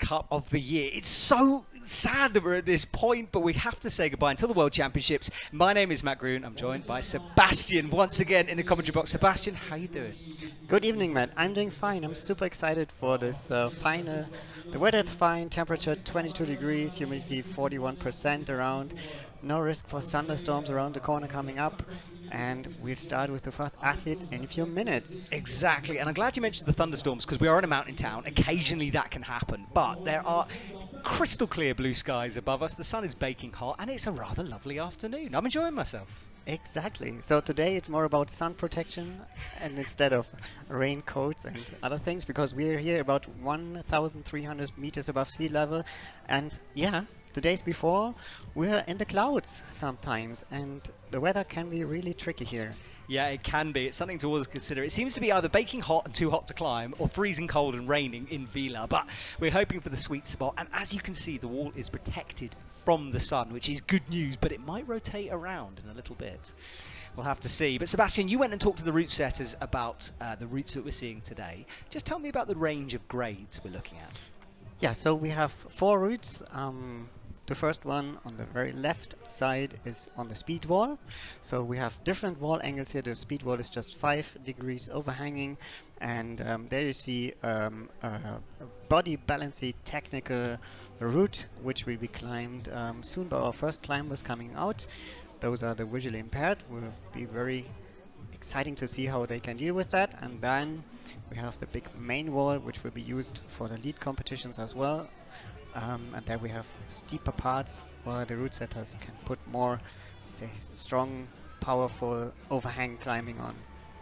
Cup of the year. It's so sad that we're at this point, but we have to say goodbye until the World Championships. My name is Matt Gruen. I'm joined by Sebastian once again in the commentary box. Sebastian, how you doing? Good evening, Matt. I'm doing fine. I'm super excited for this final. The weather's fine, temperature 22 degrees, humidity 41% around. No risk for thunderstorms around the corner coming up. And we'll start with the first athletes in a few minutes. Exactly, and I'm glad you mentioned the thunderstorms because we are in a mountain town. Occasionally that can happen, but there are crystal clear blue skies above us. The sun is baking hot, and it's a rather lovely afternoon. I'm enjoying myself. Exactly. So today it's more about sun protection and instead of raincoats and other things, because we're here about 1,300 meters above sea level. And yeah, the days before we're in the clouds sometimes, and the weather can be really tricky here. Yeah, it can be. It's something to always consider. It seems to be either baking hot and too hot to climb, or freezing cold and raining in Villars. But we're hoping for the sweet spot. And as you can see, the wall is protected from the sun, which is good news, but it might rotate around in a little bit. We'll have to see. But Sebastian, you went and talked to the route setters about the routes that we're seeing today. Just tell me about the range of grades we're looking at. Yeah, so we have 4 routes. The first one on the very left side is on the speed wall. So we have different wall angles here. The speed wall is just 5 degrees overhanging, and there you see a body balancing technical route which will be climbed soon by our first climbers coming out. Those are the visually impaired. Will be very exciting to see how they can deal with that. And then we have the big main wall which will be used for the lead competitions as well. And there we have steeper parts where the route setters can put more, say, strong, powerful overhang climbing on.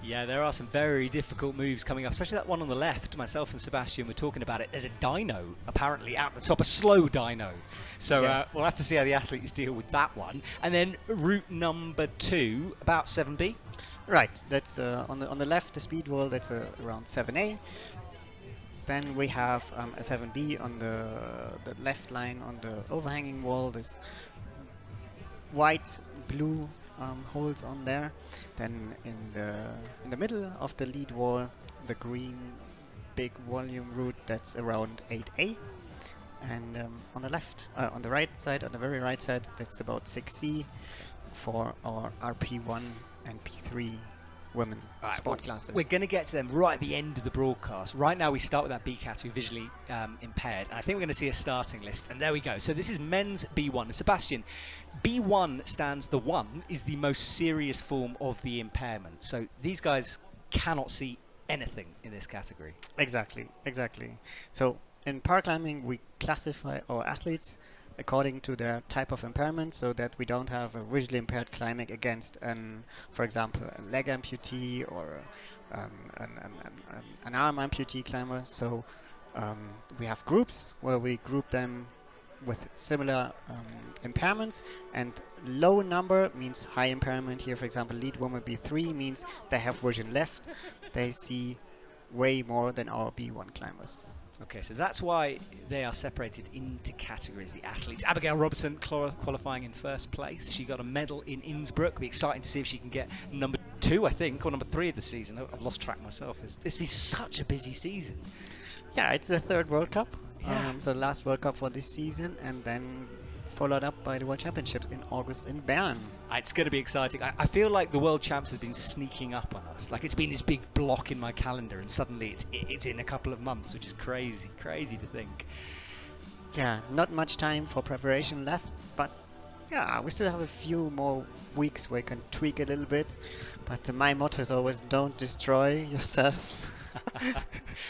Yeah, there are some very difficult moves coming up, especially that one on the left. Myself and Sebastian were talking about it. There's a dyno apparently at the top, a slow dyno. So Yes. we'll have to see how the athletes deal with that one. And then route number 2, about 7B. Right, that's on the left, the speed wall, that's around 7A. Then we have a 7B on the left line on the overhanging wall. This white, blue holes on there. Then in the middle of the lead wall, the green big volume route, that's around 8A. And on the left, on the right side, on the very right side, that's about 6C for our RP1 and P3 women sport classes. We're going to get to them right at the end of the broadcast. Right now we start with that B category, visually impaired, and I think we're going to see a starting list, and there we go. So this is men's B1. And Sebastian, B1 stands, the 1 is the most serious form of the impairment. So these guys cannot see anything in this category. Exactly. So in paraclimbing we classify our athletes according to their type of impairment, so that we don't have a visually impaired climbing against for example, a leg amputee or an arm amputee climber. So we have groups where we group them with similar impairments, and low number means high impairment. Here, for example, lead woman B3 means they have vision left. They see way more than our B1 climbers. Okay, so that's why they are separated into categories, the athletes. Abigail Robertson qualifying in first place. She got a medal in Innsbruck. It'll be exciting to see if she can get number 2, I think, or number 3 of the season. I've lost track myself. It's been such a busy season. Yeah, it's the 3rd World Cup. Yeah. So the last World Cup for this season, and then followed up by the World Championships in August in Bern. It's going to be exciting. I feel like the World Champs has been sneaking up on us. Like, it's been this big block in my calendar, and suddenly it's in a couple of months, which is crazy to think. Yeah, not much time for preparation left, but yeah, we still have a few more weeks where you can tweak a little bit. But my motto is always, don't destroy yourself.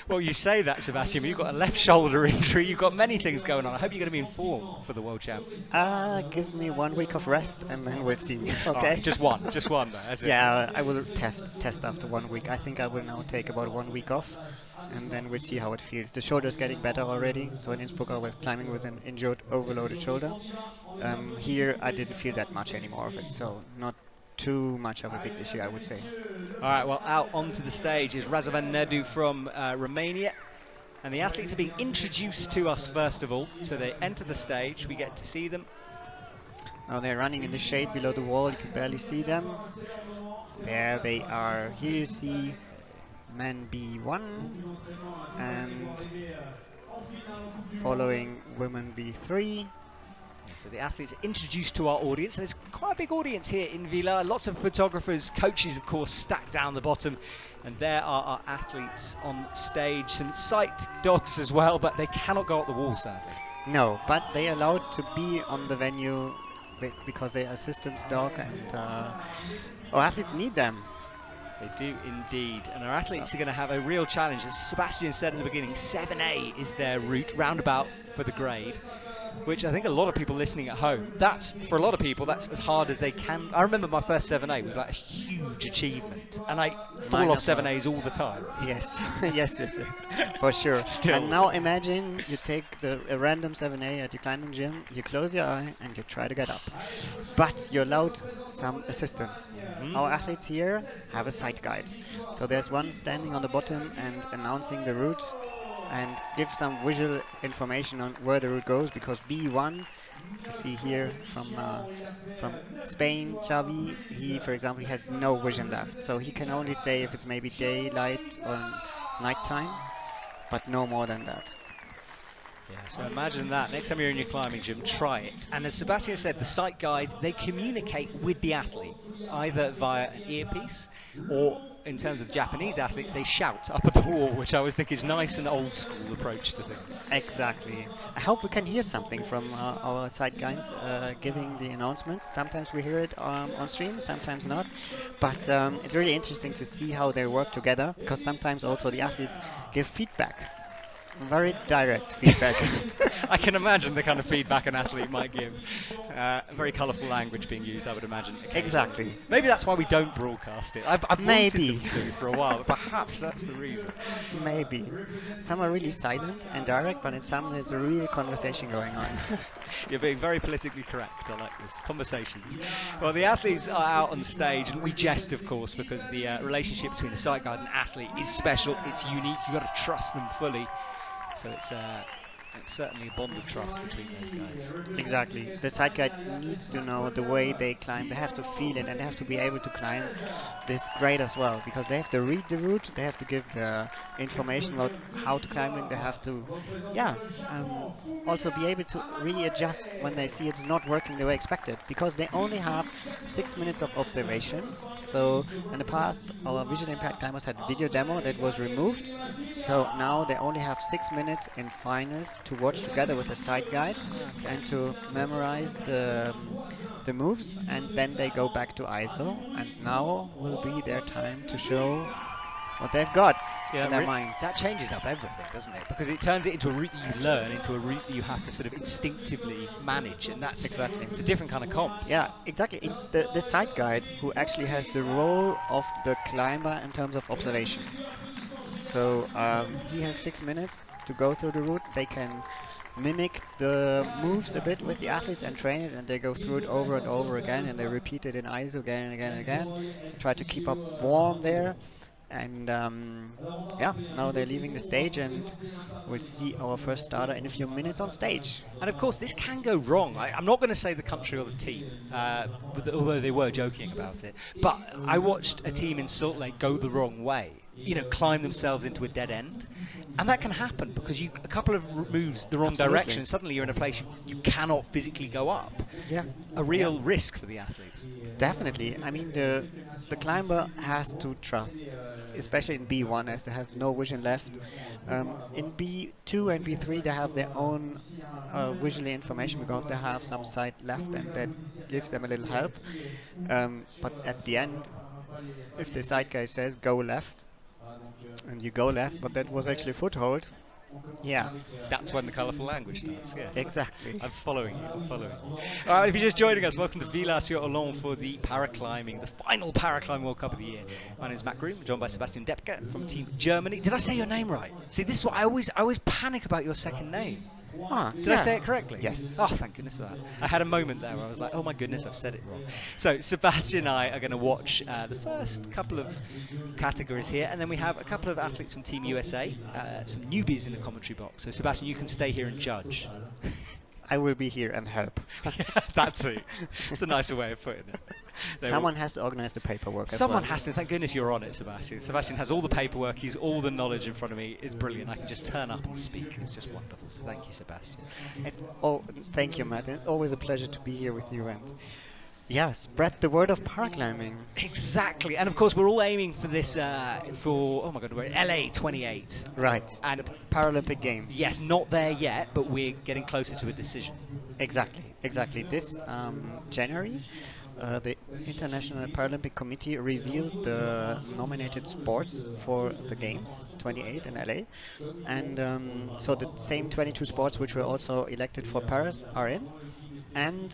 Well, you say that, Sebastian, but you've got a left shoulder injury. You've got many things going on. I hope you're going to be in form for the World Champs. Give me 1 week of rest and then we'll see. Okay. Right, just one though. Yeah, I will test after 1 week. I think I will now take about 1 week off, and then we'll see how it feels. The shoulder's getting better already. So in Innsbruck I was climbing with an injured, overloaded shoulder. Here I didn't feel that much anymore of it, so not too much of a big issue, I would say. All right, well, out onto the stage is Razavan Nedu from Romania. And the athletes are being introduced to us first of all. So they enter the stage, we get to see them. Now they're running in the shade below the wall, you can barely see them. There they are. Here you see man B1 and following women B3. So the athletes are introduced to our audience. There's quite a big audience here in Villars. Lots of photographers, coaches, of course, stacked down the bottom. And there are our athletes on stage. Some sight dogs as well, but they cannot go up the wall, sadly. No, but they are allowed to be on the venue because they are assistance dog, and our athletes need them. They do indeed. And our athletes are going to have a real challenge. As Sebastian said in the beginning, 7A is their route, roundabout for the grade, which I think a lot of people listening at home, that's, for a lot of people, that's as hard as they can. I remember my first 7A was like a huge achievement, and I fall off 7As all the time. Yes, yes, for sure. Still. And now imagine you take a random 7A at your climbing gym, you close your eye and you try to get up. But you're allowed some assistance. Our athletes here have a sight guide. So there's one standing on the bottom and announcing the route, and give some visual information on where the route goes, because B1, you see here from Spain, Xavi, he, for example, has no vision left. So he can only say if it's maybe daylight or nighttime, but no more than that. Yeah, so imagine that. Next time you're in your climbing gym, try it. And as Sebastian said, the sight guide, they communicate with the athlete, either via an earpiece or, in terms of the Japanese athletes, they shout up at the wall, which I always think is nice and old school approach to things. Exactly. I hope we can hear something from our sight guides giving the announcements. Sometimes we hear it on stream, sometimes not. But it's really interesting to see how they work together, because sometimes also the athletes give feedback. Very direct feedback. I can imagine the kind of feedback an athlete might give. Very colourful language being used, I would imagine. Exactly. Maybe that's why we don't broadcast it. I've Maybe. wanted them to for a while, but perhaps that's the reason. Maybe. Some are really silent and direct, but in some there's a real conversation going on. You're being very politically correct. I like this. Conversations. Well, the athletes are out on stage, and we jest, of course, because the relationship between the sight guide and athlete is special. It's unique. You've got to trust them fully. So it's certainly a bond of trust between those guys. Exactly. The sight guide needs to know the way they climb. They have to feel it, and they have to be able to climb this grade as well, because they have to read the route, they have to give the information about how to climb it, they have to also be able to readjust when they see it's not working the way expected, because they only have 6 minutes of observation. So in the past, our visually impaired climbers had video demo that was removed, so now they only have 6 minutes in finals to watch together with a sight guide and to memorize the moves, and then they go back to ISO, and now will be their time to show what they've got in their minds. That changes up everything, doesn't it? Because it turns it into a route that you learn, into a route that you have to sort of instinctively manage, and that's exactly. It's a different kind of comp. Yeah, exactly. It's the sight guide who actually has the role of the climber in terms of observation. So he has 6 minutes to go through the route. They can mimic the moves a bit with the athletes and train it, and they go through it over and over again, and they repeat it in ISO again and again and again. Try to keep up warm there. And yeah, now they're leaving the stage, and we'll see our first starter in a few minutes on stage. And of course, this can go wrong. I'm not going to say the country or the team, although they were joking about it. But I watched a team in Salt Lake go the wrong way. You know, climb themselves into a dead end. And that can happen because a couple of moves the wrong direction, suddenly you're in a place you cannot physically go up. Yeah. A real risk for the athletes. Definitely. I mean, the climber has to trust, especially in B1, as they have no vision left. In B2 and B3, they have their own visually information because they have some sight left, and that gives them a little help. But at the end, if the sight guy says go left, and you go left, but that was actually foothold, yeah. That's when the colourful language starts, yes. Exactly. I'm following you. All right, if you're just joining us, welcome to Villars-sur-Olon for the Paraclimbing, the final Paraclimbing World Cup of the year. My name is Matt Groom, joined by Sebastian Depke from Team Germany. Did I say your name right? See, this is what I always panic about your second name. Did I say it correctly? Yes. Oh, thank goodness for that. I had a moment there where I was like, oh my goodness, I've said it wrong. So Sebastian and I are going to watch the first couple of categories here, and then we have a couple of athletes from Team USA, some newbies in the commentary box. So Sebastian, you can stay here and judge. I will be here and help. That too. It's a nicer way of putting it. Someone has to organize the paperwork. Someone has to. Thank goodness you're on it, Sebastian. Sebastian has all the paperwork. He's all the knowledge in front of me. It's brilliant. I can just turn up and speak. It's just wonderful. So thank you, Sebastian. Thank you, Matt. It's always a pleasure to be here with you, and yeah, spread the word of paraclimbing. Exactly. And of course, we're all aiming for this oh my God, we're at LA 28. Right. And the Paralympic Games. Yes, not there yet, but we're getting closer to a decision. Exactly. This January, the International Paralympic Committee revealed the nominated sports for the Games 28 in LA. And so the same 22 sports which were also elected for Paris are in. And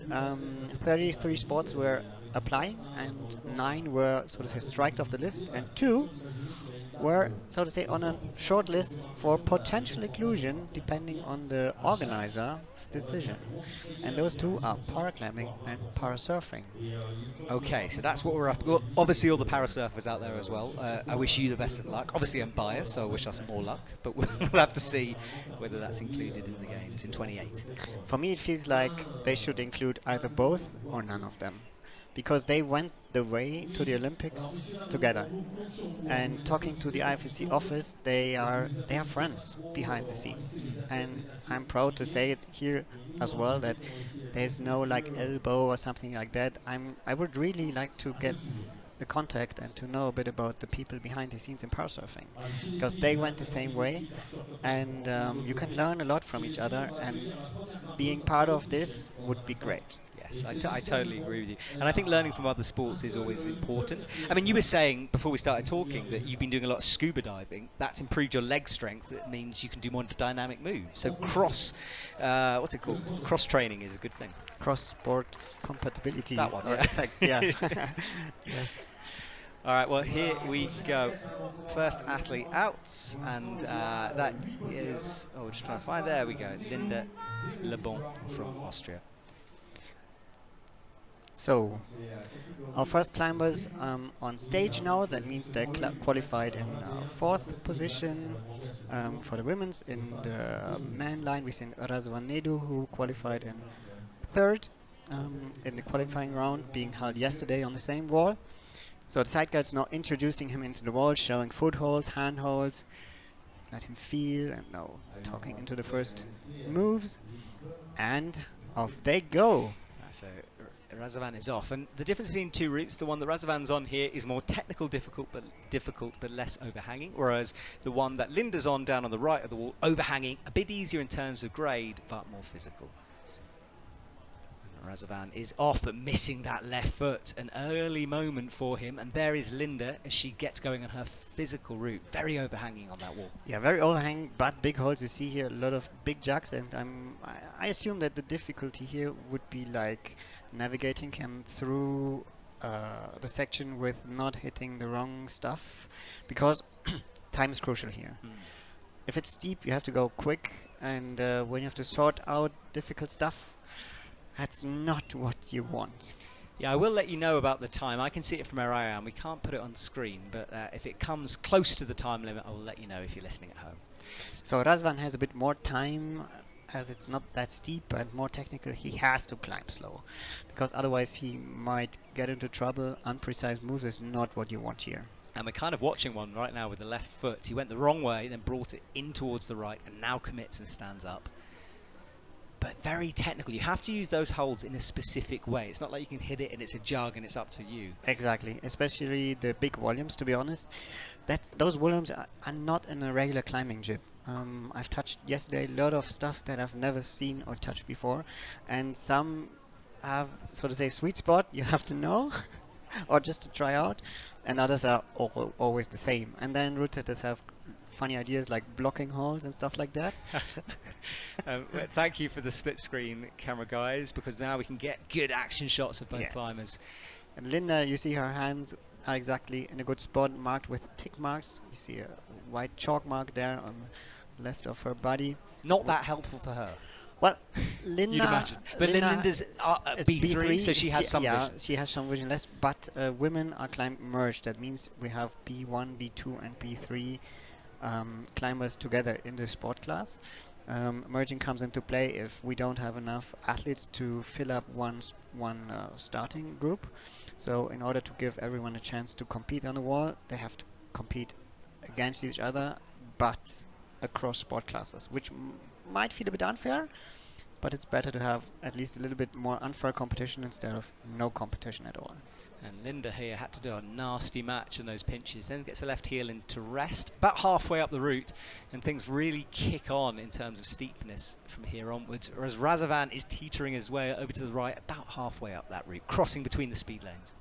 33 sports were applying, and 9 were, so to say, striked off the list, and 2 were, so to say, on a short list for potential inclusion depending on the organizer's decision. And those 2 are paraclimbing and parasurfing. Okay, so that's what we're up. Well, obviously, all the parasurfers out there as well. I wish you the best of luck. Obviously, I'm biased, so I wish us more luck. But we'll have to see whether that's included in the games in 28. For me, it feels like they should include either both or none of them, because they went the way to the Olympics together. And talking to the IFSC office, they are friends behind the scenes. And I'm proud to say it here as well, that there's no like elbow or something like that. I would really like to get the contact and to know a bit about the people behind the scenes in parasurfing, because they went the same way, and you can learn a lot from each other, and being part of this would be great. Yes, I totally agree with you. And I think learning from other sports is always important. I mean, you were saying before we started talking that you've been doing a lot of scuba diving. That's improved your leg strength. That means you can do more dynamic moves. So what's it called? Cross training is a good thing. Cross-sport compatibilities. That one, or yeah. effects, yeah. Yes. All right, well, here we go. First athlete out, and that is, we're just trying to find, there we go, Linda Lebon from Austria. So, our first climbers on stage now. That means they qualified in 4th position. For the women's, in the man line, we seen Razvan Nedu, who qualified in 3rd in the qualifying round, being held yesterday on the same wall. So the side guide's now introducing him into the wall, showing footholds, handholds, let him feel, and now talking into the first moves. And off they go. So Razvan is off, and the difference between 2 routes, the one that Razvan's on here is more difficult but less overhanging, whereas the one that Linda's on down on the right of the wall, overhanging, a bit easier in terms of grade but more physical. And Razvan is off but missing that left foot, an early moment for him, and there is Linda as she gets going on her physical route, very overhanging on that wall. Yeah, very overhanging but big holes. You see here a lot of big jugs, and I assume that the difficulty here would be like navigating him through the section with not hitting the wrong stuff, because time is crucial here. If it's steep, you have to go quick, and when you have to sort out difficult stuff, that's not what you want. Yeah, I will let you know about the time. I can see it from where I am. We can't put it on screen, but if it comes close to the time limit, I will let you know if you're listening at home. So Razvan has a bit more time, as it's not that steep and more technical. He has to climb slow, because otherwise he might get into trouble. Unprecise moves is not what you want here. And we're kind of watching one right now with the left foot. He went the wrong way, then brought it in towards the right, and now commits and stands up. But very technical. You have to use those holds in a specific way. It's not like you can hit it and it's a jug and it's up to you. Exactly, especially the big volumes, to be honest. Those volumes are not in a regular climbing gym. I've touched yesterday a lot of stuff that I've never seen or touched before, and some have, so to say, sweet spot you have to know or just to try out, and others are always the same. And then rotators have funny ideas like blocking holes and stuff like that. Thank you for the split screen camera, guys, because now we can get good action shots of both climbers. And Linda, you see her hands are exactly in a good spot, marked with tick marks. You see a white chalk mark there on the left of her body. Not that helpful for her. Well, Linda, you'd imagine. But Linda's B3, so she has some vision. Yeah, she has some vision less, but women are climb merged. That means we have B1, B2 and B3 climbers together in the sport class. merging comes into play if we don't have enough athletes to fill up one starting group. So in order to give everyone a chance to compete on the wall, they have to compete against each other, but across sport classes, which might feel a bit unfair, but it's better to have at least a little bit more unfair competition instead of no competition at all. And Linda here had to do a nasty match in those pinches, then gets the left heel into rest, about halfway up the route, and things really kick on in terms of steepness from here onwards, whereas Razovan is teetering his way over to the right, about halfway up that route, crossing between the speed lanes.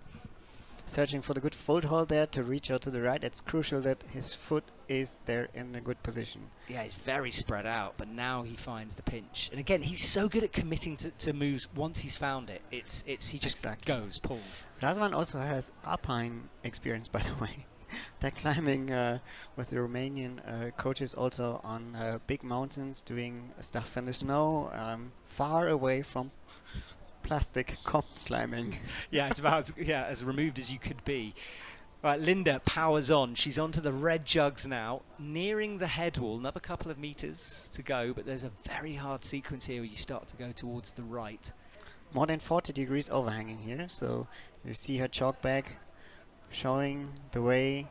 Searching for the good foothold there to reach out to the right. It's crucial that his foot is there in a good position. Yeah, he's very spread out, but now he finds the pinch. And again, he's so good at committing to moves once he's found it. He just goes, pulls. Razvan also has alpine experience, by the way. They're climbing with the Romanian coaches also on big mountains, doing stuff in the snow, far away from plastic comp climbing. Yeah, it's about as removed as you could be. Right, Linda powers on. She's onto the red jugs now, nearing the head wall. Another couple of meters to go, but there's a very hard sequence here where you start to go towards the right. More than 40 degrees overhanging here, so you see her chalk bag showing the way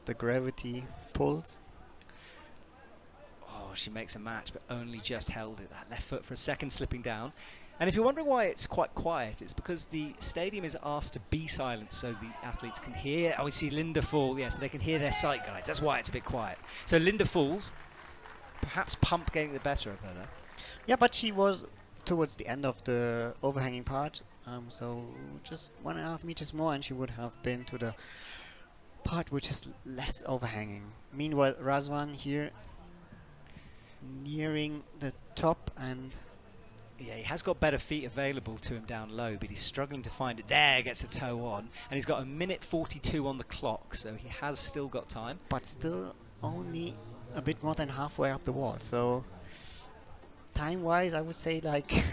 the gravity pulls. Oh, she makes a match, but only just held it. That left foot for a second slipping down. And if you're wondering why it's quite quiet, it's because the stadium is asked to be silent so the athletes can hear. Oh, we see Linda fall, so they can hear their sight guides. That's why it's a bit quiet. So Linda falls, perhaps pump getting the better of her there. Yeah, but she was towards the end of the overhanging part, so just 1.5 meters more and she would have been to the part which is less overhanging. Meanwhile, Razvan here nearing the top, and yeah, he has got better feet available to him down low, but he's struggling to find it. There, gets the toe on. And he's got 1:42 on the clock, so he has still got time. But still only a bit more than halfway up the wall. So time-wise, I would say like...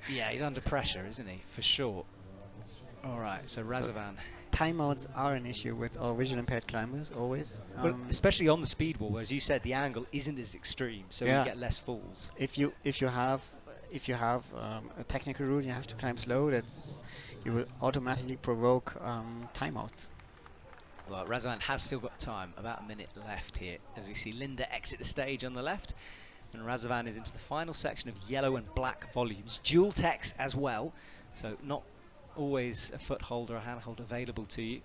Yeah, he's under pressure, isn't he? For sure. All right, so Razovan. Timeouts are an issue with our visual impaired climbers, always. Well, especially on the speed wall, where, as you said, the angle isn't as extreme, so you get less falls. If you have a technical rule, you have to climb slow. You will automatically provoke timeouts. Well, Razovan has still got time, about a minute left here, as we see Linda exit the stage on the left, and Razovan is into the final section of yellow and black volumes, dual text as well, so not always a foothold or a handhold available to you.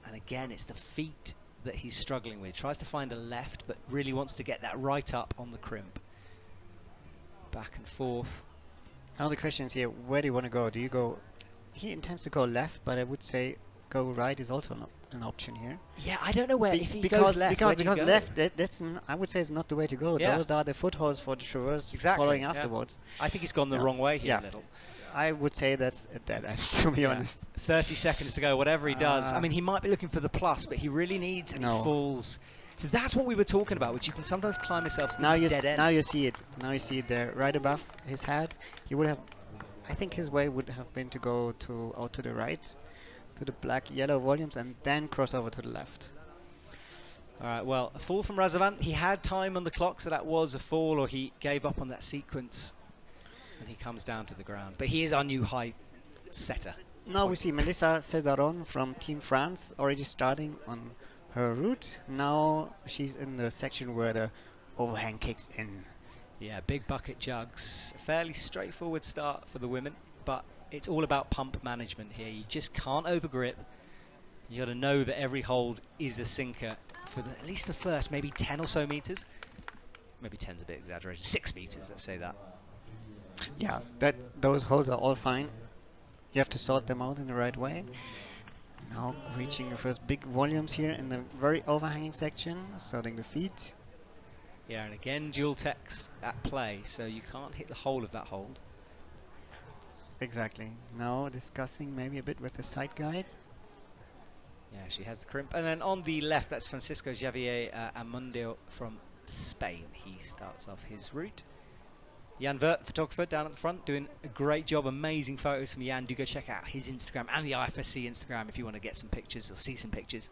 And again, it's the feet that he's struggling with. Tries to find a left, but really wants to get that right up on the crimp. Back and forth. Now the question is here, where do you want to go? Do you go... He intends to go left, but I would say go right is also an option here. Yeah, I don't know where, if he goes left, because left, I would say it's not the way to go. Yeah. Those are the footholds for the traverse following afterwards. I think he's gone the wrong way here a little. I would say that's a dead end, to be honest. 30 seconds to go, whatever he does. I mean, he might be looking for the plus, but he really needs, and he falls. So that's what we were talking about, which you can sometimes climb yourself into dead end. Now you see it. Now you see it there, right above his head. He would have, I think his way would have been to go out to the right, to the black yellow volumes, and then cross over to the left. All right, well, a fall from Razovan. He had time on the clock, so that was a fall, or he gave up on that sequence, and he comes down to the ground. But he is our new high setter. Now we see Melissa Cesaron from Team France already starting on her route. Now she's in the section where the overhang kicks in. Yeah, big bucket jugs. A fairly straightforward start for the women, but it's all about pump management here. You just can't overgrip. You got to know that every hold is a sinker for at least the first maybe 10 or so meters. Maybe 10's a bit exaggerated. 6 meters, let's say that. Yeah, those holds are all fine. You have to sort them out in the right way. Now reaching your first big volumes here in the very overhanging section, sorting the feet. Yeah, and again dual text at play, so you can't hit the whole of that hold. Exactly. Now discussing maybe a bit with the side guides. Yeah, she has the crimp. And then on the left, that's Francisco Javier Amundo from Spain. He starts off his route. Jan Vert, photographer, down at the front, doing a great job. Amazing photos from Jan. Do go check out his Instagram and the IFSC Instagram if you want to get some pictures or see some pictures.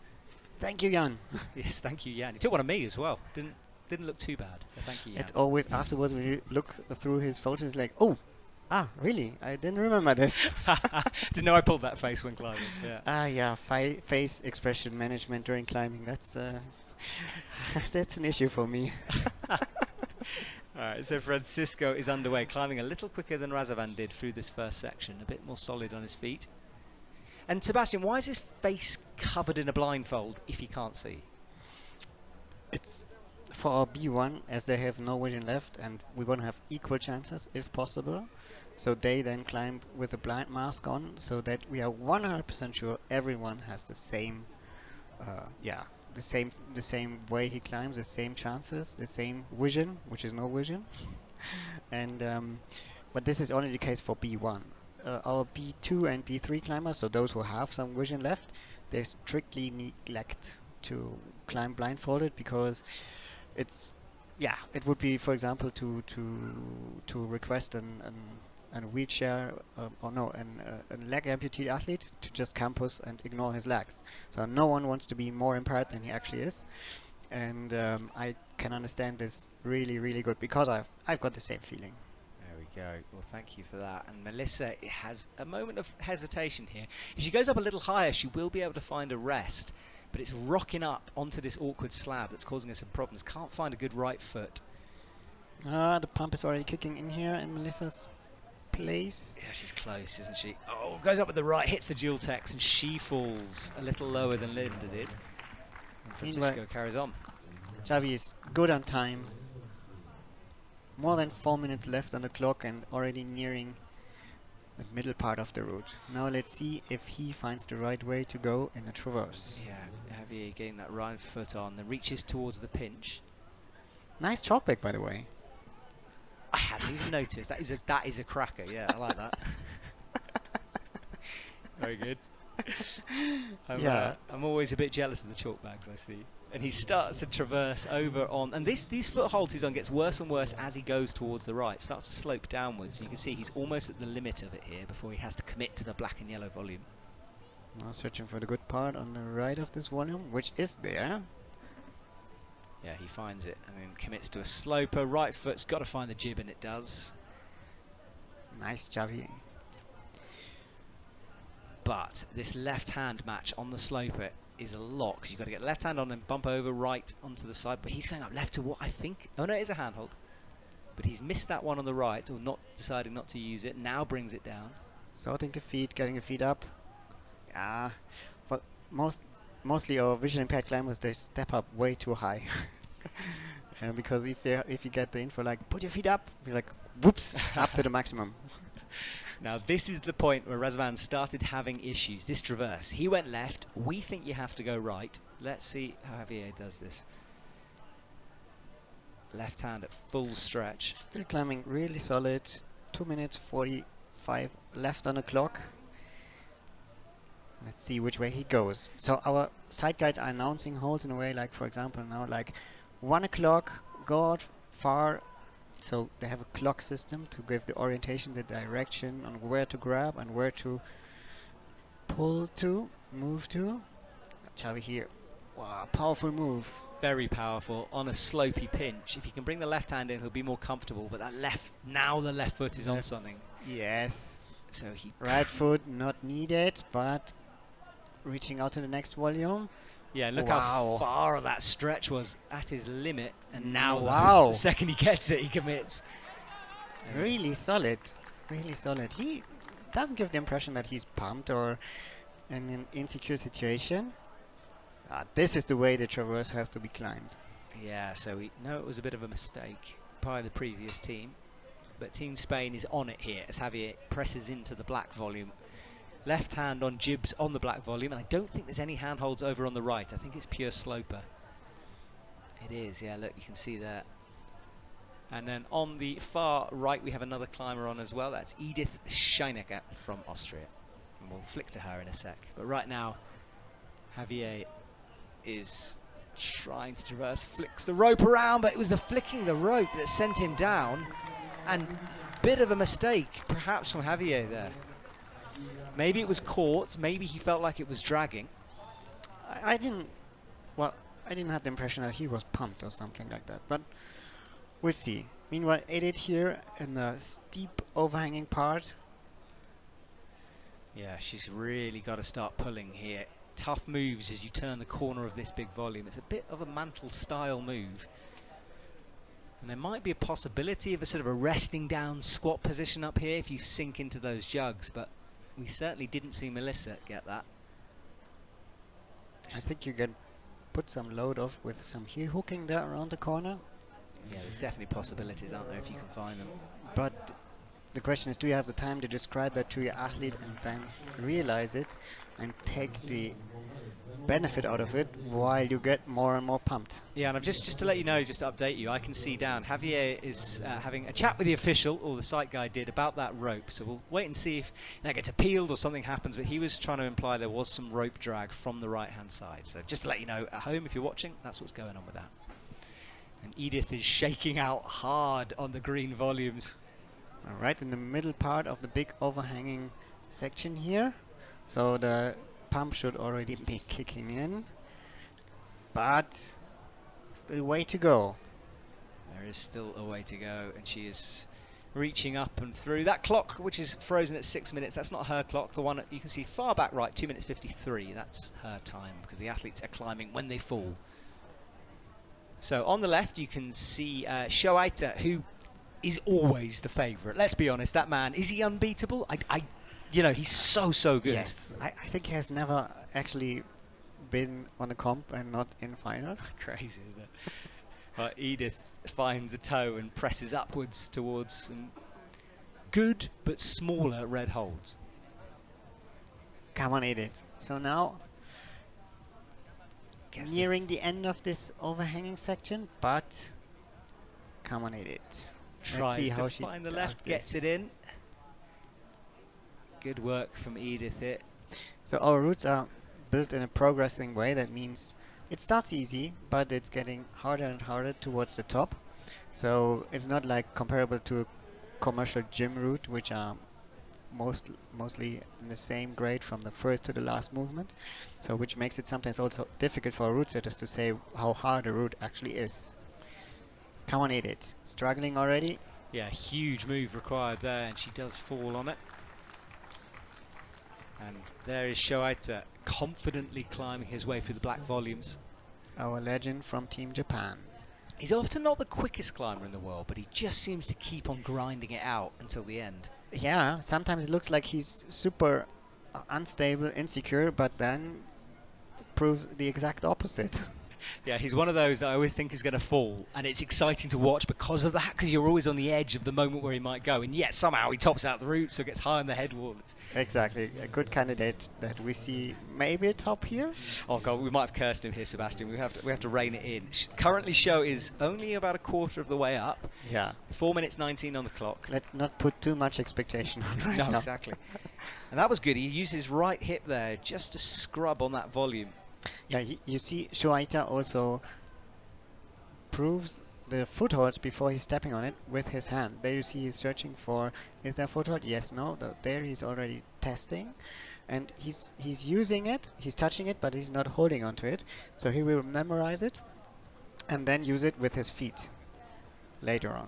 Thank you, Jan. Yes, thank you, Jan. He took one of me as well. didn't look too bad. So thank you. It's always afterwards when you look through his photos, like, oh, really? I didn't remember this. Didn't know I pulled that face when climbing. Yeah. Yeah, face expression management during climbing. That's that's an issue for me. Alright, so Francisco is underway, climbing a little quicker than Razavan did through this first section, a bit more solid on his feet. And Sebastian, why is his face covered in a blindfold if he can't see? It's for our B1, as they have no vision left, and we want to have equal chances if possible. So they then climb with a blind mask on, so that we are 100% sure everyone has the same, the same way he climbs, the same chances, the same vision, which is no vision. And but this is only the case for B1. Our B2 and B3 climbers, so those who have some vision left, they strictly neglect to climb blindfolded, because it's it would be, for example, to request a wheelchair a leg amputee athlete to just campus and ignore his legs. So no one wants to be more impaired than he actually is, and I can understand this really, really good, because I've got the same feeling. There we go. Well, thank you for that. And Melissa has a moment of hesitation here. If she goes up a little higher, she will be able to find a rest, but it's rocking up onto this awkward slab that's causing her some problems. Can't find a good right foot. The pump is already kicking in here in Melissa's place. Yeah, she's close, isn't she? Oh, goes up with the right, hits the dual text, and she falls a little lower than Linda did. And Francisco carries on. Xavi is good on time. More than 4 minutes left on the clock and already nearing the middle part of the route. Now let's see if he finds the right way to go in a traverse. Yeah, Javier getting that right foot on, then reaches towards the pinch. Nice chalkback, by the way. I hadn't even noticed. That is a cracker. Yeah, I like that. Very good. I'm always a bit jealous of the chalk bags I see. And he starts to traverse over on, and these footholds he's on gets worse and worse as he goes towards the right. Starts to slope downwards. You can see he's almost at the limit of it here before he has to commit to the black and yellow volume. Now searching for the good part on the right of this volume, which is there. Yeah, he finds it and then commits to a sloper. Right foot's got to find the jib, and it does. Nice, Xavi. But this left-hand match on the sloper is a lot, because you've got to get left hand on and bump over right onto the side. But he's going up left to what I think... Oh, no, it is a handhold. But he's missed that one on the right, or not deciding not to use it. Now brings it down. Sorting the feet, getting the feet up. Yeah, but mostly our vision impaired climbers, they step up way too high. Because if you get the info like, put your feet up, you're like, whoops, up to the maximum. Now this is the point where Razvan started having issues. This traverse, he went left. We think you have to go right. Let's see how Javier does this. Left hand at full stretch. Still climbing really solid. 2 minutes 45 left on the clock. Let's see which way he goes. So our side guides are announcing holds in a way, like for example now, like 1 o'clock, go out far. So they have a clock system to give the orientation, the direction on where to grab and where to pull to, move to. Xavi here. Wow, powerful move. Very powerful on a slopey pinch. If he can bring the left hand in, he'll be more comfortable. But now the left foot is on something. Yes. So he right foot not needed, but reaching out to the next volume. Yeah, look how far that stretch was at his limit, and now the second he gets it, he commits. Really solid, really solid. He doesn't give the impression that he's pumped or in an insecure situation. This is the way the traverse has to be climbed. Yeah, so we know it was a bit of a mistake by the previous team, but Team Spain is on it here as Javier presses into the black volume. Left hand on jibs on the black volume, and I don't think there's any handholds over on the right. I think it's pure sloper. It is, yeah, look, you can see that. And then on the far right, we have another climber on as well. That's Edith Scheinecker from Austria. And we'll flick to her in a sec. But right now, Javier is trying to traverse, flicks the rope around, but it was the flicking the rope that sent him down. And bit of a mistake, perhaps, from Javier there. Maybe it was caught, maybe he felt like it was dragging. I didn't... Well, I didn't have the impression that he was pumped or something like that, but we'll see. Meanwhile, Edith here in the steep overhanging part. Yeah, she's really got to start pulling here. Tough moves as you turn the corner of this big volume. It's a bit of a mantle style move. And there might be a possibility of a sort of a resting down squat position up here if you sink into those jugs, but we certainly didn't see Melissa get that. I think you can put some load off with some heel hooking there around the corner. Yeah, there's definitely possibilities, aren't there, if you can find them. But the question is, do you have the time to describe that to your athlete and then realize it and take the benefit out of it while you get more and more pumped? Yeah, and I've just to let you know, just to update you, I can see down Javier is having a chat with the official, or the site guy did, about that rope. So we'll wait and see if that gets appealed or something happens, but he was trying to imply there was some rope drag from the right hand side. So just to let you know at home, if you're watching, that's what's going on with that. And Edith is shaking out hard on the green volumes. Right in the middle part of the big overhanging section here. So the pump should already be kicking in, but still a way to go. There is still a way to go, and she is reaching up and through. That clock, which is frozen at 6 minutes, that's not her clock. The one you can see far back right, 2 minutes 53, that's her time, because the athletes are climbing when they fall. So on the left, you can see Shoaita, who is always the favourite. Let's be honest, that man, is he unbeatable? You know, he's so good. Yes, I think he has never actually been on a comp and not in finals. Crazy, isn't it? Edith finds a toe and presses upwards towards some good but smaller red holds. Come on, Edith. So now, nearing the end of this overhanging section, but come on, Edith. Tries to find the left, gets it in. Good work from Edith here. So our routes are built in a progressing way. That means it starts easy, but it's getting harder and harder towards the top. So it's not like comparable to a commercial gym route, which are mostly in the same grade from the first to the last movement. So which makes it sometimes also difficult for route setters to say how hard a route actually is. Come on, Edith. Struggling already? Yeah, huge move required there, and she does fall on it. And there is Shoaita confidently climbing his way through the black volumes. Our legend from Team Japan. He's often not the quickest climber in the world, but he just seems to keep on grinding it out until the end. Yeah, sometimes it looks like he's super unstable, insecure, but then proves the exact opposite. Yeah, he's one of those that I always think is going to fall, and it's exciting to watch because of that, because you're always on the edge of the moment where he might go, and yet somehow he tops out the route, so gets high on the head wall. Exactly, a good candidate that we see maybe a top here. Oh god, we might have cursed him here, Sebastian. We have to rein it in. Currently, show is only about a quarter of the way up. Yeah. 4 minutes 19 on the clock. Let's not put too much expectation on right now. No, exactly. And that was good. He used his right hip there just to scrub on that volume. Yeah, you see Shoaita also proves the footholds before he's stepping on it with his hand. There you see he's searching for, is there a foothold? Yes, no. There he's already testing. And he's using it, he's touching it, but he's not holding onto it. So he will memorize it and then use it with his feet later on.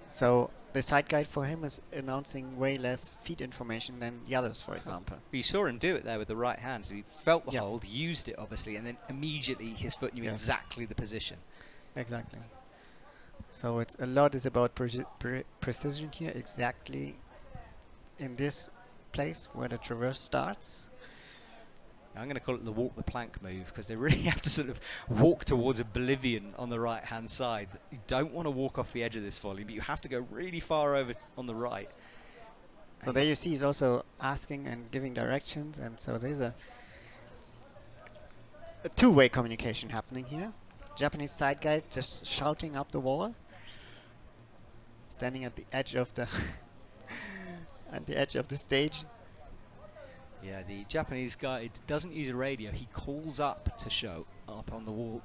So the side guide for him is announcing way less feet information than the others, for example. You saw him do it there with the right hand. So he felt the hold, used it obviously, and then immediately his foot knew exactly the position. Exactly. So it's a lot is about precision here, exactly in this place where the traverse starts. I'm going to call it the walk the plank move, because they really have to sort of walk towards oblivion on the right hand side. You don't want to walk off the edge of this volume, but you have to go really far over on the right. So there you see he's also asking and giving directions, and so there's a two-way communication happening here. Japanese side guide just shouting up the wall, standing at the edge of the at the edge of the stage. Yeah, the Japanese guide doesn't use a radio. He calls up to show up on the wall.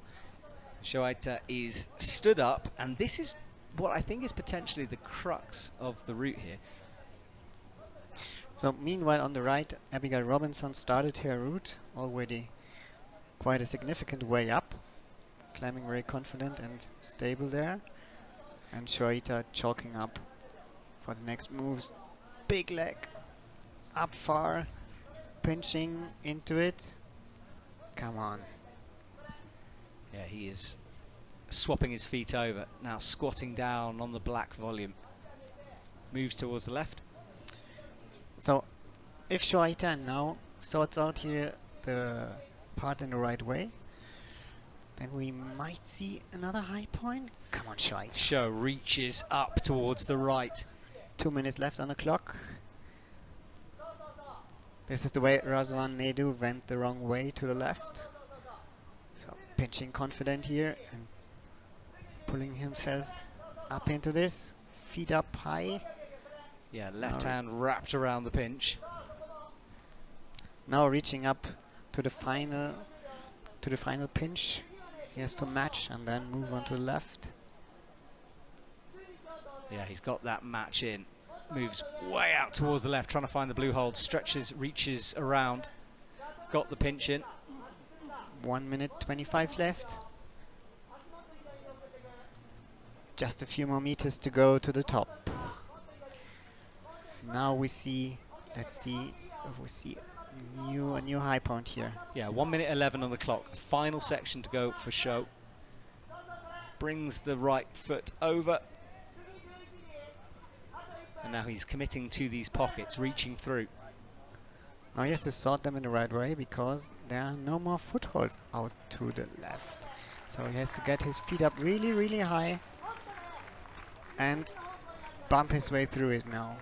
Shoaita is stood up, and this is what I think is potentially the crux of the route here. So meanwhile on the right, Abigail Robinson started her route already quite a significant way up. climbing very confident and stable there. And Shoaita chalking up for the next moves. Big leg, up far, pinching into it. Come on. Yeah, he is swapping his feet over, now squatting down on the black volume. Moves towards the left. So, if Shoaita now sorts out here the part in the right way, then we might see another high point. Come on, Shoaita. Show reaches up towards the right. 2 minutes left on the clock. This is the way Razvan Naidu went the wrong way to the left. So pinching confident here and pulling himself up into this. Feet up high. Yeah, left hand wrapped around the pinch. Now reaching up to the final pinch. He has to match and then move on to the left. Yeah, he's got that match in. Moves way out towards the left, trying to find the blue hold. Stretches, reaches around. Got the pinch in. 1 minute 25 left. Just a few more meters to go to the top. Now we see, let's see if we see a new high point here. Yeah, 1 minute 11 on the clock. Final section to go for Show. Brings the right foot over. And now he's committing to these pockets, reaching through. Now he has to sort them in the right way because there are no more footholds out to the left. So he has to get his feet up really, really high and bump his way through it now.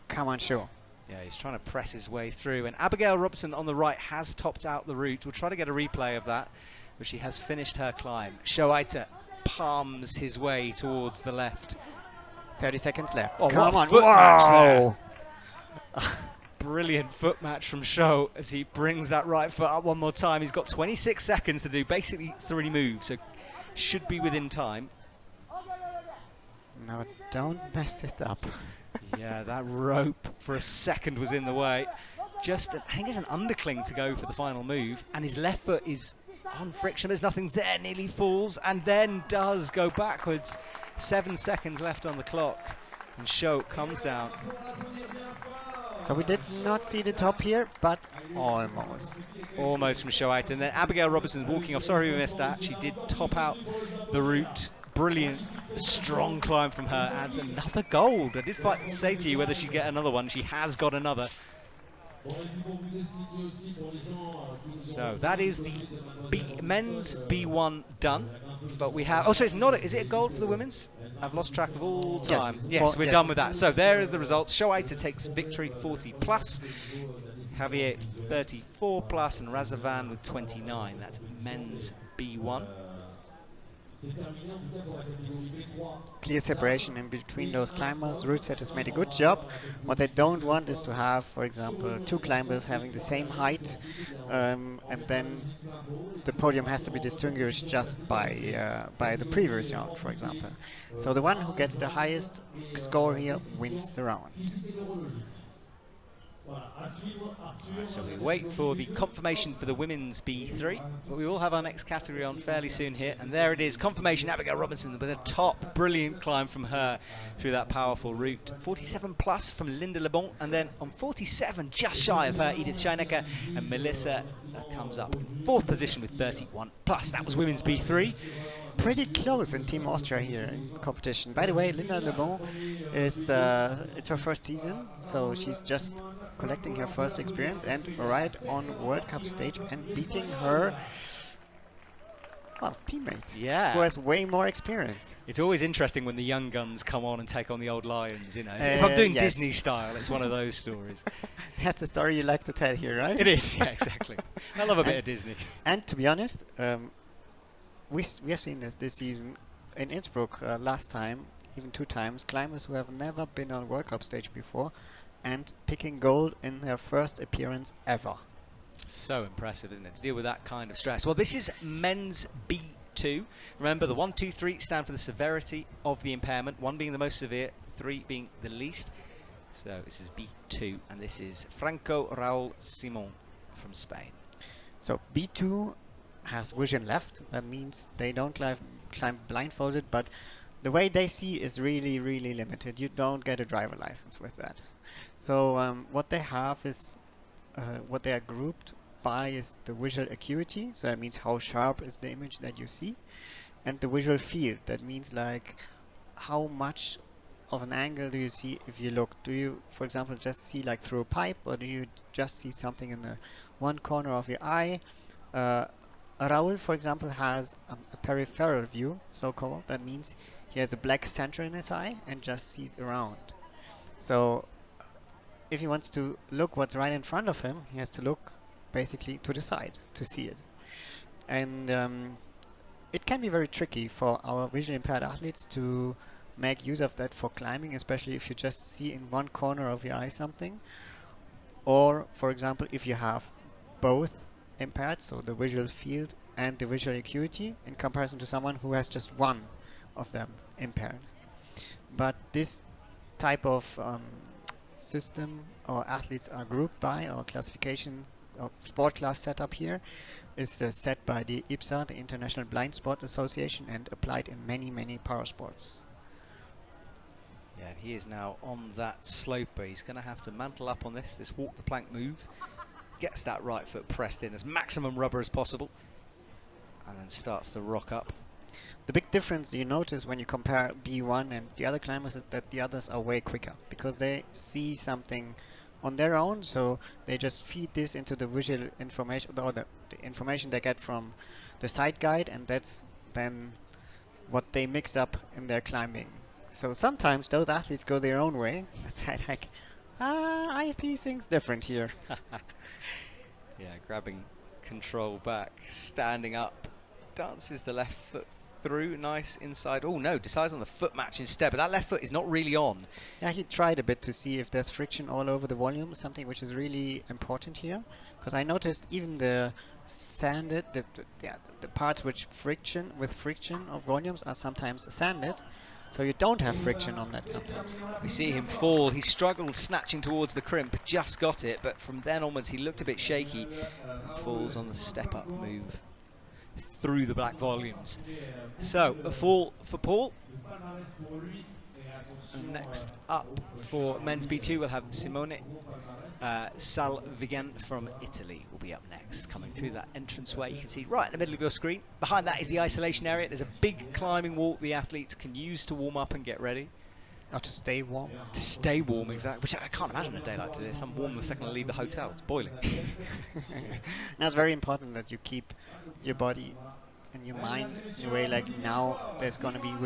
Come on, Show. Yeah, he's trying to press his way through. And Abigail Robertson on the right has topped out the route. We'll try to get a replay of that, but she has finished her climb. Shoaita palms his way towards the left. 30 seconds left. Oh, come on. Foot match Wow. there. Brilliant foot match from Show as he brings that right foot up one more time. He's got 26 seconds to do basically 3 moves, so should be within time. No, don't mess it up. Yeah, that rope for a second was in the way. Just, I think it's an undercling to go for the final move, and his left foot is on friction. There's nothing there, nearly falls, and then does go backwards. 7 seconds left on the clock, and Show comes down. So we did not see the top here, but almost. Almost from Shoaita. And then Abigail Robertson walking off. Sorry we missed that. She did top out the route. Brilliant, strong climb from her. Adds another gold. I did say to you whether she'd get another one. She has got another. So that is the men's B1 done. But we have, oh, so it's not, is it a gold for the women's? I've lost track of all time. Yes, we're done with that. So there is the results. Shoaita takes victory 40 plus, Javier 34 plus, and Razavan with 29. That's men's B1. Clear separation in between those climbers. Route setters made a good job. What they don't want is to have, for example, 2 climbers having the same height, and then the podium has to be distinguished just by the previous round, for example. So the one who gets the highest score here wins the round. So we wait for the confirmation for the women's B3, but we will have our next category on fairly soon here, and there it is, confirmation. Abigail Robinson with a top, brilliant climb from her through that powerful route. 47 plus from Linda Lebon, and then on 47, just shy of her, Edith Scheinecker, and Melissa comes up in 4th position with 31 plus. That was women's B3. Pretty close in Team Austria here in competition. By the way, Linda Lebon is it's her first season, so she's just collecting her first experience and right on World Cup stage and beating her teammate, who has way more experience. It's always interesting when the young guns come on and take on the old lions, you know. If I'm doing Disney style, it's one of those stories. That's a story you like to tell here, right? It is, yeah, exactly. I love a bit of Disney. And to be honest, we have seen this season in Innsbruck last time, even 2 times, climbers who have never been on World Cup stage before and picking gold in their first appearance ever. So impressive, isn't it, to deal with that kind of stress. Well, this is men's B2. Remember, the 1, 2, 3 stand for the severity of the impairment, 1 being the most severe, 3 being the least. So this is B2, and this is Franco Raul Simon from Spain. So B2 has vision left. That means they don't climb blindfolded, but the way they see is really, really limited. You don't get a driver license with that. So what they have is, what they are grouped by is the visual acuity. So that means how sharp is the image that you see, and the visual field. That means like how much of an angle do you see if you look? Do you, for example, just see like through a pipe, or do you just see something in the one corner of your eye? Raul, for example, has a peripheral view, so-called. That means he has a black center in his eye and just sees around. So if he wants to look what's right in front of him, he has to look basically to the side to see it. And it can be very tricky for our visually impaired athletes to make use of that for climbing, especially if you just see in one corner of your eye something. Or, for example, if you have both impaired, so the visual field and the visual acuity, in comparison to someone who has just one of them impaired. But this type of system our athletes are grouped by, or classification or sport class setup here, is set by the IPSA, the International Blind Sport Association, and applied in many, many para sports. Yeah, and he is now on that sloper. He's going to have to mantle up on this walk the plank move. Gets that right foot pressed in as maximum rubber as possible, and then starts to rock up. The big difference you notice when you compare B1 and the other climbers is that the others are way quicker, because they see something on their own, so they just feed this into the visual information, or the information they get from the side guide, and that's then what they mix up in their climbing. So sometimes those athletes go their own way. It's like, I see things different here. Yeah, grabbing control back, standing up, dances the left foot through, nice inside. Oh no, decides on the foot match instead, but that left foot is not really on. Yeah, he tried a bit to see if there's friction all over the volume, something which is really important here. Because I noticed even the sanded, the parts with friction of volumes are sometimes sanded. So you don't have friction on that sometimes. We see him fall. He struggled snatching towards the crimp, just got it, but from then onwards he looked a bit shaky and falls on the step-up move through the black volumes. So, a fall for Paul. And next up for men's B2, we'll have Simone Salvigent from Italy will be up next, coming through that entranceway. You can see right in the middle of your screen. Behind that is the isolation area. There's a big climbing wall the athletes can use to warm up and get ready. Or to stay warm. To stay warm, exactly. Which I can't imagine a day like this. I'm warm the second I leave the hotel. It's boiling. Now it's very important that you keep your body and your mind in a way like now we're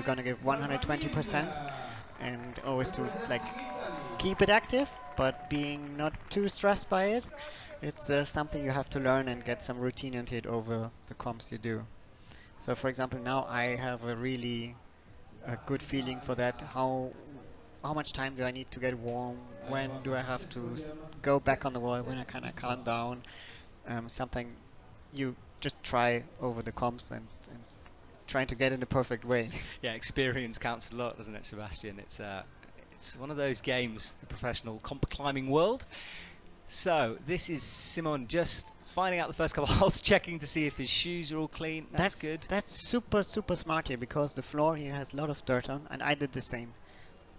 gonna give 120%, and always to like keep it active, but being not too stressed by it. It's something you have to learn and get some routine into it over the comps you do. So for example, now I have a really good feeling for that. How much time do I need to get warm? When do I have to go back on the wall? When I kind of calm down? Something you just try over the comps and trying to get in the perfect way. Yeah, experience counts a lot, doesn't it, Sebastian? It's one of those games, the professional comp climbing world. So this is Simon just finding out the first couple of holes, checking to see if his shoes are all clean. That's good. That's super smart here, because the floor here has a lot of dirt on, and I did the same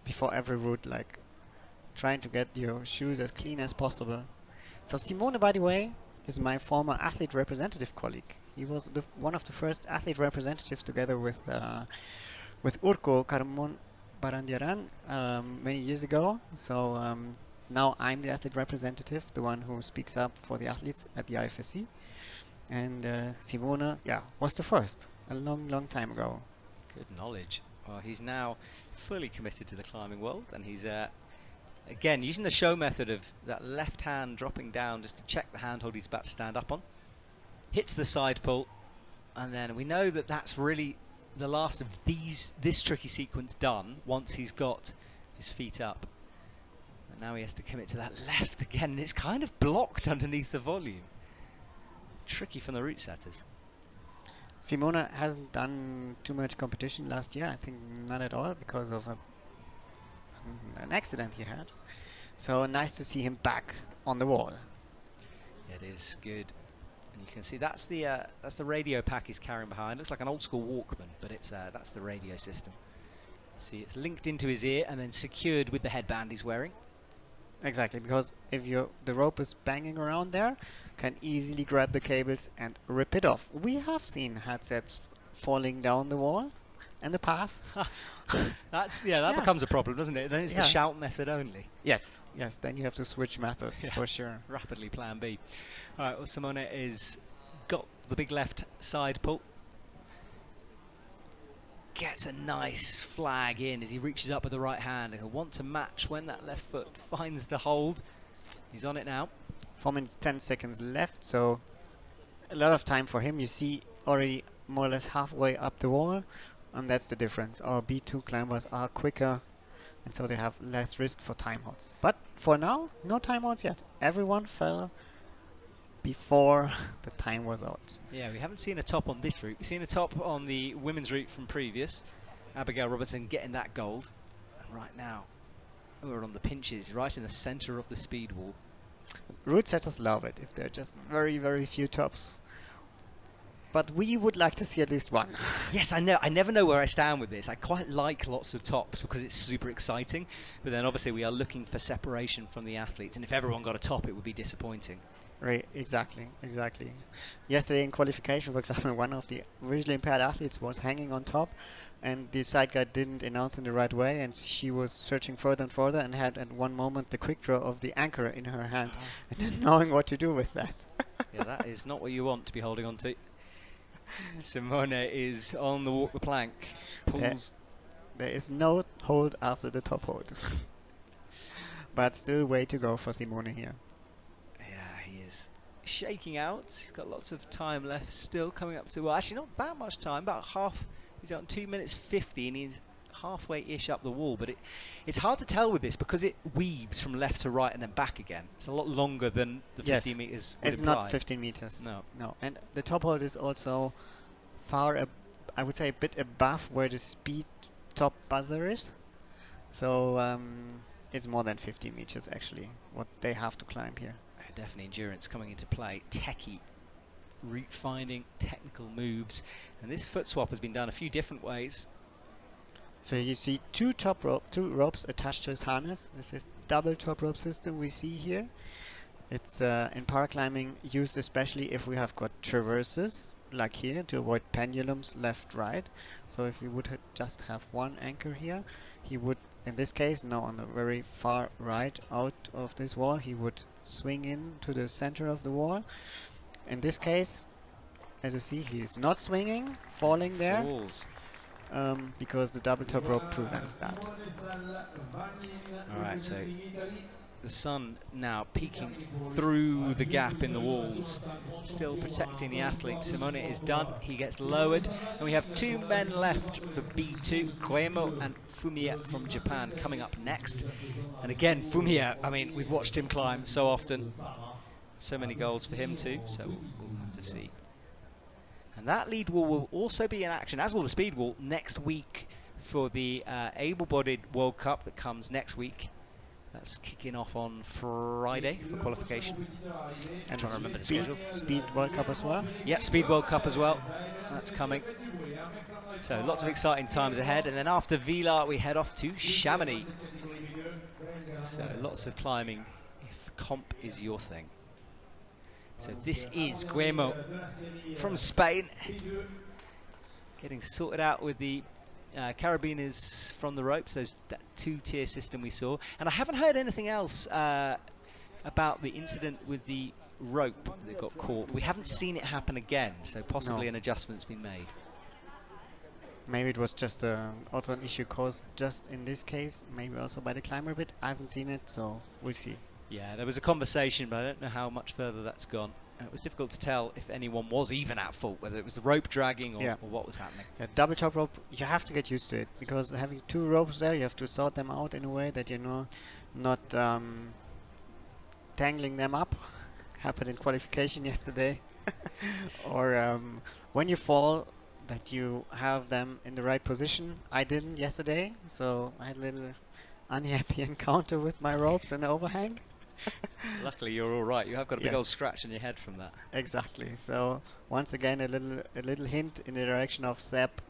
before every route, like trying to get your shoes as clean as possible. So Simone, by the way, is my former athlete representative colleague. He was one of the first athlete representatives, together with Urko Carmon Barandiaran many years ago. So now I'm the athlete representative, the one who speaks up for the athletes at the IFSC. And Simone, was the first a long time ago. Good knowledge. Well, he's now fully committed to the climbing world, and he's again using the show method of that left hand dropping down just to check the handhold he's about to stand up on. Hits the side pull, and then we know that that's really the last of this tricky sequence done once he's got his feet up. And now he has to commit to that left again, and it's kind of blocked underneath the volume. Tricky from the route setters. Simone hasn't done too much competition last year, I think not at all, because of an accident he had. So nice to see him back on the wall. It is good. And you can see that's the radio pack he's carrying behind. Looks like an old school Walkman, but it's that's the radio system. See, it's linked into his ear and then secured with the headband he's wearing. Exactly, because if the rope is banging around there, can easily grab the cables and rip it off. We have seen headsets falling down the wall in the past. That becomes a problem, doesn't it? Then it's the shout method only. Yes, then you have to switch methods for sure. Rapidly plan B. All right, well, Simone is got the big left side pull. Gets a nice flag in as he reaches up with the right hand, and he'll want to match when that left foot finds the hold. He's on it now. 4 minutes 10 seconds left, so a lot of time for him. You see already more or less halfway up the wall, and that's the difference. Our B2 climbers are quicker, and so they have less risk for timeouts. But for now, no timeouts yet. Everyone fell before the time was out. Yeah, we haven't seen a top on this route. We've seen a top on the women's route from previous. Abigail Robertson getting that gold. And right now, we're on the pinches, right in the center of the speed wall. Route setters love it if there are just very, very few tops. But we would like to see at least one. Yes, I know. I never know where I stand with this. I quite like lots of tops because it's super exciting. But then obviously we are looking for separation from the athletes. And if everyone got a top, it would be disappointing. Right, exactly. Yesterday in qualification, for example, one of the visually impaired athletes was hanging on top, and the side guide didn't announce in the right way, and she was searching further and further, and had at one moment the quick draw of the anchor in her hand, and then knowing what to do with that. Yeah, that is not what you want to be holding on to. Simone is on the walk the plank, pulls. There is no hold after the top hold. But still way to go for Simone here. Shaking out. He's got lots of time left still, coming up to, well, actually not that much time, about half. He's on 2 minutes 50 and he's halfway-ish up the wall, but it's hard to tell with this because it weaves from left to right and then back again. It's a lot longer than the 15 meters would It's imply. not 15 meters. No. And the top hold is also far, I would say a bit above where the speed top buzzer is. So it's more than 50 meters actually, what they have to climb here. Definitely endurance coming into play. Techie route finding, technical moves, and this foot swap has been done a few different ways. So you see two ropes attached to his harness. This is double top rope system we see here. It's in paraclimbing used especially if we have got traverses like here to avoid pendulums left right. So if we would just have one anchor here, he would, in this case now on the very far right out of this wall, he would swing in to the center of the wall. In this case, as you see, he's not swinging, falling there, because the double top rope prevents that. Alright, so the sun now peeking through the gap in the walls, still protecting the athlete. Simone is done, he gets lowered, and we have two men left for B2, Koemo and Fumiya from Japan coming up next. And again, Fumiya, I mean, we've watched him climb so often, so many golds for him too, so we'll have to see. And that lead wall will also be in action, as will the speed wall, next week for the able-bodied World Cup that comes next week. That's kicking off on Friday for qualification. And trying to remember the schedule. Speed World Cup as well? Yeah, Speed World Cup as well. That's coming. So lots of exciting times ahead. And then after Villars, we head off to Chamonix. So lots of climbing if comp is your thing. So this is Guillermo from Spain, getting sorted out with the carabiners from the ropes, that two-tier system we saw. And I haven't heard anything else about the incident with the rope that got caught. We haven't seen it happen again, so possibly an adjustment's been made. Maybe it was just also an issue caused just in this case, maybe also by the climber bit. I haven't seen it, so we'll see. Yeah, there was a conversation, but I don't know how much further that's gone. It was difficult to tell if anyone was even at fault, whether it was the rope dragging or what was happening. Yeah, double top rope, you have to get used to it, because having two ropes there, you have to sort them out in a way that you're not tangling them up. Happened in qualification yesterday. Or when you fall, that you have them in the right position. I didn't yesterday, so I had a little unhappy encounter with my ropes and overhang. Luckily, you're all right. You have got a big old Yes. scratch on your head from that. Exactly. So once again, a little hint in the direction of Sepp.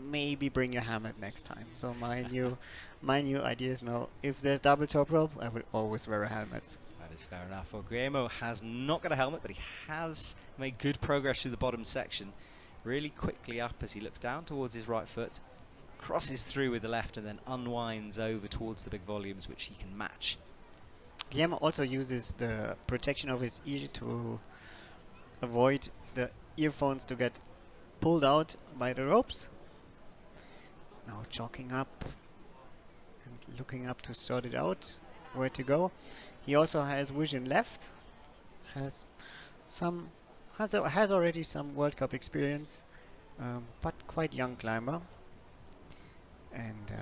Maybe bring your helmet next time. So my new idea is now, if there's double top rope, I will always wear a helmet. That is fair enough. Well, Guillermo has not got a helmet, but he has made good progress through the bottom section. Really quickly up as he looks down towards his right foot, crosses through with the left, and then unwinds over towards the big volumes, which he can match. Guillermo also uses the protection of his ear to avoid the earphones to get pulled out by the ropes. Now chalking up and looking up to sort it out, where to go. He also has vision left, has already some World Cup experience, but quite young climber. And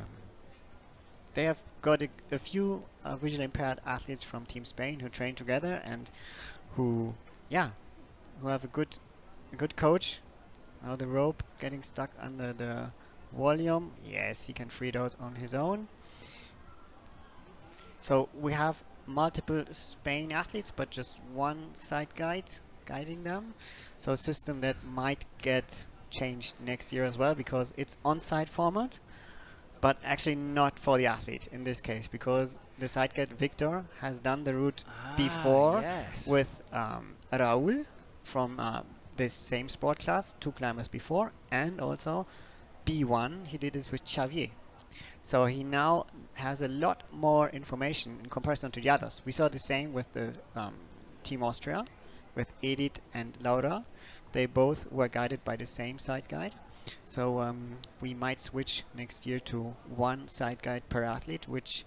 they have got a few visually impaired athletes from Team Spain who train together and who have a good coach. Now the rope getting stuck under the volume. Yes, he can free it out on his own. So we have multiple Spain athletes, but just one side guide guiding them. So a system that might get changed next year as well, because it's on-site format, but actually not for the athlete in this case, because the side guide Victor has done the route before with Raul from this same sport class, 2 climbers before, and also B1 he did this with Xavier. So he now has a lot more information in comparison to the others. We saw the same with the Team Austria, with Edith and Laura. They both were guided by the same side guide. So we might switch next year to one side guide per athlete, which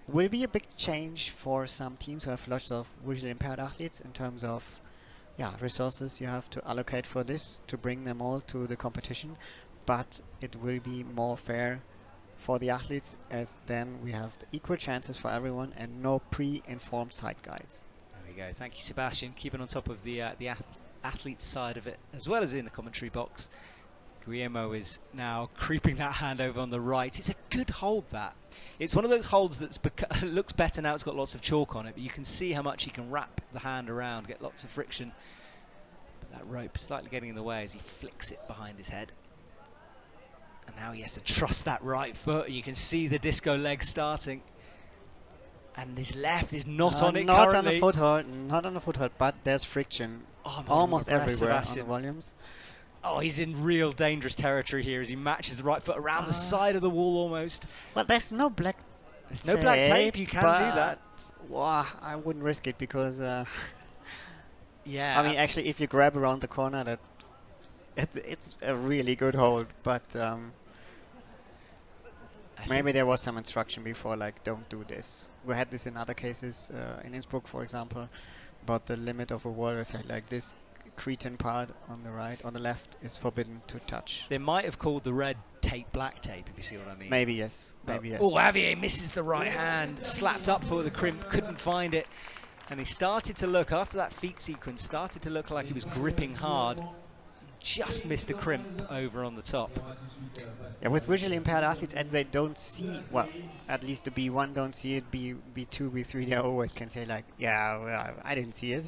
will be a big change for some teams who have lots of visually impaired athletes in terms of resources you have to allocate for this to bring them all to the competition. But it will be more fair for the athletes, as then we have the equal chances for everyone and no pre-informed side guides. There we go. Thank you, Sebastian. Keeping on top of the athlete side of it, as well as in the commentary box. Guillermo is now creeping that hand over on the right. It's a good hold, that. It's one of those holds that looks better now. It's got lots of chalk on it, but you can see how much he can wrap the hand around, get lots of friction. But that rope slightly getting in the way as he flicks it behind his head. And now he has to trust that right foot. You can see the disco leg starting. And his left is not on it not currently. on the foothold, not on the foothold, but there's friction almost everywhere on the volumes. Oh, he's in real dangerous territory here as he matches the right foot around the side of the wall almost. Well, there's no black There's no black tape, you can do that. Wow, I wouldn't risk it because Yeah. I mean, actually, if you grab around the corner, that it's a really good hold, but maybe there was some instruction before, like, don't do this. We had this in other cases, in Innsbruck, for example, about the limit of a wall. I said, like, this cretin part on the right, on the left, is forbidden to touch. They might have called the red tape black tape, if you see what I mean. Maybe yes. Maybe yes. Oh, Javier misses the right hand, slapped up for the crimp, couldn't find it. And he started to look, after that feet sequence, started to look like he was gripping hard. Just missed the crimp over on the top. Yeah, with visually impaired athletes, and they don't see, well, at least the B1 don't see it, B2, B3, they always can say, like, yeah, well, I didn't see it.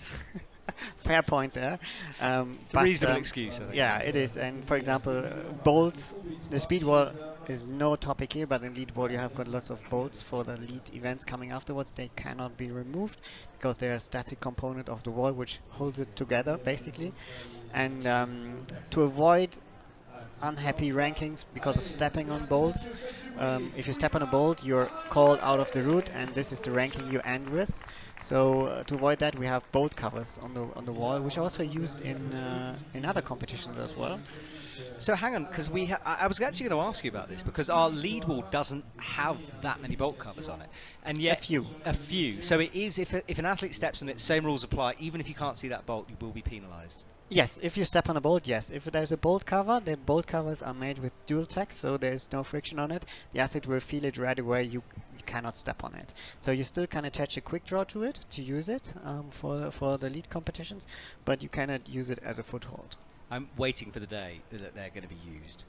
Fair point there. It's a reasonable excuse, I think. Yeah, it is. And for example, bolts, the speed wall is no topic here, but in lead wall you have got lots of bolts for the lead events coming afterwards. They cannot be removed because they are a static component of the wall which holds it together, basically. And to avoid unhappy rankings because of stepping on bolts, if you step on a bolt, you're called out of the route, and this is the ranking you end with. So to avoid that, we have bolt covers on the wall, which are also used in other competitions as well. So hang on, because I was actually going to ask you about this, because our lead wall doesn't have that many bolt covers on it, and yet a few. So it is, if an athlete steps on it, same rules apply. Even if you can't see that bolt, you will be penalised. Yes, if you step on a bolt, yes. If there's a bolt cover, the bolt covers are made with dual tack, so there's no friction on it. The athlete will feel it right away. You cannot step on it. So you still can attach a quick draw to it to use it for the lead competitions, but you cannot use it as a foothold. I'm waiting for the day that they're going to be used.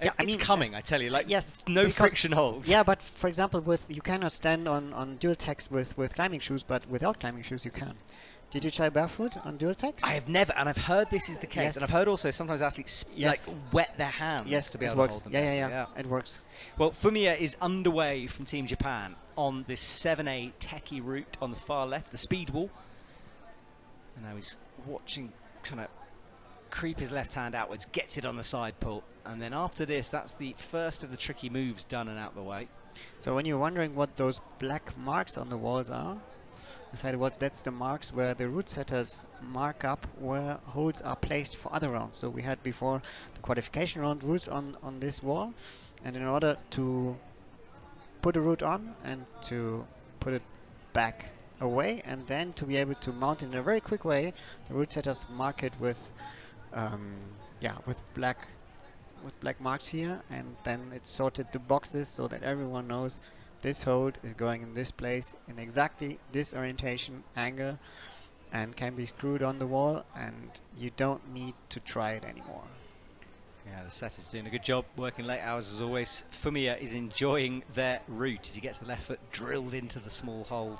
Yeah, It's coming, I tell you. Like, yes, no because- friction holds. Yeah, but for example, you cannot stand on dual techs with climbing shoes, but without climbing shoes you can. Did you try barefoot on dual techs? I have never, and I've heard this is the case, Yes. and I've heard also sometimes athletes Yes. like wet their hands Yes, to be it able works. to hold them Yeah, better. it works. Well, Fumiya is underway from Team Japan on this 7A techie route on the far left, the speed wall. And now he's watching, kind of creep his left hand outwards, gets it on the side pull. And then after this, that's the first of the tricky moves done and out the way. So when you're wondering what those black marks on the walls are, that's the marks where the route setters mark up where holds are placed for other rounds. So we had before the qualification round routes on this wall, and in order to put a route on and to put it back away and then to be able to mount it in a very quick way, the route setters mark it with black marks here, and then it's sorted to boxes so that everyone knows this hold is going in this place in exactly this orientation angle and can be screwed on the wall, and you don't need to try it anymore. Yeah, the setter's doing a good job, working late hours as always. Fumiya is enjoying their route as he gets the left foot drilled into the small hold.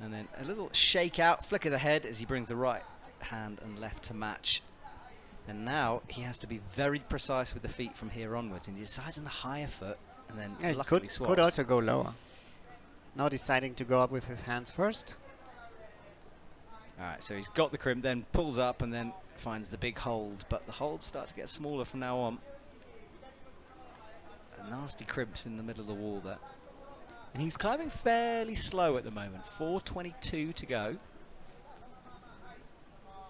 And then a little shake out, flick of the head as he brings the right hand and left to match. And now he has to be very precise with the feet from here onwards, and he decides on the higher foot and then Yeah, luckily swaps. could also go lower. Now deciding to go up with his hands first. Alright, so he's got the crimp, then pulls up and then finds the big hold, but the holds start to get smaller from now on. A nasty crimps in the middle of the wall there. And he's climbing fairly slow at the moment, 4:22 to go.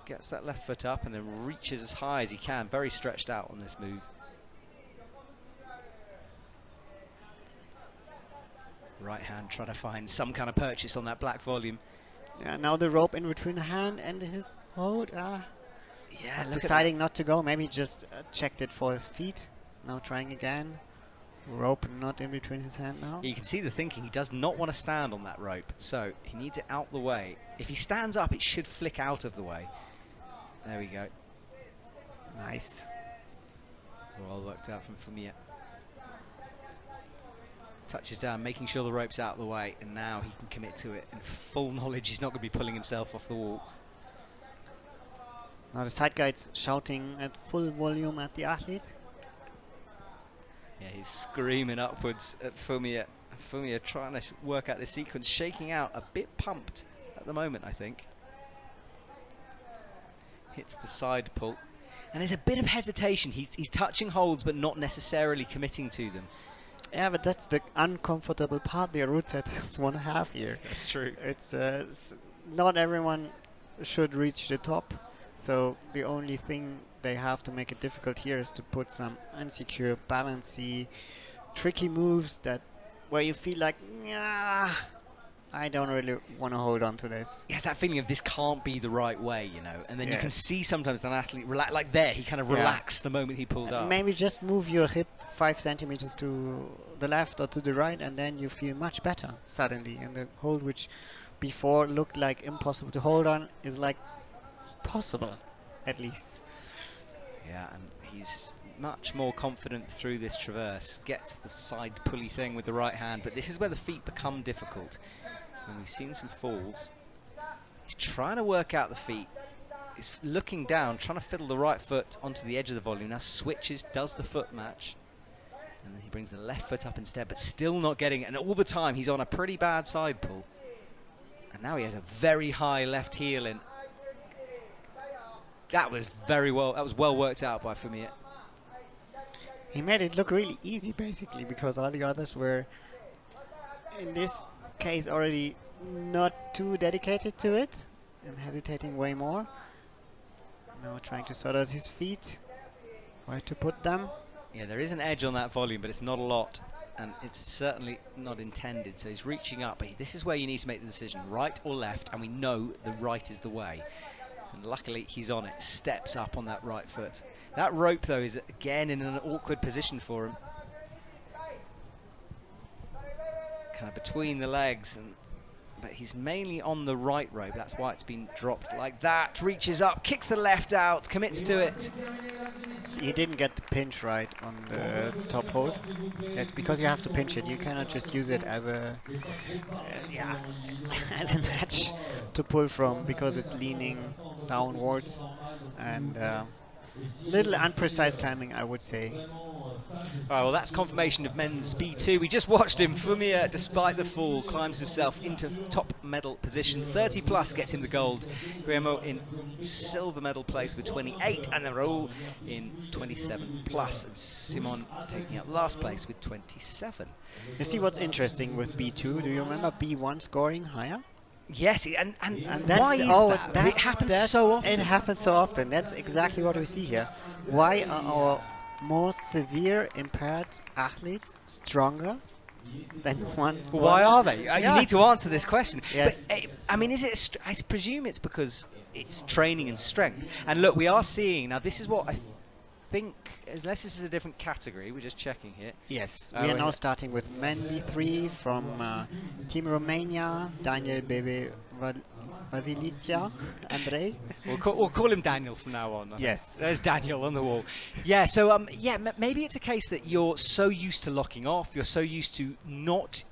Gets that left foot up and then reaches as high as he can, very stretched out on this move. Right hand trying to find some kind of purchase on that black volume. Yeah, now the rope in between the hand and his hold. Yeah, look at Deciding not to go, maybe just checked it for his feet. Now trying again. Rope not in between his hand now. You can see the thinking. He does not want to stand on that rope, so he needs it out the way. If he stands up, it should flick out of the way. There we go. Nice. Well worked out from Fumiya. Touches down, making sure the rope's out of the way, and now he can commit to it in full knowledge he's not going to be pulling himself off the wall. Now the side guide's shouting at full volume at the athlete. Yeah, he's screaming upwards at Fumiya. Fumiya trying to work out this sequence, shaking out, a bit pumped at the moment, I think. Hits the side pull. And there's a bit of hesitation. He's touching holds, but not necessarily committing to them. Yeah, but that's the uncomfortable part the route setters want to have here. That's true. It's not everyone should reach the top, so the only thing they have to make it difficult here is to put some unsecure, balancy, tricky moves where you feel like, yeah, I don't really want to hold on to this. He has that feeling of this can't be the right way, you know, and then you Yes. can see sometimes an athlete like there, he kind of relaxed the moment he pulled up. Maybe just move your hip 5 centimeters to the left or to the right, and then you feel much better suddenly. And the hold, which before looked like impossible to hold on, is like possible, at least. Yeah, and he's much more confident through this traverse. Gets the side pulley thing with the right hand, but this is where the feet become difficult. And we've seen some falls. He's trying to work out the feet. He's looking down, trying to fiddle the right foot onto the edge of the volume. Now switches, does the foot match. And then he brings the left foot up instead, but still not getting it. And all the time, he's on a pretty bad side pull. And now he has a very high left heel in. That was well worked out by Fumiya. He made it look really easy, basically, because all the others were, in this case, already not too dedicated to it and hesitating way more. Now trying to sort out his feet, where to put them. Yeah, there is an edge on that volume, but it's not a lot, and it's certainly not intended. So he's reaching up, but this is where you need to make the decision, right or left, and we know the right is the way. And luckily he's on it, steps up on that right foot. That rope though is again in an awkward position for him. Kind of between the legs, and but he's mainly on the right rope. That's why it's been dropped like that. Reaches up, kicks the left out, commits to it. He didn't get the pinch right on the top hold. That's because you have to pinch it. You cannot just use it as a as an edge to pull from, because it's leaning downwards and little unprecise climbing, I would say. All right, well, that's confirmation of men's B2. We just watched him. Fumia, despite the fall, climbs himself into top medal position. 30 plus gets him the gold. Guillermo in silver medal place with 28, and they're all in 27 plus. And Simon taking up last place with 27. You see what's interesting with B2? Do you remember B1 scoring higher? Yes, and that's why is that? It happens so often. It happens so often. That's exactly what we see here. Why are our more severe impaired athletes stronger than the ones? Well, why are they? You need to answer this question. Yes. But, I mean, is it? I presume it's because it's training and strength. And look, we are seeing now. This is what I think. Unless this is a different category, we're just checking here. Yes, we are now starting with men B3 from Team Romania, Daniel Bebe Vasilicia, Andrei. We'll call him Daniel from now on. Yes. There's Daniel on the wall. Yeah, so maybe it's a case that you're so used to locking off, you're so used to not...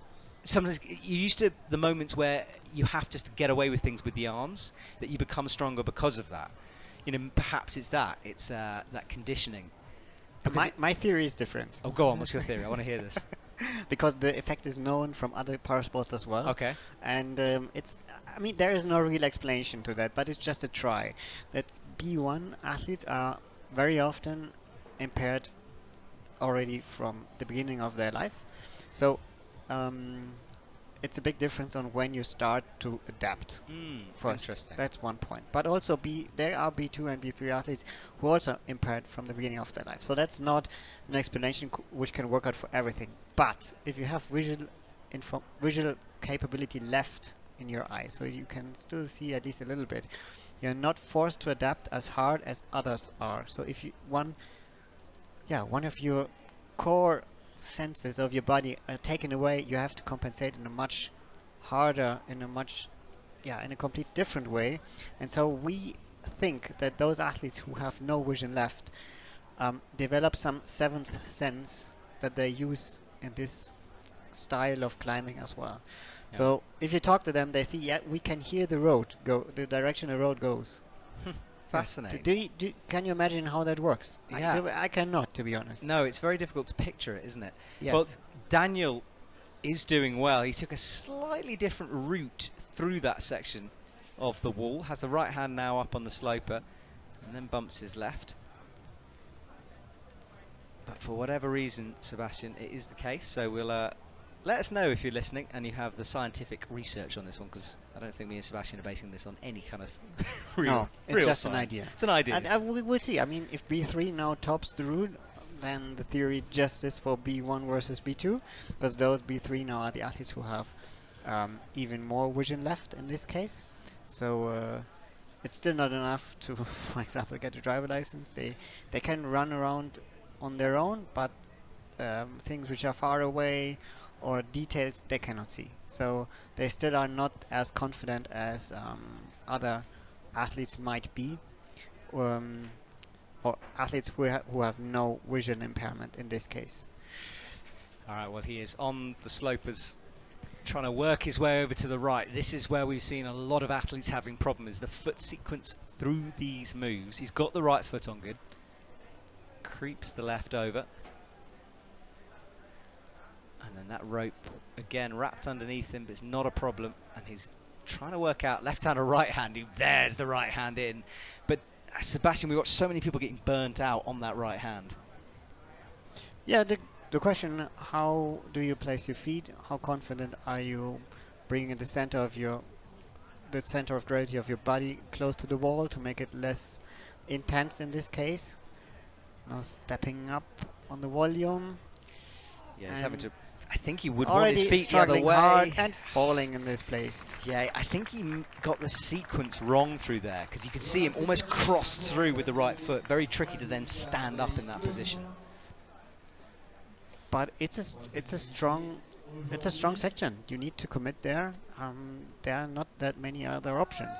Sometimes you're used to the moments where you have to get away with things with the arms, that you become stronger because of that. You know, perhaps it's that. It's that conditioning. My theory is different. Oh, go on. What's your theory? I want to hear this. Because the effect is known from other parasports as well. Okay. And I mean, there is no real explanation to that, but it's just a try. That B1 athletes are very often impaired already from the beginning of their life. So it's a big difference on when you start to adapt. Interesting. That's one point. But also there are B2 and B3 athletes who are also impaired from the beginning of their life. So that's not an explanation which can work out for everything. But if you have visual capability left in your eye, so you can still see at least a little bit, you're not forced to adapt as hard as others are. So if you one of your core senses of your body are taken away, you have to compensate in a much harder, in a complete different way. And so we think that those athletes who have no vision left develop some seventh sense that they use in this style of climbing as well. Yeah. So if you talk to them, they see, we can hear the road go, the direction the road goes. Fascinating. Can you imagine how that works? Yeah. I cannot, to be honest. No, it's very difficult to picture it, isn't it? Yes. Well, Daniel is doing well. He took a slightly different route through that section of the wall. Has the right hand now up on the sloper, and then bumps his left. But for whatever reason, Sebastian, it is the case. So we'll let us know if you're listening and you have the scientific research on this one, because I don't think me and Sebastian are basing this on any kind of real it's just science. an idea. It's an idea. And we'll see. I mean, if B3 now tops the route, then the theory just is for B1 versus B2, because those B3 now are the athletes who have even more vision left in this case. So it's still not enough to, for example, get a driver license. They can run around on their own, but things which are far away or details they cannot see. So they still are not as confident as other athletes might be, or athletes who have no vision impairment in this case. All right, well, he is on the slopers, trying to work his way over to the right. This is where we've seen a lot of athletes having problems, is the foot sequence through these moves. He's got the right foot on good, creeps the left over, and then that rope again wrapped underneath him, but it's not a problem. And he's trying to work out left hand or right hand. There's the right hand in. But Sebastian, we watched so many people getting burnt out on that right hand. Yeah, the question, how do you place your feet? How confident are you bringing the center of gravity of your body close to the wall to make it less intense in this case? Now stepping up on the volume. Yeah, he's having to. I think he would want his feet the other way. Hard and falling in this place. Yeah, I think he got the sequence wrong through there, because you can see him almost crossed through with the right foot. Very tricky to then stand up in that position. But it's a strong It's a strong section. You need to commit there. There are not that many other options.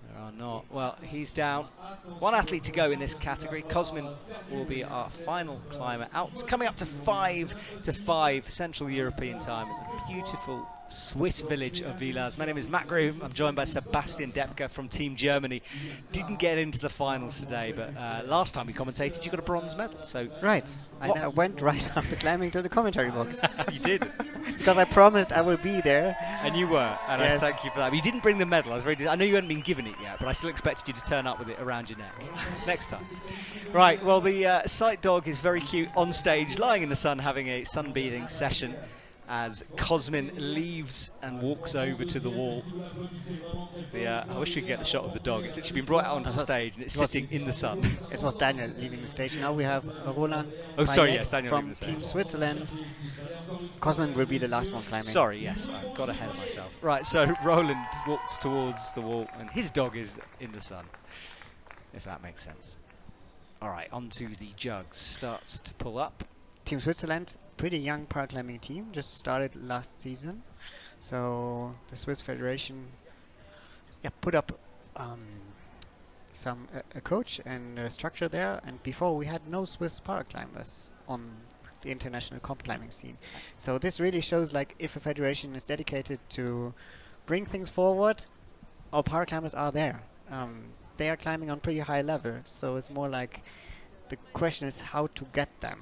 There are not. Well, he's down. One athlete to go in this category. Cosmin will be our final climber out. It's coming up to 5 Central European time at the beautiful Swiss village of Villars. My name is Matt Groom. I'm joined by Sebastian Depke from Team Germany. Didn't get into the finals today, but last time we commentated, you got a bronze medal. So right. I went right after climbing to the commentary box. You did. Because I promised I will be there. And you were, and yes. I thank you for that. But you didn't bring the medal. I know you hadn't been given it yet, but I still expected you to turn up with it around your neck next time. Right, well, the sight dog is very cute on stage, lying in the sun, having a sunbathing session as Cosmin leaves and walks over to the wall. I wish we could get the shot of the dog. It's literally been brought out onto the stage and it's sitting in the sun. It was Daniel leaving the stage. Now we have Roland Daniel from Team Switzerland. Cosmin will be the last one climbing. Sorry, yes, I got ahead of myself. Right, so Roland walks towards the wall and his dog is in the sun, if that makes sense. All right, onto the jugs. Starts to pull up. Team Switzerland, pretty young paraclimbing team, just started last season. So the Swiss Federation put up a coach and a structure there, and before we had no Swiss paraclimbers on the international comp climbing scene. So this really shows like if a federation is dedicated to bring things forward, our paraclimbers are there. They are climbing on pretty high level, so it's more like the question is how to get them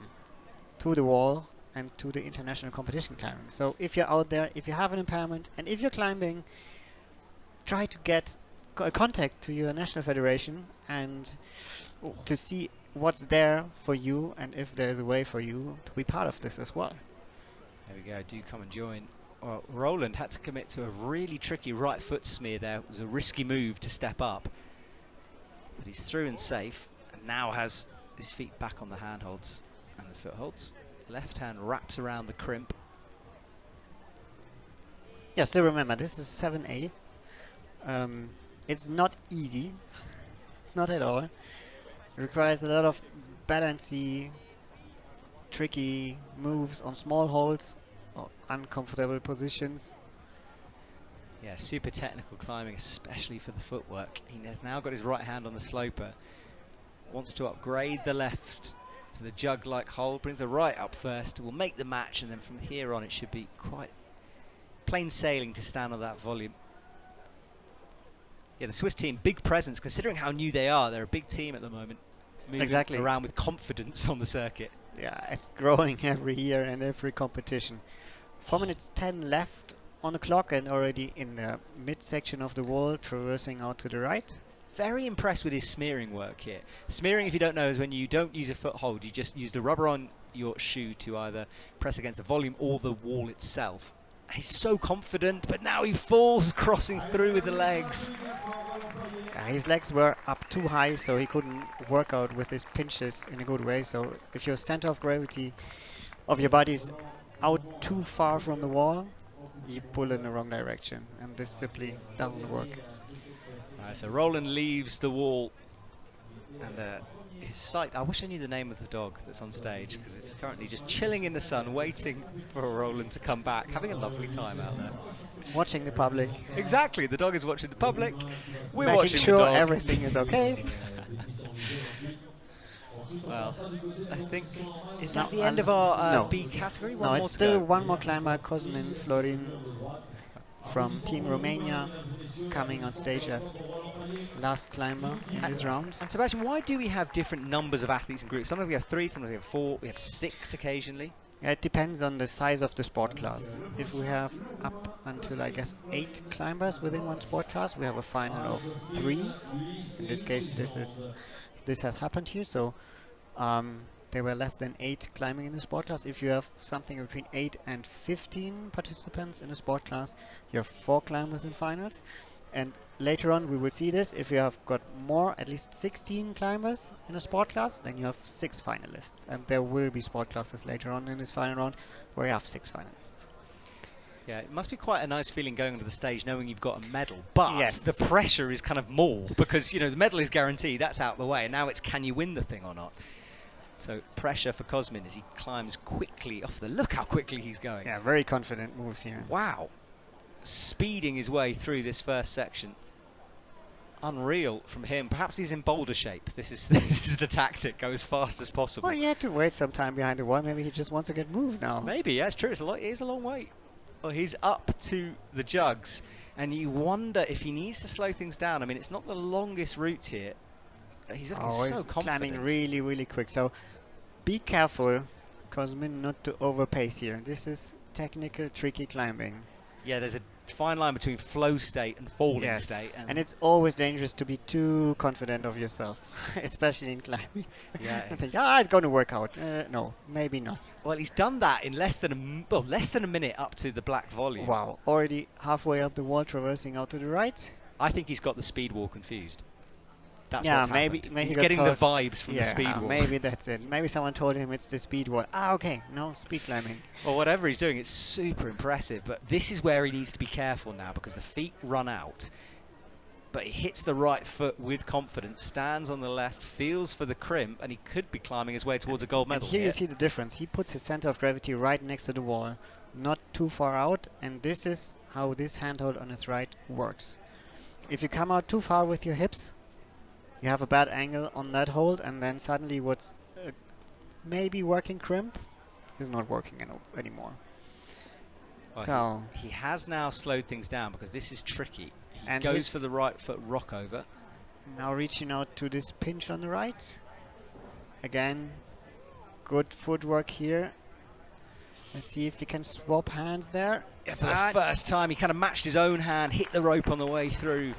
to the wall and to the international competition climbing. So if you're out there, if you have an impairment, and if you're climbing, try to get contact to your national federation and to see what's there for you and if there's a way for you to be part of this as well. There we go, do come and join. Well, Roland had to commit to a really tricky right foot smear there. It was a risky move to step up. But he's through and safe, and now has his feet back on the handholds and the footholds. Left hand wraps around the crimp. Yeah, still remember, this is 7A. It's not easy, not at all. It requires a lot of balancy, tricky moves on small holds or uncomfortable positions. Yeah, super technical climbing, especially for the footwork. He has now got his right hand on the sloper. Wants to upgrade the left to the jug-like hold. Brings the right up first. Will make the match, and then from here on it should be quite plain sailing to stand on that volume. Yeah, the Swiss team, big presence, considering how new they are. They're a big team at the moment. Moving around with confidence on the circuit. Yeah, it's growing every year and every competition. 4 minutes 10 left on the clock and already in the mid-section of the wall, traversing out to the right. Very impressed with his smearing work here. Smearing, if you don't know, is when you don't use a foothold, you just use the rubber on your shoe to either press against the volume or the wall itself. He's so confident, but now he falls crossing through with the legs. His legs were up too high, so he couldn't work out with his pinches in a good way. So if your center of gravity of your body is out too far from the wall, you pull in the wrong direction, and this simply doesn't work. So Roland leaves the wall, and his sight. I wish I knew the name of the dog that's on stage, because it's currently just chilling in the sun, waiting for Roland to come back, having a lovely time out there. Watching the public. Exactly, the dog is watching the public. We're making watching sure the dog. Everything is okay. Well, I think is that the end of our no. B category? No, it's still one more climber, Cosmin Florin from Team Romania, coming on stage as last climber in this round. And Sebastian, why do we have different numbers of athletes in groups? Sometimes we have 3, sometimes we have 4, we have 6 occasionally. Yeah, it depends on the size of the sport class. If we have up until, I guess, 8 climbers within one sport class, we have a final of 3. In this case, this has happened here. So there were less than 8 climbing in the sport class. If you have something between 8 and 15 participants in a sport class, you have 4 climbers in finals. And later on we will see this. If you have got more, at least 16 climbers in a sport class, then you have 6 finalists. And there will be sport classes later on in this final round where you have 6 finalists. Yeah, it must be quite a nice feeling going onto the stage knowing you've got a medal, but yes, the pressure is kind of more because, you know, the medal is guaranteed, that's out of the way, and now it's can you win the thing or not. So pressure for Cosmin as he climbs quickly off the... Look how quickly he's going. Yeah, very confident moves here. Wow. Speeding his way through this first section. Unreal from him. Perhaps he's in boulder shape. This is this is the tactic. Go as fast as possible. Well, he had to wait some time behind the wall. Maybe he just wants to get moved now. Maybe, yeah, it's true. It is a long wait. Well, he's up to the jugs, and you wonder if he needs to slow things down. I mean, it's not the longest route here. He's looking so he's confident. climbing really, really quick. So be careful, Cosmin, not to overpace here. This is technical, tricky climbing. Yeah, there's a fine line between flow state and falling state. And it's always dangerous to be too confident of yourself, especially in climbing. Yeah, and think, it's going to work out. No, maybe not. Well, he's done that in less than a minute up to the black volume. Wow, already halfway up the wall, traversing out to the right. I think he's got the speed wall confused. That's maybe he's getting the vibes from the speed wall. Maybe that's it. Maybe someone told him it's the speed wall. Okay, no, speed climbing. Well, whatever he's doing, it's super impressive. But this is where he needs to be careful now because the feet run out. But he hits the right foot with confidence, stands on the left, feels for the crimp, and he could be climbing his way towards a gold medal. And here you see the difference. He puts his center of gravity right next to the wall, not too far out, and this is how this handhold on his right works. If you come out too far with your hips, you have a bad angle on that hold, and then suddenly what's maybe working crimp is not working anymore. Well, so he has now slowed things down because this is tricky. He and goes for the right foot rock over. Now reaching out to this pinch on the right. Again, good footwork here. Let's see if he can swap hands there. Yeah, for the first time, he kind of matched his own hand, hit the rope on the way through.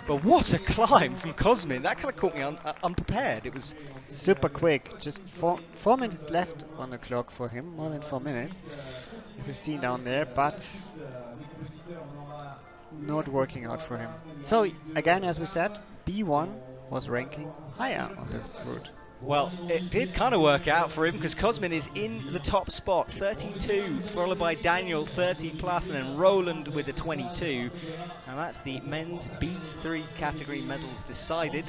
But what a climb from Cosmin. That kind of caught me unprepared. It was super quick. Just 4 minutes left on the clock for him, more than 4 minutes, as you see down there, but not working out for him. So again, as we said, B1 was ranking higher on this route. Well, it did kind of work out for him because Cosmin is in the top spot, 32, followed by Daniel, 30 plus, and then Roland with a 22. And that's the men's B3 category medals decided.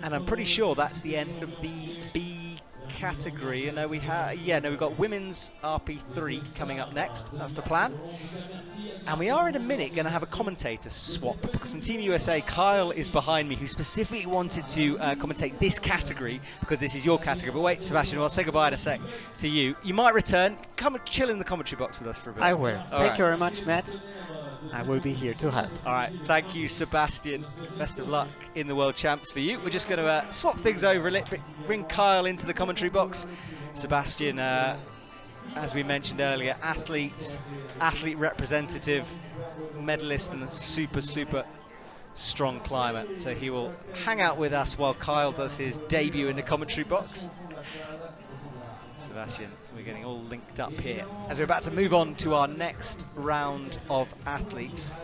And I'm pretty sure that's the end of the B category. And we've got women's RP3 coming up next. That's the plan. And we are in a minute going to have a commentator swap because from Team USA, Kyle is behind me, who specifically wanted to commentate this category because this is your category. But wait, Sebastian, I'll say goodbye in a sec to you. You might return. Come and chill in the commentary box with us for a bit. I will. Thank you very much, Matt. I will be here to help. All right. Thank you, Sebastian. Best of luck in the World Champs for you. We're just going to swap things over a little bit, bring Kyle into the commentary box. Sebastian, as we mentioned earlier, athlete representative, medalist, and a super strong climber. So he will hang out with us while Kyle does his debut in the commentary box. Sebastian, we're getting all linked up here as we're about to move on to our next round of athletes.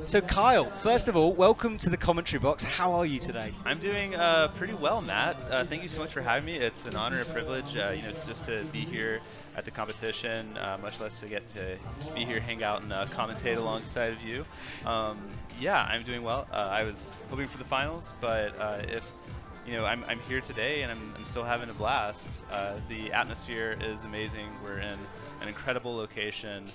So Kyle, first of all, welcome to the commentary box. How are you today? I'm doing pretty well, Matt. Thank you so much for having me. It's an honor and privilege, just to be here at the competition, much less to get to be here, hang out, and commentate alongside of you. Yeah, I'm doing well. I was hoping for the finals, but I'm here today and I'm still having a blast. The atmosphere is amazing. We're in an incredible location.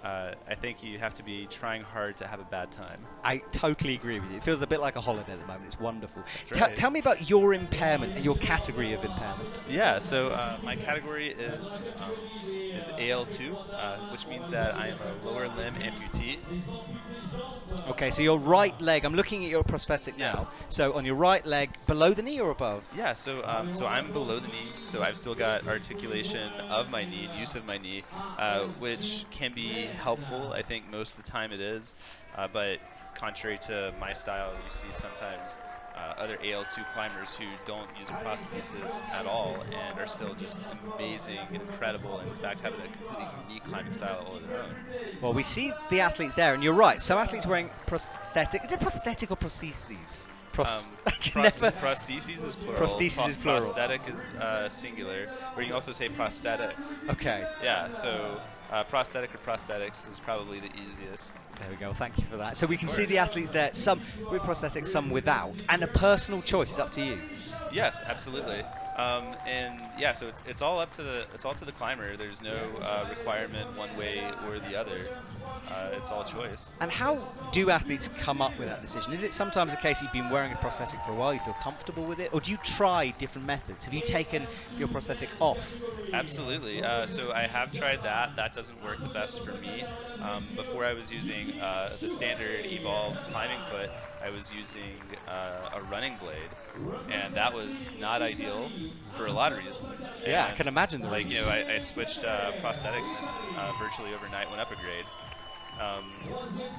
I think you have to be trying hard to have a bad time. I totally agree with you. It feels a bit like a holiday at the moment. It's wonderful. That's right. Tell me about your impairment and your category of impairment. Yeah, so my category is AL2, which means that I am a lower limb amputee. Okay, so your right leg, I'm looking at your prosthetic now. So on your right leg, below the knee or above? Yeah, so I'm below the knee, so I've still got articulation of my knee, use of my knee, which can be helpful. I think most of the time it is, but contrary to my style, you see sometimes other AL2 climbers who don't use a prosthesis at all and are still just amazing and incredible, and in fact have a completely unique climbing style all of their own. Well, we see the athletes there, and you're right. Some athletes wearing prosthetic. Is it prosthetic or prostheses? Prostheses is plural. Prosthesis is plural. Prosthetic is singular, or you can also say prosthetics. Okay. Yeah, so prosthetic or prosthetics is probably the easiest. There we go. Thank you for that. So we can see the athletes there, some with prosthetics, some without, and a personal choice is up to you. Yes, absolutely. And yeah, so it's all up to the climber. There's no requirement one way or the other. It's all choice. And how do athletes come up with that decision? Is it sometimes a case you've been wearing a prosthetic for a while, you feel comfortable with it, or do you try different methods? Have you taken your prosthetic off? Absolutely. So I have tried that. That doesn't work the best for me. Before I was using the standard Evolve climbing foot, I was using a running blade, and that was not ideal for a lot of reasons. Yeah, and I can imagine the like, I switched prosthetics and virtually overnight went up a grade.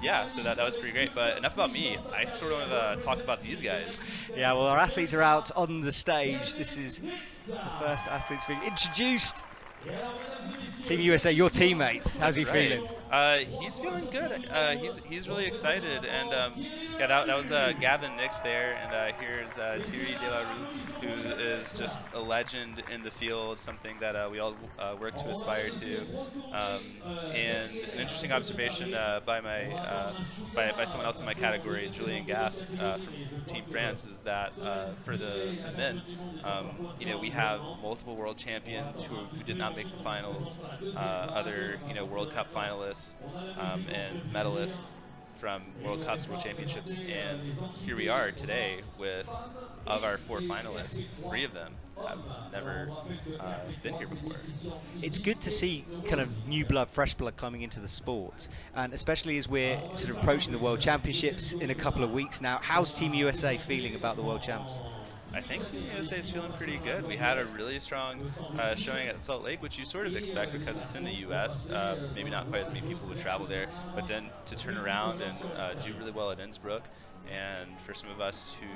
Yeah, so that was pretty great. But enough about me. I sort of want to talk about these guys. Yeah, well, our athletes are out on the stage. This is the first athletes being introduced. Team USA, your teammates. How's he feeling? He's feeling good. He's really excited, and yeah, that was Gavin Nix there, and here's Thierry Delarue, who is just a legend in the field, something that we all work to aspire to. And an interesting observation by someone else in my category, Julien Gasque from Team France, is that for the men, we have multiple world champions who did not make the finals, other World Cup finalists and medalists from World Cups, World Championships, and here we are today with, of our 4 finalists, 3 of them have never been here before. It's good to see kind of new blood, fresh blood coming into the sport, and especially as we're sort of approaching the World Championships in a couple of weeks now. How's Team USA feeling about the World Champs? I think Team USA is feeling pretty good. We had a really strong showing at Salt Lake, which you sort of expect because it's in the U.S. Maybe not quite as many people would travel there, but then to turn around and do really well at Innsbruck, and for some of us who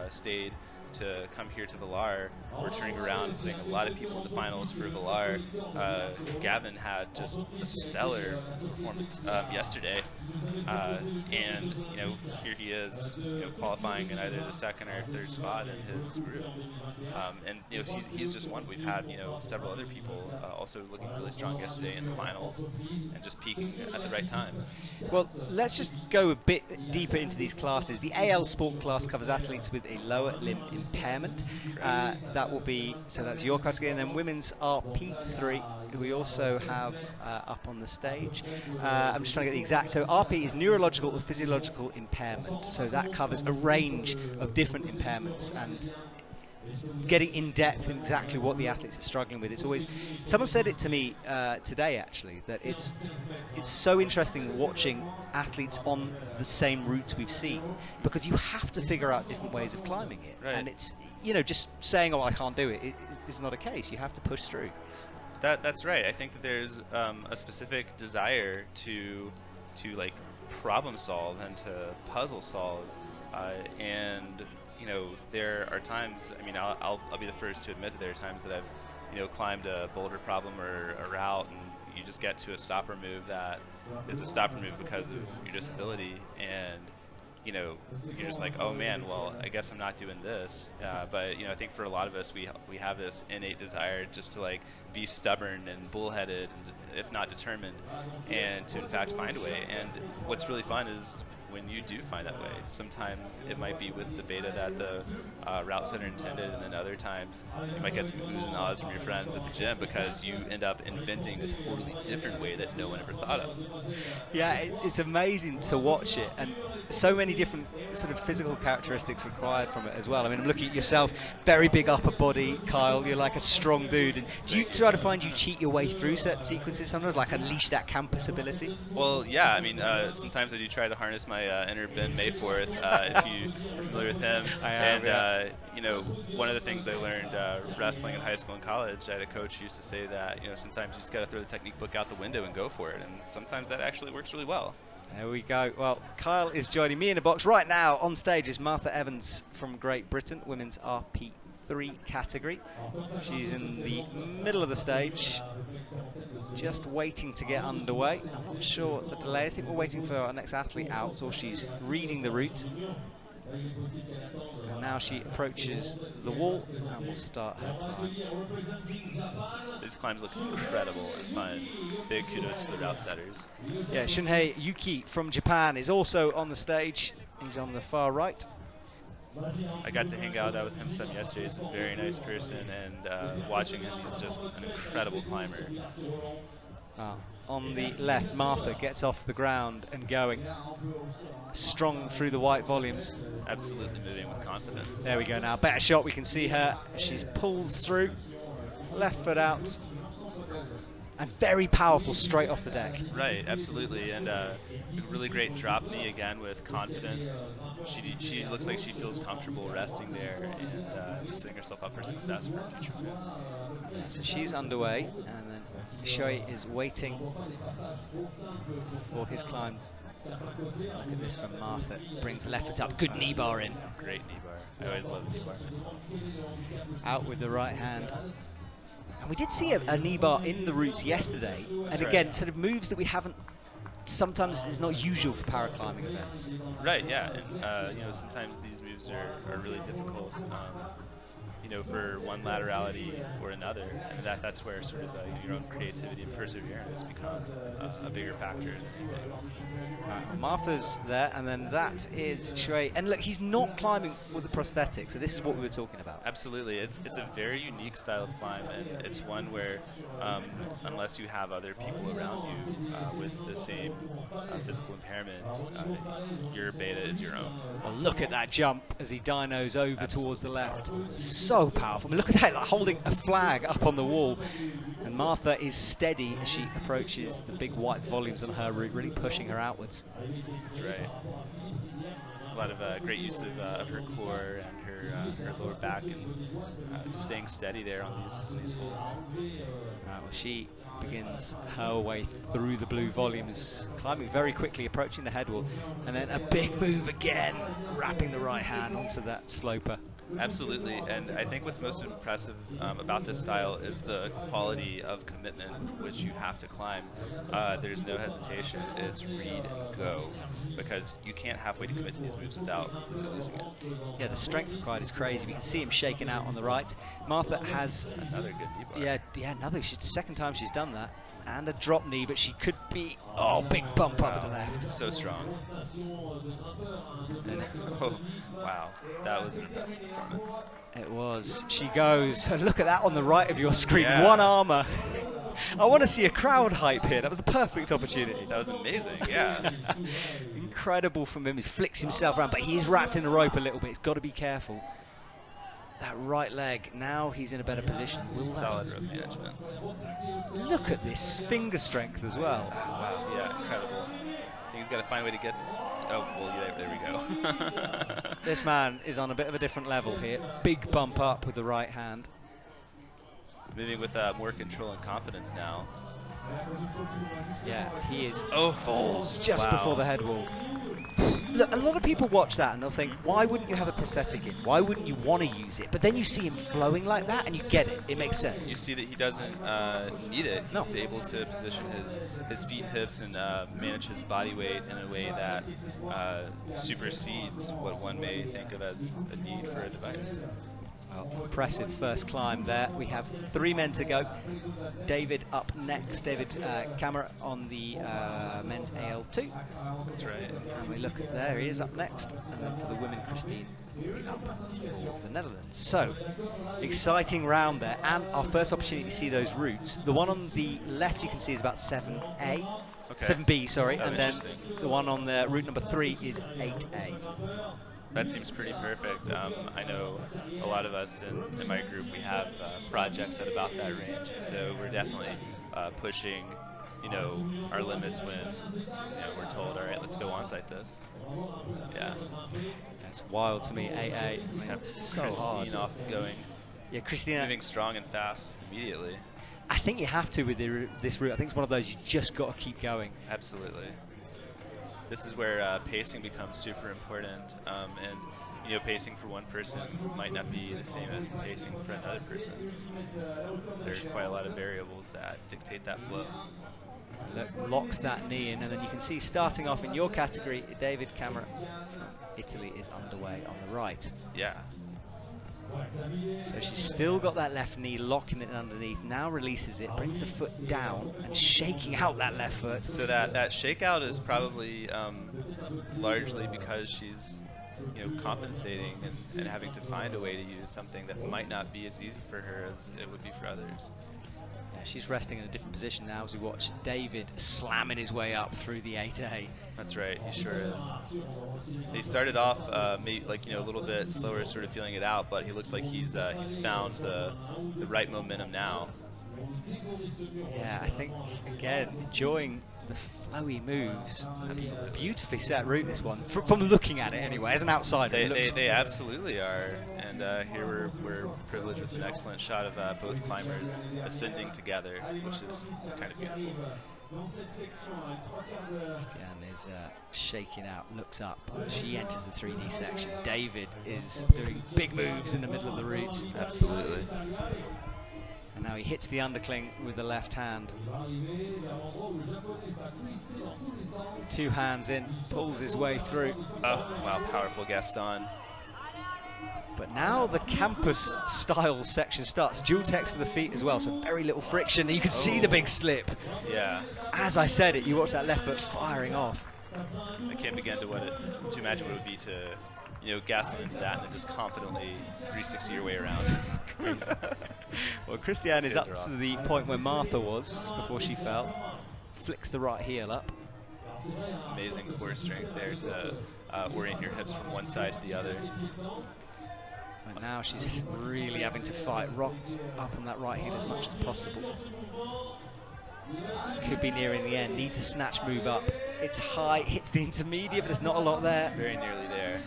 stayed to come here to Villars, we're turning around and putting a lot of people in the finals for Villars. Gavin had just a stellar performance yesterday, and here he is, qualifying in either the second or third spot in his group. And he's just one. We've had several other people also looking really strong yesterday in the finals and just peaking at the right time. Well, let's just go a bit deeper into these classes. The AL Sport class covers athletes with a lower limb impairment. That will be, so that's your category, and then women's RP3, who we also have up on the stage. I'm just trying to get the exact, so RP is neurological or physiological impairment, so that covers a range of different impairments, and getting in depth in exactly what the athletes are struggling with. It's always, someone said it to me today actually, that it's so interesting watching athletes on the same routes we've seen, because you have to figure out different ways of climbing it. Right. And it's, just saying, oh, I can't do it, is not a case. You have to push through. That's right. I think that there's a specific desire to like problem solve and to puzzle solve, and there are times. I mean, I'll be the first to admit that there are times that I've climbed a boulder problem or a route, and you just get to a stopper move that is a stopper move because of your disability, and you're just like, oh man, well, I guess I'm not doing this. But I think for a lot of us, we have this innate desire just to like be stubborn and bullheaded, and if not determined, and to in fact find a way. And what's really fun is when you do find that way. Sometimes it might be with the beta that the route setter intended, and then other times you might get some oohs and ahs from your friends at the gym because you end up inventing a totally different way that no one ever thought of. Yeah, it's amazing to watch it, and so many different sort of physical characteristics required from it as well. I mean, I'm looking at yourself, very big upper body, Kyle, you're like a strong dude. And do you try to find you cheat your way through certain sequences sometimes, like unleash that campus ability? Well, yeah, I mean, sometimes I do try to harness my inner Ben Mayforth, if you're familiar with him. I am, and, one of the things I learned wrestling in high school and college, I had a coach who used to say that, sometimes you just got to throw the technique book out the window and go for it. And sometimes that actually works really well. There we go. Well, Kyle is joining me in the box right now. On stage is Martha Evans from Great Britain, women's RP3 category. She's in the middle of the stage, just waiting to get underway. I'm not sure the delay. I think we're waiting for our next athlete out, or she's reading the route. And now she approaches the wall and will start her climb. These climbs look incredible and fun. Big kudos to the route setters. Yeah, Shunhei Yuki from Japan is also on the stage. He's on the far right. I got to hang out with him some yesterday. He's a very nice person, and watching him, he's just an incredible climber. On the left, Martha gets off the ground and going strong through the white volumes. Absolutely moving with confidence. There we go now. Better shot. We can see her. She pulls through, left foot out, and very powerful straight off the deck. Right, absolutely, and a really great drop knee again with confidence. She looks like she feels comfortable resting there and just setting herself up for success for future moves. Yeah, so she's underway, and then Shui is waiting for his climb. Look at this from Martha. Brings the left foot up. Good knee bar in. Great knee bar. I always love knee bar myself. Out with the right hand. And we did see a knee bar in the roots yesterday. That's and again, sort of moves that we haven't, sometimes is not usual for paraclimbing events. Right, yeah. And, you know, sometimes these moves are really difficult, you know, for one laterality or another. And that's where sort of your own creativity and perseverance become a bigger factor than anything. Martha's there, and then that is Shui. And look, he's not climbing with the prosthetic, so this is what we were talking about. Absolutely. It's a very unique style of climb, and it's one where unless you have other people around you with the same physical impairment, your beta is your own. Well, look at that jump as he dynos over Absolutely. Towards the left. So powerful. I mean, look at that, like holding a flag up on the wall. And Martha is steady as she approaches the big white volumes on her route, really pushing her outwards. That's right. A lot of great use of her core and her lower back, and just staying steady there on these holds. Well, she begins her way through the blue volumes, climbing very quickly, approaching the head wall, and then a big move again, wrapping the right hand onto that sloper. Absolutely, and I think what's most impressive about this style is the quality of commitment which you have to climb. There's no hesitation. It's read and go, because you can't halfway to commit to these moves without losing it. Yeah, the strength required is crazy. We can see him shaking out on the right. Martha has Another good knee bar. yeah, another. Second time she's done that, and a drop knee, but she could be big bump up at the left. So strong. And, oh, wow, that was an impressive performance. It was. She goes. Look at that on the right of your screen. Yeah. One armor. I want to see a crowd hype here. That was a perfect opportunity. That was amazing, yeah. Incredible from him. He flicks himself around, but he's wrapped in the rope a little bit. He's got to be careful. That right leg. Now he's in a better position. Solid rope management. Look at this finger strength as well. Wow, yeah, incredible. I think he's got to find a way to get. Oh, well, yeah, there we go. This man is on a bit of a different level here. Big bump up with the right hand. Moving with more control and confidence now. Yeah, he is. Oh, Falls just wow. before the head wall. Look, a lot of people watch that and they'll think, why wouldn't you have a prosthetic in? Why wouldn't you want to use it? But then you see him flowing like that and you get it. It makes sense. You see that he doesn't need it. No. He's able to position his feet and hips and manage his body weight in a way that supersedes what one may think of as a need for a device. Well, impressive first climb there. We have 3 men to go. David up next. David Camera on the men's AL2. That's right. And we look at there, he is up next. And then for the women, Christine will be up for the Netherlands. So, exciting round there. And our first opportunity to see those routes. The one on the left you can see is about 7A. Okay. 7B, sorry. Oh, and then interesting. the one on the route number 3 is 8A. That seems pretty perfect. I know a lot of us in my group, we have projects at about that range, so we're definitely pushing, our limits when we're told, all right, let's go on-site this. Yeah. That's wild to me. 8A. We have so Christine hard. off going, Yeah, Christina. moving strong and fast immediately. I think you have to with this route. I think it's one of those you just got to keep going. Absolutely. This is where pacing becomes super important, and pacing for one person might not be the same as the pacing for another person. There's quite a lot of variables that dictate that flow. Locks that knee in, and then you can see starting off in your category, David Camera from Italy is underway on the right. Yeah. So she's still got that left knee locking it underneath, now releases it, brings the foot down and shaking out that left foot. So that shakeout is probably largely because she's compensating and having to find a way to use something that might not be as easy for her as it would be for others. Yeah, she's resting in a different position now as we watch David slamming his way up through the 8A. That's right, he sure is. He started off maybe a little bit slower, sort of feeling it out, but he looks like he's found the right momentum now. Yeah, I think again enjoying the flowy moves. Absolutely beautifully set route, this one. From looking at it anyway, as an outsider. They absolutely are. And here we're privileged with an excellent shot of both climbers ascending together, which is kind of beautiful. Christiane is shaking out, looks up. She enters the 3D section. David is doing big moves in the middle of the route. Absolutely. And now he hits the undercling with the left hand. 2 hands in, pulls his way through. Oh, wow, powerful Gaston. But now the campus style section starts. Dual text for the feet as well, so very little friction. And you can see the big slip. Yeah. As I said it, you watch that left foot firing off. I can't begin to imagine what it would be to Gaston into that and then just confidently 360 your way around. Well, Christiane is up to the point where Martha was before she fell. Flicks the right heel up. Amazing core strength there to orient your hips from one side to the other. And now she's really having to fight. Rocked up on that right heel as much as possible. Could be nearing the end. Need to snatch move up. It's high, hits the intermediate, but there's not a lot there. Very nearly there.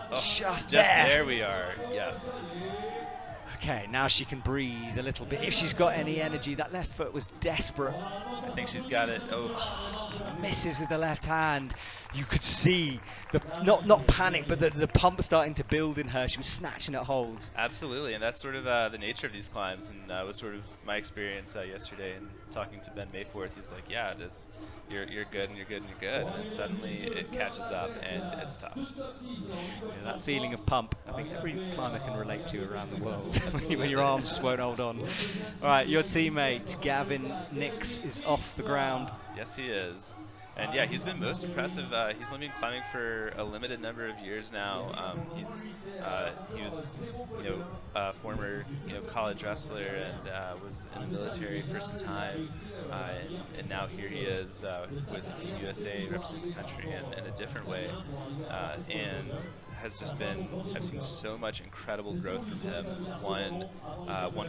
Oh, just there. There we are, yes. Okay, now she can breathe a little bit. If she's got any energy, that left foot was desperate. I think she's got it. Oh. Misses with the left hand. You could see the not panic, but the pump starting to build in her. She was snatching at holds. Absolutely, and that's sort of the nature of these climbs, and was sort of my experience yesterday. And talking to Ben Mayforth, he's like, "Yeah, you're good and you're good and you're good," and then suddenly it catches up and it's tough. Yeah, that feeling of pump, I think every climber can relate to around the world. When your arms just won't hold on. All right, your teammate Gavin Nix is off the ground. Yes, he is. And yeah, he's been most impressive. He's only been climbing for a limited number of years now. He was, a former, college wrestler and was in the military for some time. And now here he is with Team USA representing the country in a different way. And has just been, I've seen so much incredible growth from him, one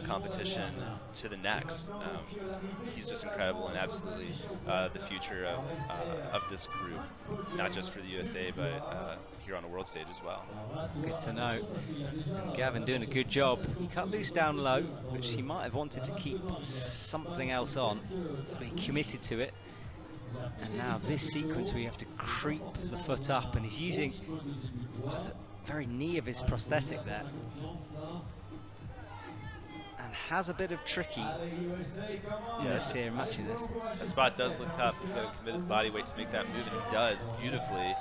competition to the next. He's just incredible and absolutely the future of this group, not just for the USA, but here on a world stage as well. Good to know. And Gavin doing a good job. He cut loose down low, which he might have wanted to keep something else on, but he committed to it. And now this sequence where you have to creep the foot up, and he's using the very knee of his prosthetic there. And has a bit of trickiness here matching this. That spot does look tough. He's got to commit his body weight to make that move, and he does beautifully.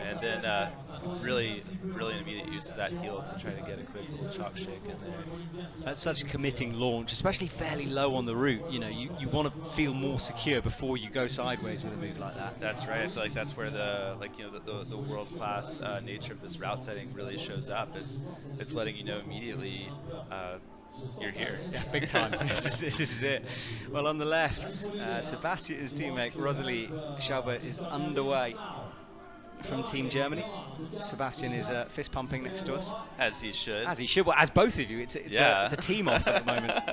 And then really an immediate use of that heel to try to get a quick little chalk shake in there. That's such a committing launch, especially fairly low on the route. You want to feel more secure before you go sideways with a move like that. That's right. I feel like that's where the world-class nature of this route setting really shows up. It's letting you know immediately you're here. Yeah, big time. This is it. Well, on the left, Sebastian's teammate Rosalie Schauber is underway from Team Germany. Sebastian is fist pumping next to us. As he should. As he should. Well, as both of you. It's a team off at the moment.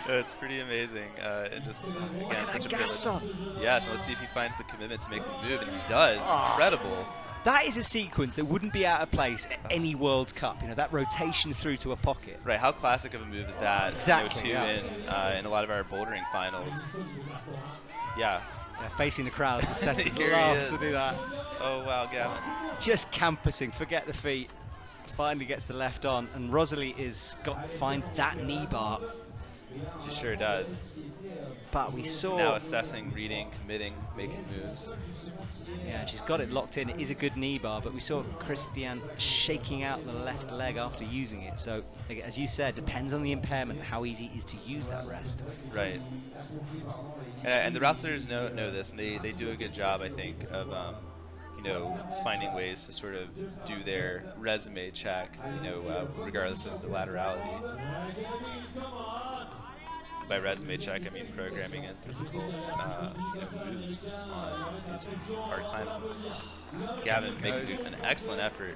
It's pretty amazing. It just Look again, at such that a Gaston. privilege. Yeah, so let's see if he finds the commitment to make the move, and he does. Incredible. That is a sequence that wouldn't be out of place at any World Cup. That rotation through to a pocket. Right. How classic of a move is that? Exactly. In a lot of our bouldering finals. Yeah. Facing the crowd, the setters Here love he is. to do that. Oh wow, Gavin. Just campusing, forget the feet. Finally gets the left on, and Rosalie finds that knee bar. She sure does. But we saw now assessing, reading, committing, making moves. Yeah, she's got it locked in. It is a good knee bar, but we saw Christiane shaking out the left leg after using it. So, as you said, depends on the impairment how easy it is to use that rest. Right. And the wrestlers know this, and they do a good job, I think, of finding ways to sort of do their resume check, regardless of the laterality. By resume check, I mean programming in difficult, moves on these hard climbs. Gavin making an excellent effort.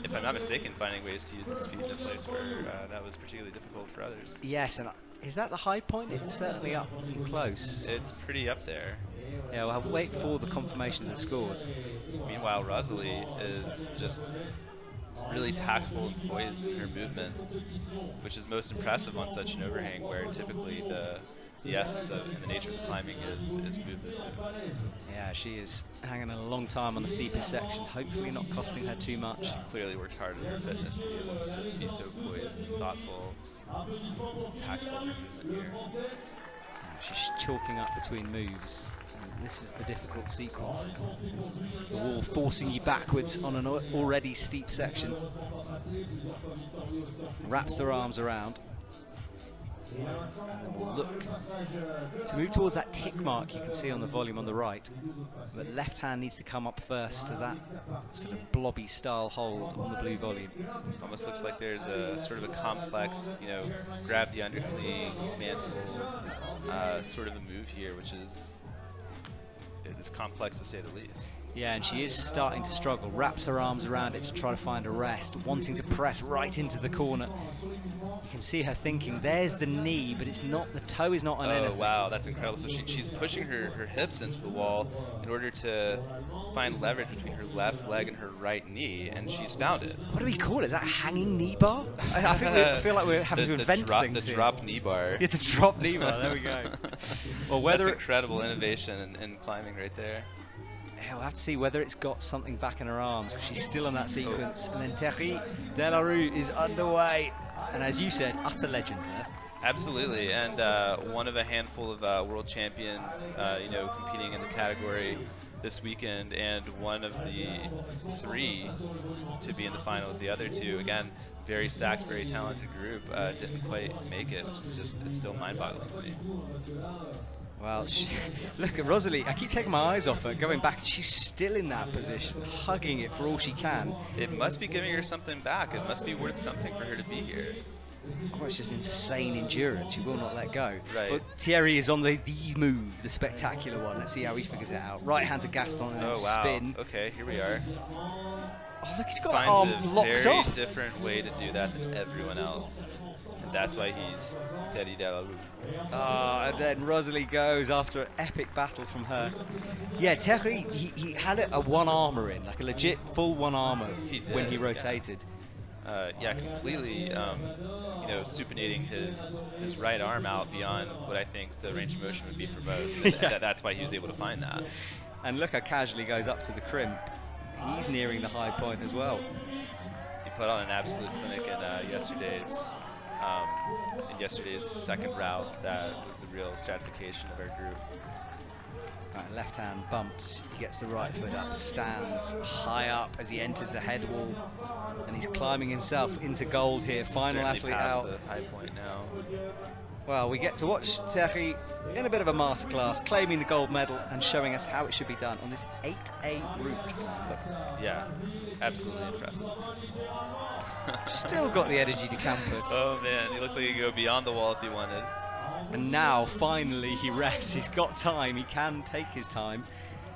If I'm not mistaken, finding ways to use his feet in a place where that was particularly difficult for others. Yes, and is that the high point? It's certainly up and close. It's pretty up there. Yeah, we'll wait for the confirmation of the scores. Meanwhile, Rosalie is just really tactful and poised in her movement, which is most impressive on such an overhang where typically the essence of the nature of the climbing is movement. Yeah, she is hanging a long time on the steepest section, hopefully not costing her too much. She clearly works hard in her fitness to be able to just be so poised and thoughtful, tactful in her movement here. She's chalking up between moves. And this is the difficult sequence. The wall forcing you backwards on an already steep section. Wraps her arms around. And then we'll look to move towards that tick mark you can see on the volume on the right. But left hand needs to come up first to that sort of blobby style hold on the blue volume. Almost looks like there's a sort of a complex, grab the undercling, mantle, sort of a move here, which is complex to say the least. Yeah, and she is starting to struggle. Wraps her arms around it to try to find a rest, wanting to press right into the corner. You can see her thinking, there's the knee, but it's not, the toe is not on anything. Oh, wow, that's incredible. So she's pushing her hips into the wall in order to find leverage between her left leg and her right knee, and she's found it. What do we call it? Is that a hanging knee bar? I feel like we're having to invent things The here. drop knee bar. Yeah, the drop knee bar, there we go. Well, whether That's incredible innovation in climbing right there. Yeah, we'll have to see whether it's got something back in her arms, because she's still on that sequence. And then Thierry Delarue is underway. And as you said, utter legend there. Absolutely, and one of a handful of world champions, competing in the category this weekend, and one of the 3 to be in the finals. The other 2, again, very stacked, very talented group, didn't quite make it, which is it's still mind-boggling to me. Well, look at Rosalie. I keep taking my eyes off her, going back. She's still in that position, hugging it for all she can. It must be giving her something back. It must be worth something for her to be here. Oh, it's just insane endurance. She will not let go. Right. Well, Thierry is on the move, the spectacular one. Let's see how he figures it out. Right hand to Gaston and then spin. Okay, here we are. Oh, look, he's got Finds that arm a locked very off. different way to do that than everyone else. And that's why he's Thierry Delarue. And then Rosalie goes after an epic battle from her. Yeah, Thierry, he had a one-armer in, like a legit full one-armer when he rotated. Completely, supinating his right arm out beyond what I think the range of motion would be for most. And that's why he was able to find that. And look how casually goes up to the crimp. He's nearing the high point as well. He put on an absolute clinic in yesterday's second route. That was the real stratification of our group. Right, left hand bumps, he gets the right foot up, stands high up as he enters the head wall, and he's climbing himself into gold here. Final athlete out. The high point now. Well, we get to watch Thierry in a bit of a masterclass, claiming the gold medal and showing us how it should be done on this 8A route. Look. Yeah, absolutely impressive. Still got the energy to campus. Oh man, he looks like he could go beyond the wall if he wanted. And now, finally, he rests. He's got time. He can take his time.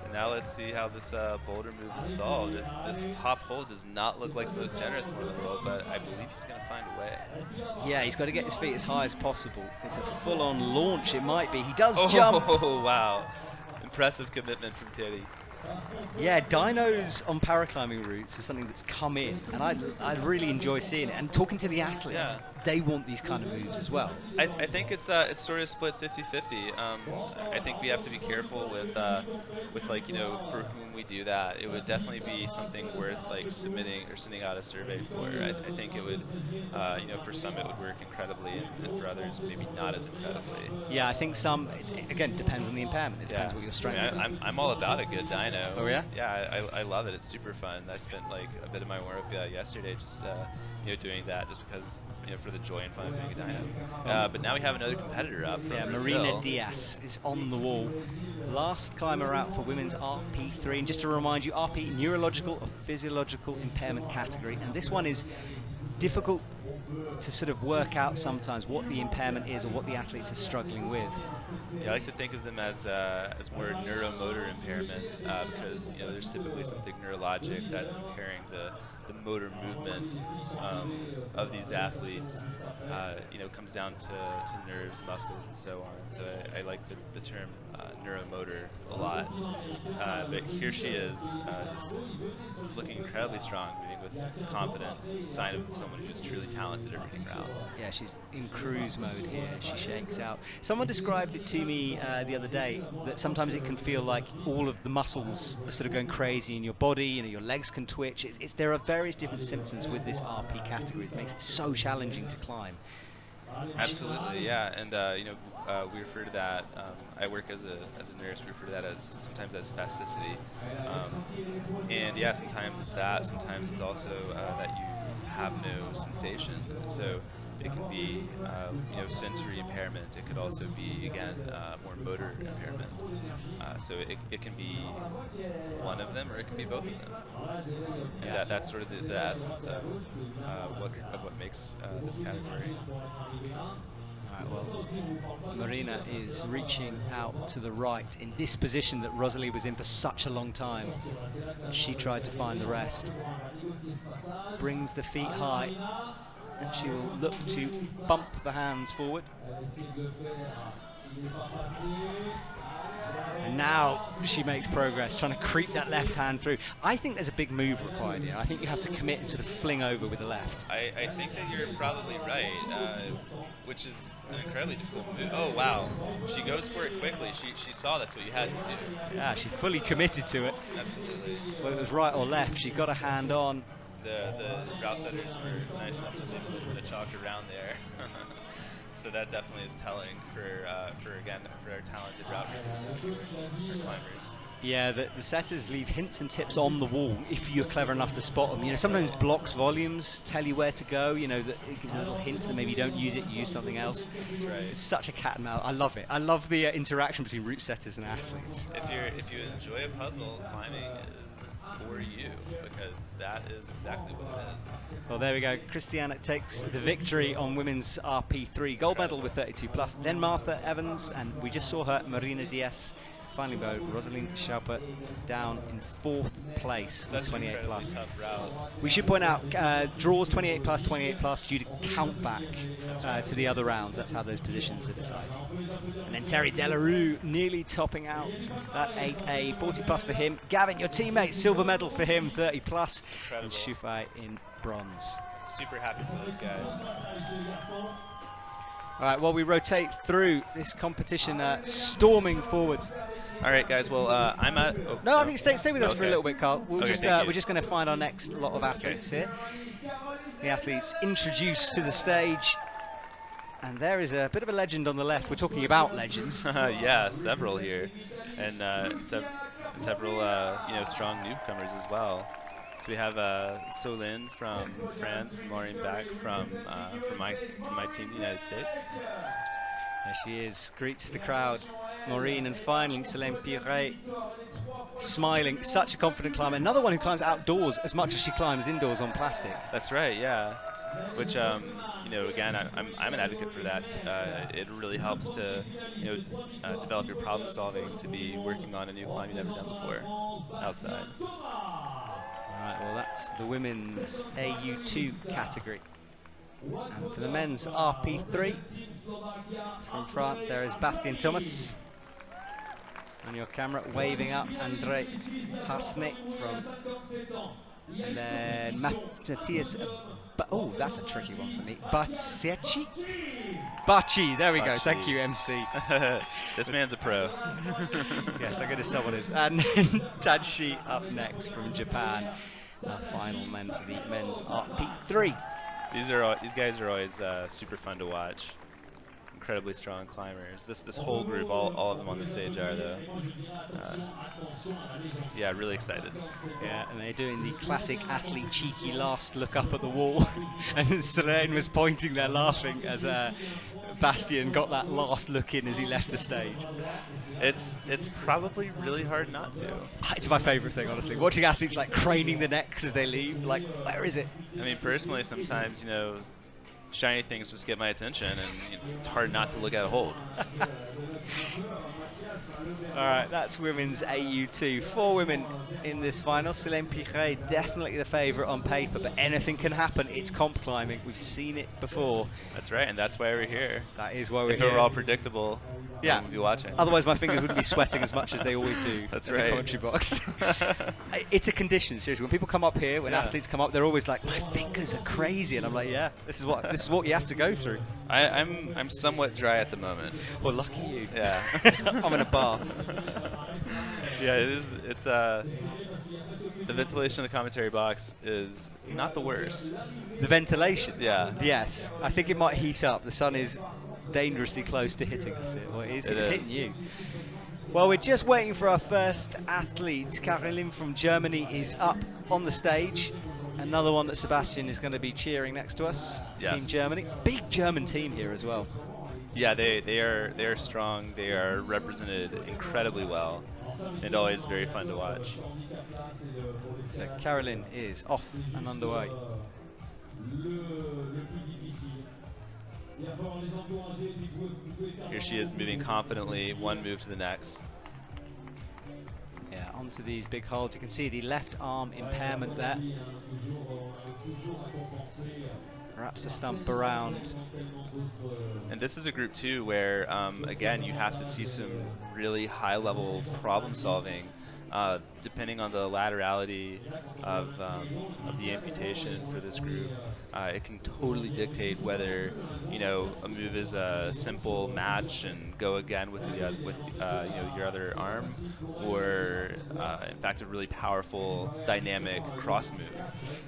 And now let's see how this boulder move is solved. This top hold does not look like the most generous one in the world, but I believe he's going to find a way. Yeah, he's got to get his feet as high as possible. It's a full-on launch, it might be. He does jump. Oh, wow. Impressive commitment from Thierry. Yeah, dynos on paraclimbing routes is something that's come in, and I really enjoy seeing it. And talking to the athletes, they want these kind of moves as well. I think it's sort of split 50-50. I think we have to be careful with for whom we do that. It would definitely be something worth like submitting or sending out a survey for. I think it would, for some it would work incredibly, and for others maybe not as incredibly. Yeah, I think some. Again, depends on the impairment. It depends what your strengths are. I'm all about a good dyno. dyno. Oh yeah? Yeah, I love it. It's super fun. I spent like a bit of my warm-up yesterday just doing that just because for the joy and fun of doing a dyno. But now we have another competitor up from Brazil. Marina Diaz is on the wall. Last climber out for women's RP3. And just to remind you, RP, neurological or physiological impairment category. And this one is difficult to sort of work out sometimes what the impairment is or what the athletes are struggling with. Yeah, I like to think of them as more neuromotor impairment because there's typically something neurologic that's impairing the motor movement of these athletes. Comes down to nerves, muscles, and so on. So I like the term neuromotor a lot. But here she is, just looking incredibly strong, moving with confidence, the sign of someone who's truly talented at reading routes. Yeah, she's in cruise mode here. She shakes out. Someone described it to me the other day that sometimes it can feel like all of the muscles are sort of going crazy in your body. Your legs can twitch. There are various different symptoms with this RP category. It makes it so challenging to climb. Absolutely, yeah, and we refer to that. I work as a nurse. We refer to that as sometimes as spasticity, and yeah, sometimes it's that. Sometimes it's also that you have no sensation. So it can be sensory impairment. It could also be again more motor impairment. So it can be one of them, or it can be both of them. And that's sort of the essence of what makes this category. All right, well, Marina is reaching out to the right in this position that Rosalie was in for such a long time. She tried to find the rest. Brings the feet high, and she will look to bump the hands forward. And now she makes progress, trying to creep that left hand through. I think there's a big move required here. I think you have to commit and sort of fling over with the left. I think that you're probably right, which is an incredibly difficult move. Oh, wow. She goes for it quickly. She saw that's what you had to do. Yeah, she fully committed to it. Absolutely. Whether it was right or left, she got a hand on. The route setters were nice enough to leave a little bit of chalk around there. So that definitely is telling for our talented route readers or climbers. Yeah, the setters leave hints and tips on the wall if you're clever enough to spot them. Sometimes blocks volumes tell you where to go. That it gives a little hint that maybe you don't use it, you use something else. That's right. It's such a cat and mouse. I love it. I love the interaction between route setters and athletes. If you enjoy a puzzle, climbing is for you, because that is exactly what it is. Well, there we go. Christiana takes the victory on women's RP3. Gold medal with 32 plus. Then Martha Evans, and we just saw her, Marina Diaz. Finally, Rosalind Schaupert down in 4th place with 28 plus. Tough route. We should point out draws 28 plus due to count back to the other rounds. That's how those positions are decided. And then Terry Delarue nearly topping out that 8A, 40 plus for him. Gavin, your teammate, silver medal for him, 30 plus. Incredible. And Shufai in bronze. Super happy for those guys. All right, well, we rotate through this competition, storming forward. All right, guys. Well, I'm at. Oh, no, I think stay with us for a little bit, Carl. We're just going to find our next lot of athletes here. The athletes introduced to the stage, and there is a bit of a legend on the left. We're talking about legends. Yeah, several here, and several strong newcomers as well. So we have Solin from France, Maureen back from my team, the United States. There she is, greets the crowd. Maureen, and finally Solène Piret, smiling, such a confident climber. Another one who climbs outdoors as much as she climbs indoors on plastic. That's right, yeah. Which, again, I'm an advocate for that. It really helps to, develop your problem solving, to be working on a new climb you've never done before outside. All right, well, that's the women's AU2 category. And for the men's RP3, from France, there is Bastien Thomas. On your camera, waving up André Hasnik from, and then Matthias, oh, that's a tricky one for me. Baci, there we go. Thank you, MC. This man's a pro. Yes, I got to someone is. And then Tachi up next from Japan. Our final men for the men's RP3. These guys are always super fun to watch. incredibly strong climbers. This whole group, all of them on the stage are though. Yeah, really excited. Yeah, and they're doing the classic athlete cheeky last look up at the wall. And Selene was pointing there laughing as Bastien got that last look in as he left the stage. It's probably really hard not to. It's my favourite thing, honestly. Watching athletes like craning the necks as they leave, like, where is it? I mean, personally, sometimes, you know, shiny things just get my attention, and it's hard not to look at a hold. All right, that's women's AU2. 4 women in this final. Selene Piret, definitely the favourite on paper, but anything can happen. It's comp climbing. We've seen it before. That's right, and that's why we're here. That is why we're if here. it were all predictable, yeah, we'd be watching. Otherwise, my fingers wouldn't be sweating as much as they always do. That's in right. the commentary box. It's a condition, seriously. When people come up here, when athletes come up, they're always like, "My fingers are crazy," and I'm like, "Yeah, this is what you have to go through." I'm somewhat dry at the moment. Well, lucky you. Yeah. I'm in a bar. Yeah, it is. It's the ventilation in the commentary box is not the worst. The ventilation. Yeah. Yes, I think it might heat up. The sun is dangerously close to hitting us here. Well, it's hitting you. Well, we're just waiting for our first athlete. Caroline from Germany is up on the stage. Another one that Sebastian is going to be cheering next to us. Yes. Team Germany. Big German team here as well. Yeah, they are strong. They are represented incredibly well, and always very fun to watch. So Caroline is off and underway. Here she is moving confidently, one move to the next. Yeah, onto these big holds. You can see the left arm impairment there. Wraps the stump around. And this is a group too where, again, you have to see some really high-level problem solving, depending on the laterality of the amputation for this group. It can totally dictate whether, you know, a move is a simple match and go again with the you know, your other arm, or in fact a really powerful dynamic cross move.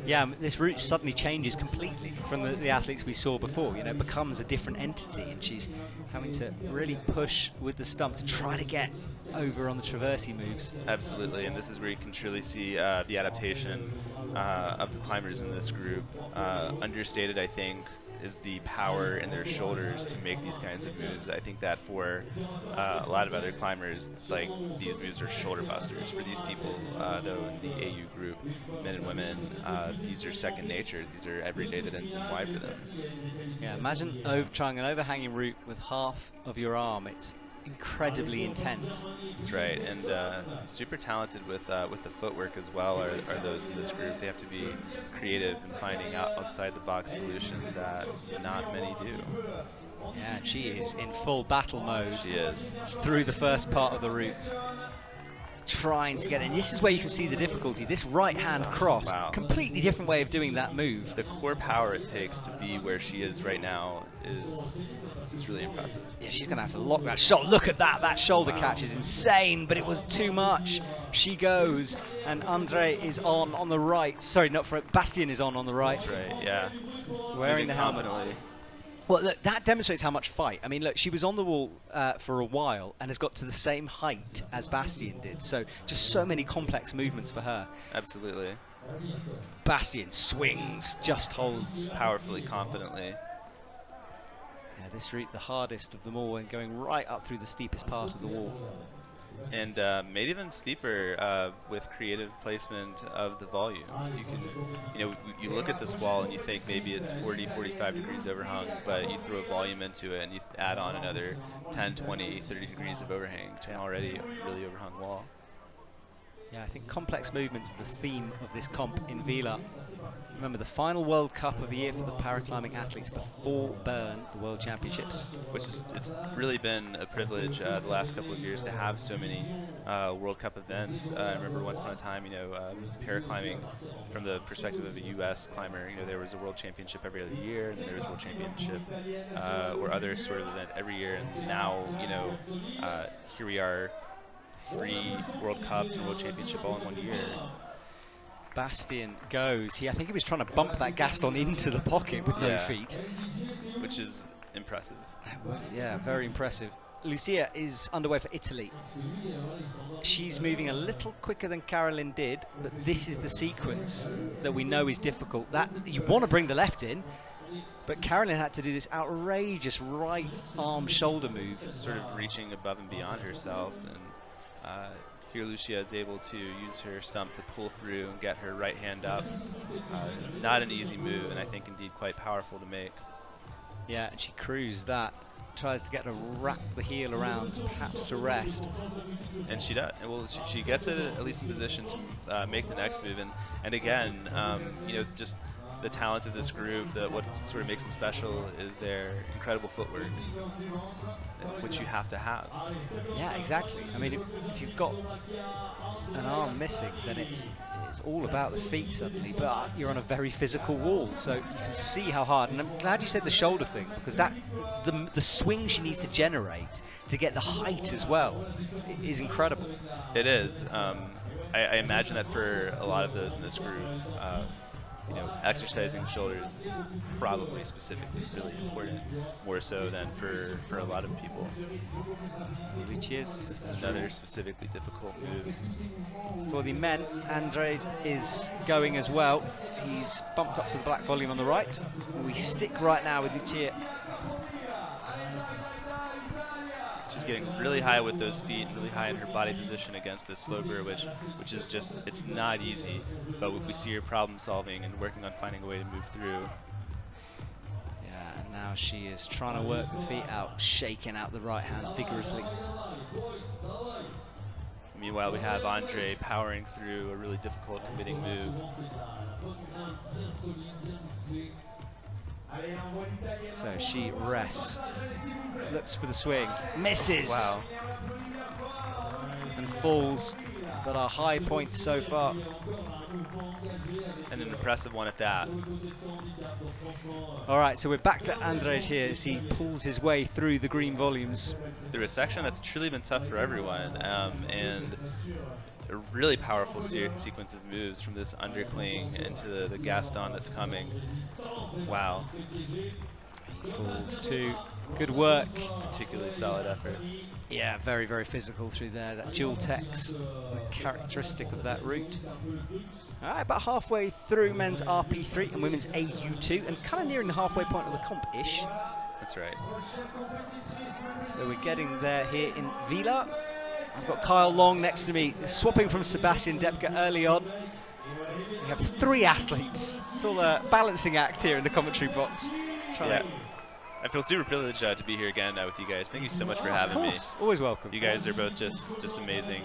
Yeah, this route suddenly changes completely from the athletes we saw before. You know, it becomes a different entity, and she's having to really push with the stump to try to get over on the traversy moves. Absolutely, and this is where you can truly see the adaptation of the climbers in this group. Understated, I think, is the power in their shoulders to make these kinds of moves. I think that for a lot of other climbers, like, these moves are shoulder busters. For these people, though, in the AU group, men and women, these are second nature. These are everyday that NY for them. Yeah, imagine trying an overhanging route with half of your arm. It's incredibly intense. That's right, and super talented with the footwork as well are those in this group. They have to be creative in finding outside the box solutions that not many do. Yeah, she is in full battle mode. She is. Through the first part of the route, trying to get in. This is where you can see the difficulty. This right-hand cross, completely different way of doing that move. The core power it takes to be where she is right now is really impressive. Yeah, she's going to have to lock that shot. Look at that. That shoulder catch is insane, but it was too much. She goes, and Andre is on the right. Sorry, not for Bastien is on the right. That's right, yeah. Wearing the helmet. Confidently. Well, look, that demonstrates how much fight. I mean, look, she was on the wall for a while and has got to the same height as Bastien did. So just so many complex movements for her. Absolutely. Bastien swings, just holds. Powerfully, confidently. Yeah, this route, the hardest of them all, and going right up through the steepest part of the wall. And made even steeper with creative placement of the volumes. You can, you know, you look at this wall and you think maybe it's 40, 45 degrees overhung, but you throw a volume into it and you add on another 10, 20, 30 degrees of overhang to an already really overhung wall. Yeah, I think complex movements are the theme of this comp in Villars. Remember, the final World Cup of the year for the paraclimbing athletes before Bern, the World Championships. It's really been a privilege the last couple of years to have so many World Cup events. I remember once upon a time, you know, paraclimbing from the perspective of a U.S. climber, you know, there was a World Championship every other year, and then there was a World Championship or other sort of event every year, and now, you know, here we are, 3 World Cups and World Championship all in 1 year. Bastien goes. I think he was trying to bump that Gaston into the pocket with no feet. Which is impressive. Well, yeah, very impressive. Lucia is underway for Italy. She's moving a little quicker than Carolyn did, but this is the sequence that we know is difficult. That you want to bring the left in, but Carolyn had to do this outrageous right arm shoulder move. Sort of reaching above and beyond herself. And here Lucia is able to use her stump to pull through and get her right hand up. Not an easy move, and I think indeed quite powerful to make. Yeah, and she cruised that. Tries to get her wrap the heel around, perhaps to rest. And she does. Well, she gets it at least in position to make the next move. And again, you know, just the talent of this group, what sort of makes them special is their incredible footwork, which you have to have. Yeah, exactly. I mean, if you've got an arm missing, then it's all about the feet suddenly, but you're on a very physical wall, so you can see how hard. And I'm glad you said the shoulder thing, because the swing she needs to generate to get the height as well is incredible. It is. I imagine that for a lot of those in this group, you know, exercising the shoulders is probably specifically really important, more so than for a lot of people. Which is another specifically difficult move. For the men, Andre is going as well. He's bumped up to the black volume on the right. We stick right now with Lucia. She's getting really high with those feet, really high in her body position against this sloper, which is just, it's not easy, but we see her problem solving and working on finding a way to move through. Yeah, and now she is trying to work the feet out, shaking out the right hand vigorously. Meanwhile, we have Andre powering through a really difficult committing move. So she rests, looks for the swing, misses. Wow. And falls, but our high point so far. And an impressive one at that. All right, so we're back to Andrej here as he pulls his way through the green volumes. Through a section that's truly been tough for everyone, and a really powerful sequence of moves from this undercling into the Gaston that's coming. Wow. He falls too. Good work. Particularly solid effort. Yeah, very, very physical through there. That dual tex, the characteristic of that route. All right, about halfway through men's RP3 and women's AU2, and kind of nearing the halfway point of the comp-ish. That's right. So we're getting there here in Villars. I've got Kyle Long next to me, swapping from Sebastian Depke early on. We have 3 athletes. It's all a balancing act here in the commentary box. Yeah. I feel super privileged to be here again with you guys. Thank you so much for having me. Always welcome. You guys are both just amazing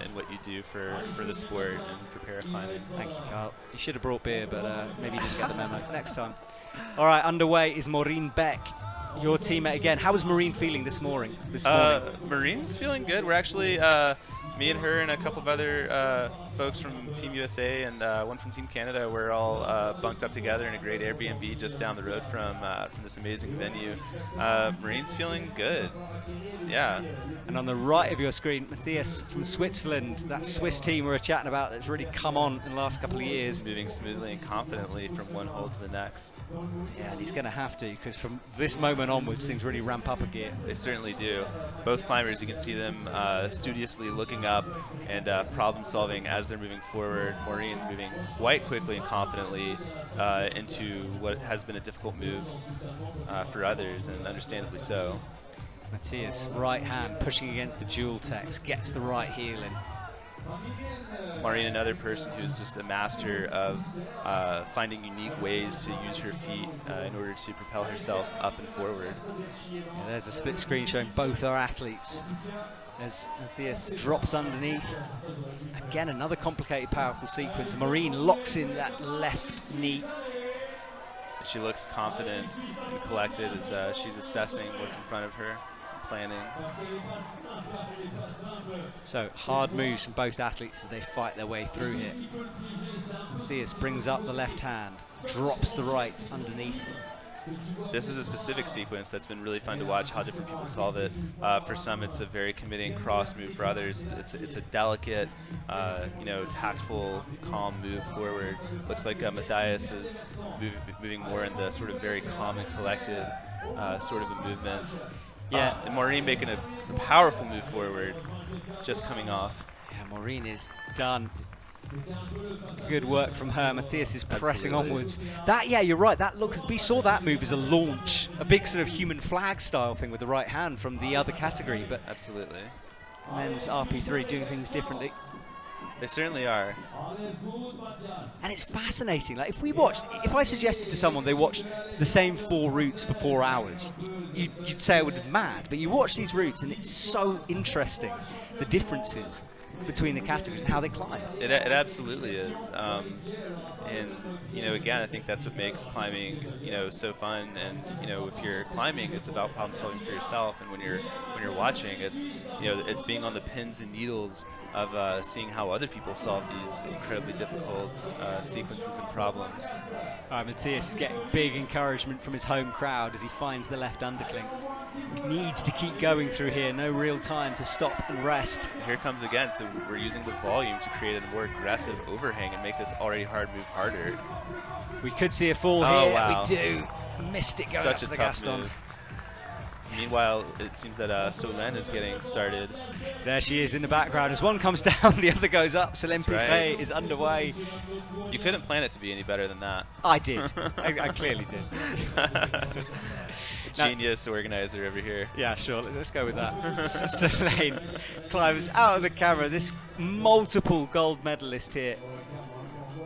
in what you do for the sport and for paraclimbing. Thank you, Kyle. You should have brought beer, but maybe you didn't get the memo. Next time. All right, underway is Maureen Beck, your teammate again. How was Maureen feeling this morning? Maureen's feeling good. We're actually, me and her and a couple of other folks from Team USA and one from Team Canada, we're all bunked up together in a great Airbnb just down the road from this amazing venue. Maureen's feeling good. Yeah. And on the right of your screen, Matthias from Switzerland, that Swiss team we were chatting about that's really come on in the last couple of years. Moving smoothly and confidently from one hole to the next. Yeah, and he's going to have to, because from this moment onwards, things really ramp up a gear. They certainly do. Both climbers, you can see them studiously looking up and problem solving as they're moving forward. Maureen moving quite quickly and confidently into what has been a difficult move for others, and understandably so. Matthias, right hand, pushing against the dual tex, gets the right heel in. Maureen, another person who's just a master of finding unique ways to use her feet in order to propel herself up and forward. Yeah, there's a split screen showing both our athletes as Matthias drops underneath. Again, another complicated, powerful sequence. Maureen locks in that left knee. She looks confident and collected as she's assessing what's in front of her, planning. So hard moves from both athletes as they fight their way through here. Matthias brings up the left hand, drops the right underneath. This is a specific sequence that's been really fun to watch how different people solve it. For some, it's a very committing cross move. For others, it's a delicate, tactful, calm move forward. Looks like Matthias is moving more in the sort of very calm and collected sort of a movement. Yeah. And Maureen making a powerful move forward, just coming off. Yeah, Maureen is done. Good work from her. Matthias is pressing onwards. That, yeah, you're right. That looks. We saw that move as a launch, a big sort of human flag style thing with the right hand from the other category. But Absolutely. men's RP3 doing things differently. They certainly are. And it's fascinating. Like if I suggested to someone they watched the same 4 routes for 4 hours, you'd say I would be mad. But you watch these routes and it's so interesting, the differences between the categories and how they climb. It absolutely is. And, you know, again, I think that's what makes climbing, you know, so fun. And, you know, if you're climbing, it's about problem solving for yourself. And when you're watching, it's, you know, it's being on the pins and needles of seeing how other people solve these incredibly difficult sequences and problems. Matthias is getting big encouragement from his home crowd as he finds the left undercling. He needs to keep going through here, no real time to stop and rest. Here it comes again, so we're using the volume to create a more aggressive overhang and make this already hard move harder. We could see a fall here. Wow. We do. Missed it going up Such to a the tough Gaston. move. Meanwhile, it seems that Solène is getting started. There she is in the background. As one comes down, the other goes up. Solène Piquet right. is underway. You couldn't plan it to be any better than that. I did. I clearly did. Genius organizer over here. Yeah, sure. Let's go with that. Solène climbs out of the camera. This multiple gold medalist here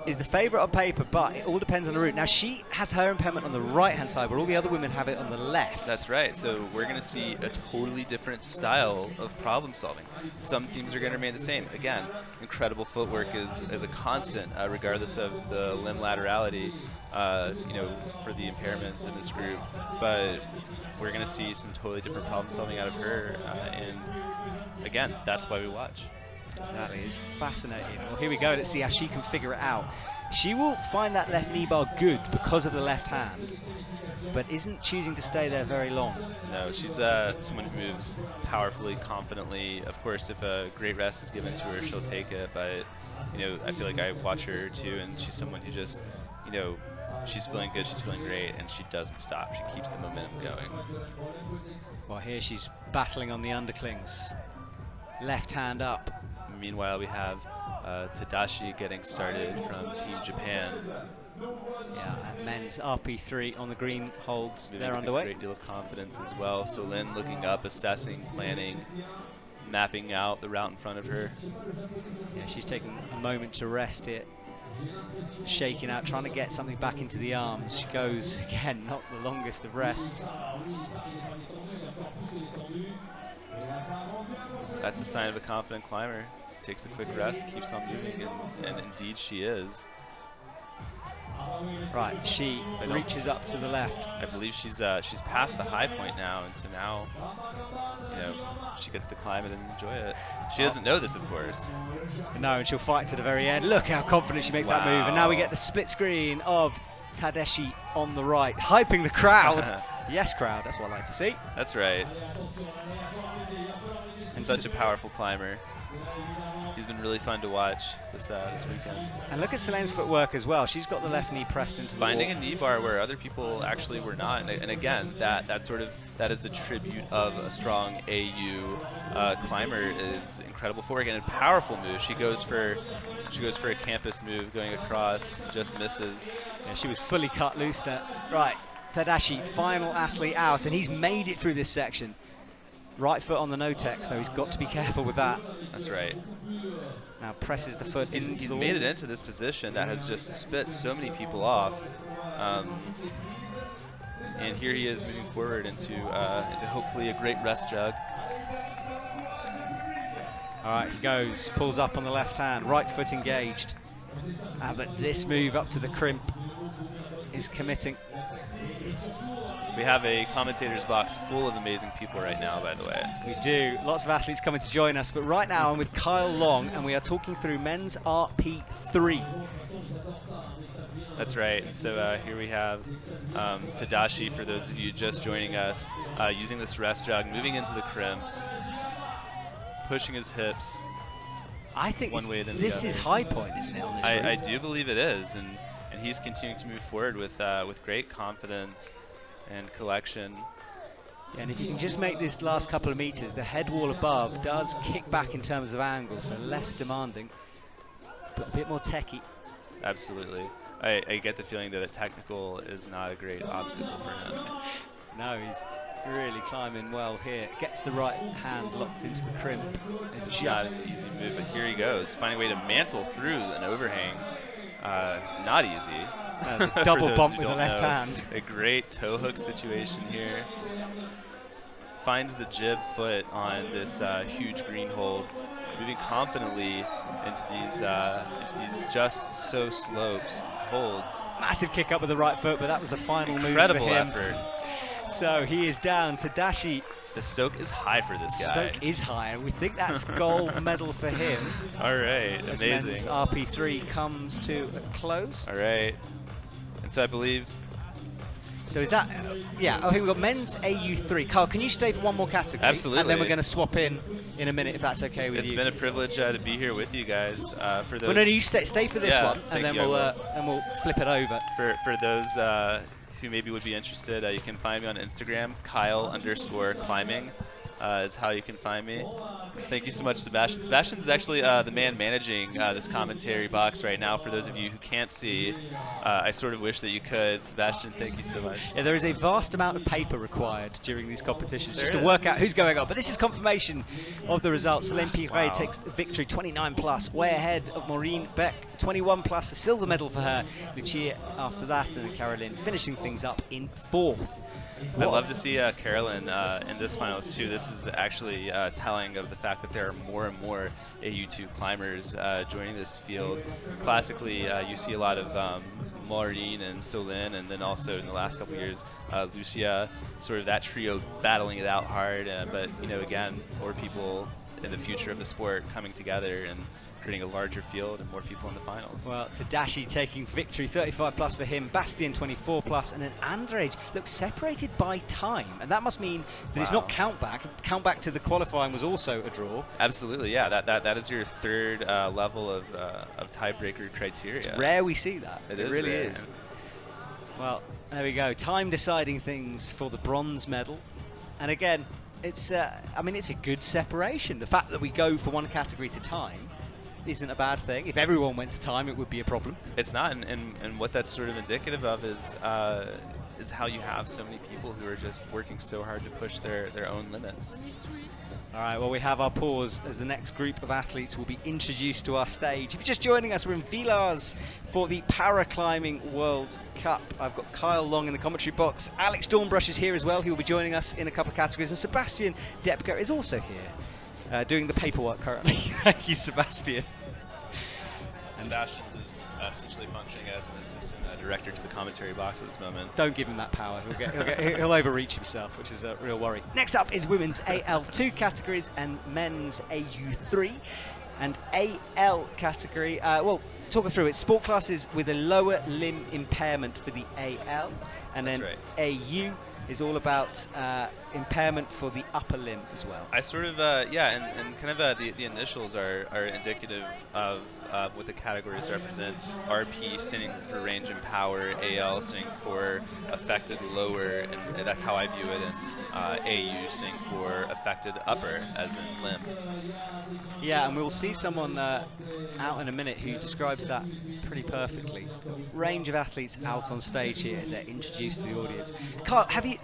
is the favourite on paper, but it all depends on the route. Now, she has her impairment on the right-hand side, but all the other women have it on the left. That's right. So we're going to see a totally different style of problem solving. Some themes are going to remain the same. Again, incredible footwork is a constant, regardless of the limb laterality, you know, for the impairments in this group. But we're going to see some totally different problem solving out of her. And again, that's why we watch. Exactly, it's fascinating. Well, here we go. Let's see how she can figure it out. She will find that left knee bar good because of the left hand, but isn't choosing to stay there very long. No, she's someone who moves powerfully, confidently. Of course, if a great rest is given to her, she'll take it. But, you know, I feel like I watch her too, and she's someone who just, you know, she's feeling good, she's feeling great, and she doesn't stop. She keeps the momentum going. Well, here she's battling on the underclings. Left hand up. Meanwhile, we have Tadashi getting started from Team Japan. Yeah, and men's RP3 on the green holds. Moving They're with underway. A great deal of confidence as well. So Lynn looking up, assessing, planning, mapping out the route in front of her. Yeah, she's taking a moment to rest it. Shaking out, trying to get something back into the arms. She goes, again, not the longest of rests. That's the sign of a confident climber. Takes a quick rest, keeps on moving, and indeed she is. Right, she reaches up to the left. I believe she's past the high point now, and so now, you know, she gets to climb it and enjoy it. She doesn't know this, of course. No, and she'll fight to the very end. Look how confident she makes that move. And now we get the split screen of Tadashi on the right, hyping the crowd. Yes, crowd, that's what I like to see. That's right. And Such a powerful climber. He's been really fun to watch this weekend. And look at Solène's footwork as well. She's got the left knee pressed into the wall. Finding a knee bar where other people actually were not, and again, that is the tribute of a strong AU climber is incredible footwork and a powerful move. She goes for a campus move going across, just misses. Yeah, she was fully cut loose there. Right, Tadashi, final athlete out, and he's made it through this section. Right foot on the no-tex, though. He's got to be careful with that. That's right. Now presses the foot into He's the made wall. it into this position that has just spit so many people off. And here he is moving forward into hopefully a great rest jug. All right, he goes, pulls up on the left hand, right foot engaged. But this move up to the crimp is committing. We have a commentator's box full of amazing people right now, by the way. We do. Lots of athletes coming to join us. But right now I'm with Kyle Long, and we are talking through men's RP3. That's right. So here we have Tadashi, for those of you just joining us, using this rest jog, moving into the crimps, pushing his hips. I think one way than this the is other. high point, isn't it, on this I route? do believe it is, and he's continuing to move forward with great confidence. and collection. And if you can just make this last couple of meters, the head wall above does kick back in terms of angle, so less demanding, but a bit more techy. Absolutely. I get the feeling that a technical is not a great obstacle for him. No, he's really climbing well here. Gets the right hand locked into the crimp. It's not an easy move, but here he goes, finding a way to mantle through an overhang. Not easy. The double For those bump who with the don't left know, hand. A great toe hook situation here. Finds the jib foot on this huge green hold, moving confidently into these just so sloped holds. Massive kick up with the right foot, but that was the final move for Incredible him. effort. So he is down. Tadashi. The stoke is high for this guy. Stoke is high, and we think that's gold medal for him. All right, As amazing. men's RP3 comes to a close. All right, and so I believe. So is that, yeah, okay, we've got men's AU3. Carl, can you stay for one more category? Absolutely. And then we're going to swap in a minute, if that's okay with It's you. been a privilege to be here with you guys. For those, Well, no, you stay for this Yeah, one, thank and then you, I we'll flip it over. for those who maybe would be interested, you can find me on Instagram. Kyle_climbing is how you can find me. Thank you so much, Sebastian. Sebastian is actually the man managing this commentary box right now. For those of you who can't see, I sort of wish that you could. Sebastian, thank you so much. Yeah, there is a vast amount of paper required during these competitions just There to work is. out who's going on. But this is confirmation of the results. Céline Piré Wow. takes the victory, 29 plus, way ahead of Maureen Beck, 21 plus, a silver medal for her. Lucia after that, and Caroline finishing things up in fourth. I'd love to see Carolyn in this finals too. This is actually telling of the fact that there are more and more AU2 climbers joining this field. Classically, you see a lot of Maureen and Solène, and then also in the last couple of years, Lucia, sort of that trio battling it out hard. But you know, again, more people in the future of the sport coming together and creating a larger field and more people in the finals. Well, Tadashi taking victory, 35 plus for him, Bastien 24 plus, and then Andrej looks separated by time, and that must mean that it's not count back. Count back to the qualifying was also a draw. Absolutely, yeah. That is your third level of tiebreaker criteria. It's rare we see that. It really rare. is. Well, there we go. Time deciding things for the bronze medal, and again, it's I mean, it's a good separation. The fact that we go for one category to time isn't a bad thing. If everyone went to time, it would be a problem. It's not, and what that's sort of indicative of is how you have so many people who are just working so hard to push their own limits. All right, well, we have our pause as the next group of athletes will be introduced to our stage. If you're just joining us, we're in Villars for the Paraclimbing World Cup. I've got Kyle Long in the commentary box. Alex Dornbrush is here as well. He will be joining us in a couple of categories. And Sebastian Depker is also here, doing the paperwork currently. Thank you, Sebastian. Sebastian is essentially functioning as an assistant director to the commentary box at this moment. Don't give him that power. He'll overreach himself, which is a real worry. Next up is women's AL2 categories and men's AU3 and AL category. Well, talk us through it. Sport classes with a lower limb impairment for the AL, and That's then right. AU is all about impairment for the upper limb as well. I sort of, and kind of the initials are indicative of what the categories represent. RP standing for range and power, AL standing for affected lower, and that's how I view it, and AU standing for affected upper, as in limb. Yeah, and we'll see someone out in a minute who describes that pretty perfectly. Range of athletes out on stage here as they're introduced to the audience. Carl, have you,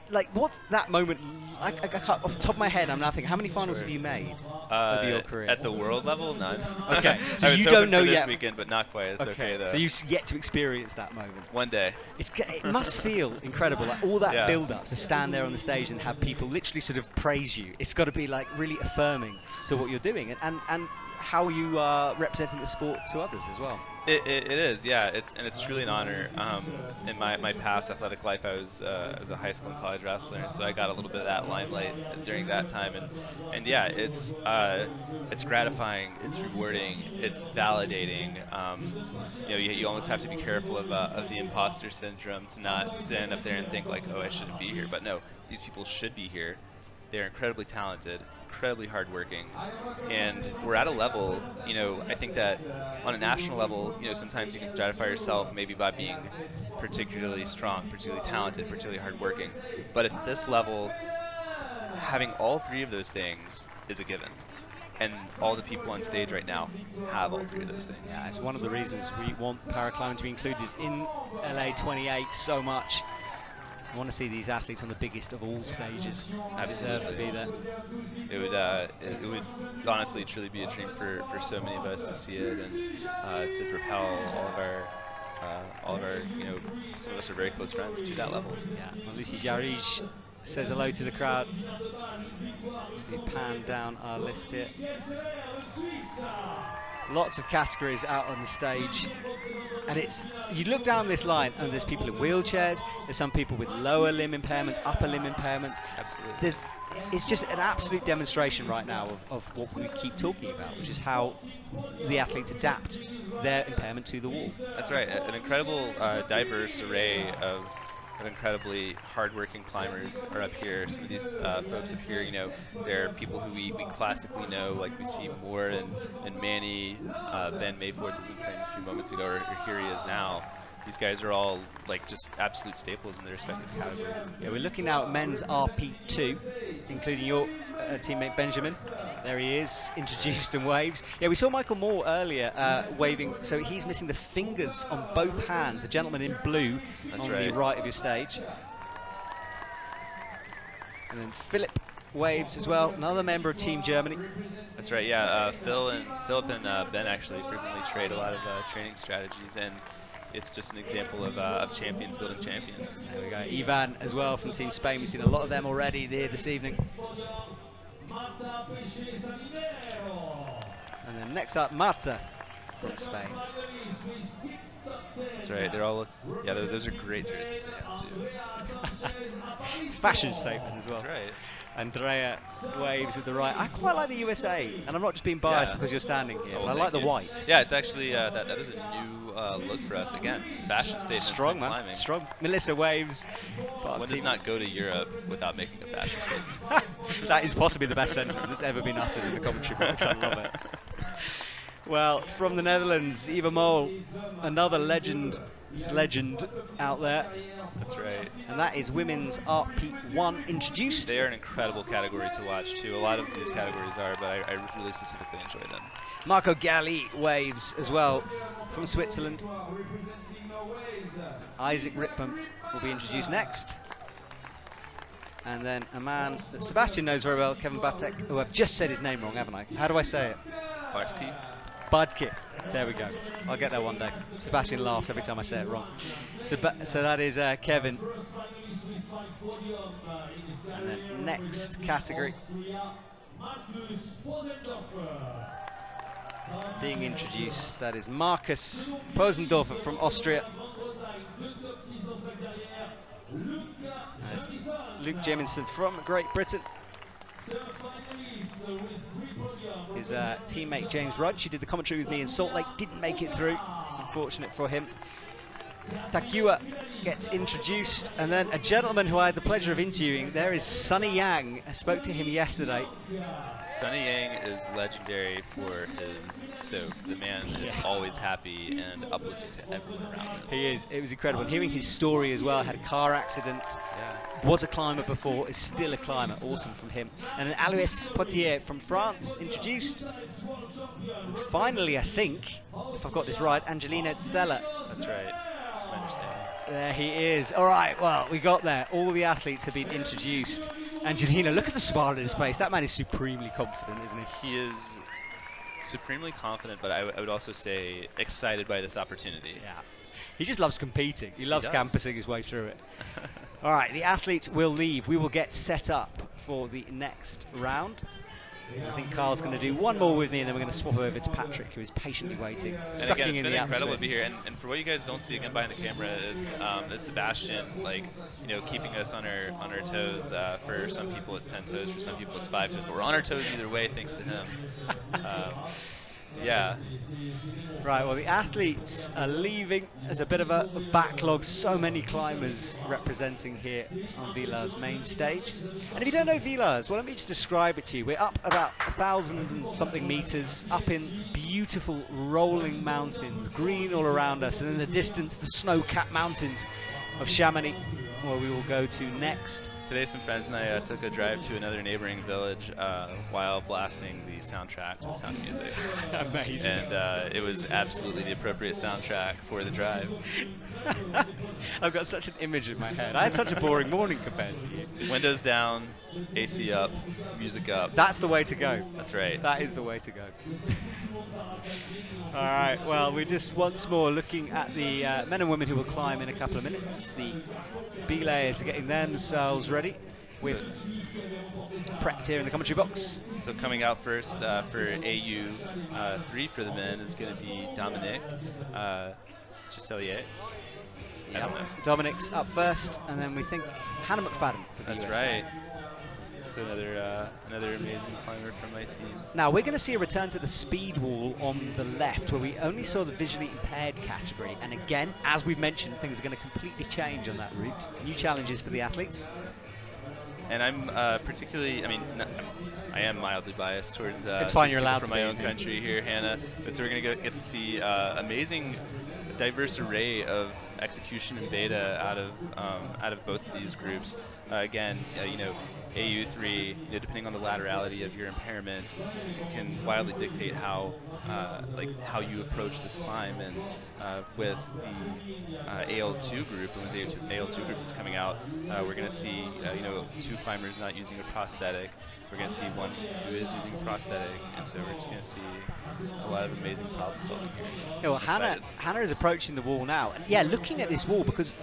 like, what's that moment? I can't, off the top of my head, I'm now thinking, how many finals have you made of your career? At the world level, none. Okay, so I was you hoping don't know for this yet. weekend, but not quite. It's okay though. So you've yet to experience that moment. One day. It must feel incredible, like all that Yeah. build-up to stand there on the stage and have people literally sort of praise you. It's got to be like really affirming to what you're doing and how you are representing the sport to others as well. It is, yeah. It's truly an honor. In my past athletic life, I was a high school and college wrestler, and so I got a little bit of that limelight during that time. And yeah, it's gratifying, it's rewarding, it's validating. You almost have to be careful of the imposter syndrome to not stand up there and think like, oh, I shouldn't be here. But no, these people should be here. They're incredibly talented, incredibly hardworking, and we're at a level, I think that on a national level, sometimes you can stratify yourself maybe by being particularly strong, particularly talented, particularly hardworking. But at this level, having all three of those things is a given. And all the people on stage right now have all three of those things. Yeah, it's one of the reasons we want paraclimbing to be included in LA 28 so much. I want to see these athletes on the biggest of all stages. Deserve to be there. It would honestly truly be a dream for so many of us to see it, and to propel all of our, you know, some of us are very close friends to that level. Yeah, well, Lucy Jarij says hello to the crowd. As we pan down our list here. Lots of categories out on the stage. And you look down this line and there's people in wheelchairs, there's some people with lower limb impairments, upper limb impairments. Absolutely. It's just an absolute demonstration right now of what we keep talking about, which is how the athletes adapt their impairment to the wall. That's right. An incredible diverse array of incredibly hardworking climbers are up here. Some of these folks up here, you know, they're people who we classically know, like we see more in Manny, Ben Mayforth was playing a few moments ago, or here he is now. These guys are all like just absolute staples in their respective categories. Yeah, we're looking now at men's RP2, including your teammate Benjamin. There he is, introduced and waves. Yeah, we saw Michael Moore earlier waving, so he's missing the fingers on both hands, the gentleman in blue on the right of your stage. And then Philip waves as well, another member of Team Germany. That's right, yeah. Philip and Ben actually frequently trade a lot of training strategies, and it's just an example of champions building champions. There we go. Ivan as well from Team Spain. We've seen a lot of them already here this evening. And then next up, Marta from Spain. That's right. They're all, yeah, those are great jerseys they have too. It's fashion statement as well. That's right. Andrea waves with the right. I quite like the USA, and I'm not just being biased because you're standing here. Oh, but I like the white. Yeah, it's actually that is a new look for us again. Fashion statement. Strong, man. Climbing. Strong. Melissa waves. One does not go to Europe without making a fashion statement. That is possibly the best sentence that's ever been uttered in the commentary box. I love it. Well, from the Netherlands, Eva Mol, another legend out there. That's right. And that is women's RP1 introduced. They are an incredible category to watch too. A lot of these categories are, but I really specifically enjoy them. Marco Galli waves as well from Switzerland. Isaac Rippon will be introduced next. And then a man that Sebastian knows very well, Kevin Batek, who I've just said his name wrong, haven't I? How do I say it? Bartsky? Budkit. There we go. I'll get there one day. Sebastian laughs every time I say it wrong. So that is Kevin. And then next category. Being introduced, that is Markus Posendorfer from Austria. There's Luke Jemison from Great Britain. His teammate James Rudge, who did the commentary with me in Salt Lake, didn't make it through. Unfortunate for him. Takua gets introduced, and then a gentleman who I had the pleasure of interviewing, there is Sonny Yang. I spoke to him yesterday. Sonny Yang is legendary for his stoke. The man is always happy and uplifting to everyone around him. He is. It was incredible. And hearing his story as well, had a car accident, was a climber before, is still a climber. Awesome from him. And then Alois Potier from France, introduced. And finally, I think, if I've got this right, Angelina Zeller. That's right. That's my understanding. There he is. All right, well, we got there. All the athletes have been introduced. Angelina, look at the smile on his face. That man is supremely confident, isn't he? He is supremely confident, but I would also say excited by this opportunity. Yeah. He just loves competing. He loves campusing his way through it. All right, the athletes will leave. We will get set up for the next round. I think Carl's going to do one more with me, and then we're going to swap over to Patrick, who is patiently waiting, sucking it's in been the incredible atmosphere. to be here. And for what you guys don't see again behind the camera is Sebastian, like, you know, keeping us on our toes. For some people it's 10 toes, for some people it's 5 toes, but we're on our toes either way, thanks to him. Yeah. Right, well, the athletes are leaving. There's a bit of a backlog. So many climbers representing here on Villars' main stage. And if you don't know Villars, well, let me just describe it to you. We're up about 1,000 and something meters, up in beautiful rolling mountains, green all around us, and in the distance, the snow-capped mountains of Chamonix, where we will go to next. Today, some friends and I took a drive to another neighboring village while blasting the soundtrack to the Sound of Music. Amazing. And it was absolutely the appropriate soundtrack for the drive. I've got such an image in my head. I had such a boring morning compared to you. Windows down, AC up, music up. That's the way to go. That's right. That is the way to go. All right, well, we're just once more looking at the men and women who will climb in a couple of minutes. The Villars are getting themselves ready. We're prepped here in the commentary box. So coming out first for AU 3 for the men is going to be Dominic Giselier. I don't know. Dominic's up first, and then we think Hannah McFadden for the That's USA. right. So another amazing climber from my team. Now we're going to see a return to the speed wall on the left, where we only saw the visually impaired category. And again, as we've mentioned, things are going to completely change on that route. New challenges for the athletes. And I'm particularly, I mean, I am mildly biased towards it's fine, you're allowed from to my be. own country here, Hannah. But so we're going to get to see amazing, diverse array of execution and beta out of both of these groups. Again, you know, AU3, you know, depending on the laterality of your impairment, can wildly dictate how you approach this climb. And with the AL2 group, the AL2 group that's coming out, we're going to see you know, 2 climbers not using a prosthetic. We're going to see one who is using a prosthetic, and so we're just going to see a lot of amazing problem solving. Yeah, well, Hannah is approaching the wall now, and yeah, looking at this wall, because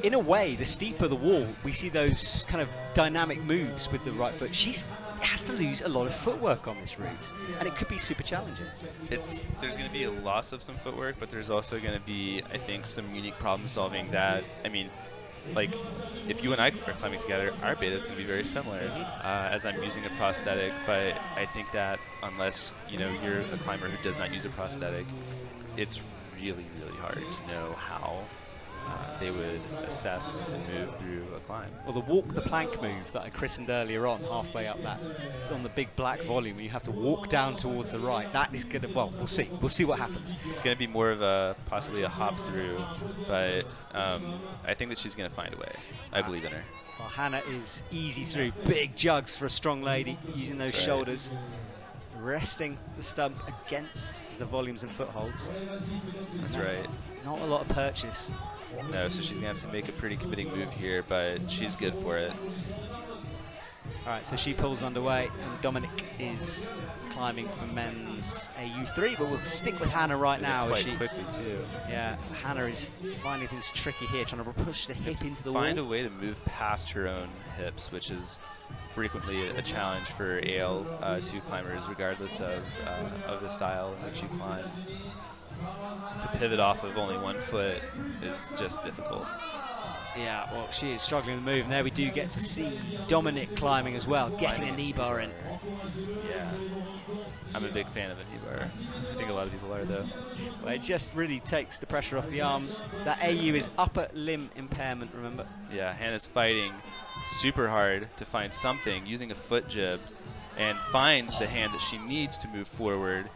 in a way, the steeper the wall, we see those kind of dynamic moves with the right foot. She has to lose a lot of footwork on this route, and it could be super challenging. There's going to be a loss of some footwork, but there's also going to be, I think, some unique problem solving that, I mean, like, if you and I are climbing together, our beta is going to be very similar, as I'm using a prosthetic. But I think that unless, you know, you're a climber who does not use a prosthetic, it's really, really hard to know how they would assess and move through a climb. Well, the walk the plank move that I christened earlier on, halfway up that, on the big black volume, where you have to walk down towards the right, that is going to, well, we'll see what happens. It's going to be more of possibly a hop through, but I think that she's going to find a way. I believe in her. Well, Hannah is easy through, big jugs for a strong lady, using those That's right. shoulders, resting the stump against the volumes and footholds. That's right. Not a lot of purchase. No, so she's going to have to make a pretty committing move here, but she's good for it. All right, so she pulls underway, and Dominic is climbing for men's AU3, but we'll stick with Hannah right now. Quite As she, quickly, too. yeah, Hannah is finding things tricky here, trying to push the hip into the Find wall. a way to move past her own hips, which is frequently a challenge for AL2 climbers, regardless of the style in which you climb. To pivot off of only one foot is just difficult. Yeah, well, she is struggling with the move, and there we do get to see Dominic climbing as well, getting a knee bar in. Yeah. I'm a big fan of a knee bar. I think a lot of people are, though. Well, it just really takes the pressure off the arms. That AU is upper limb impairment, remember? Yeah, Hannah's fighting super hard to find something, using a foot jib, and finds the hand that she needs to move forward.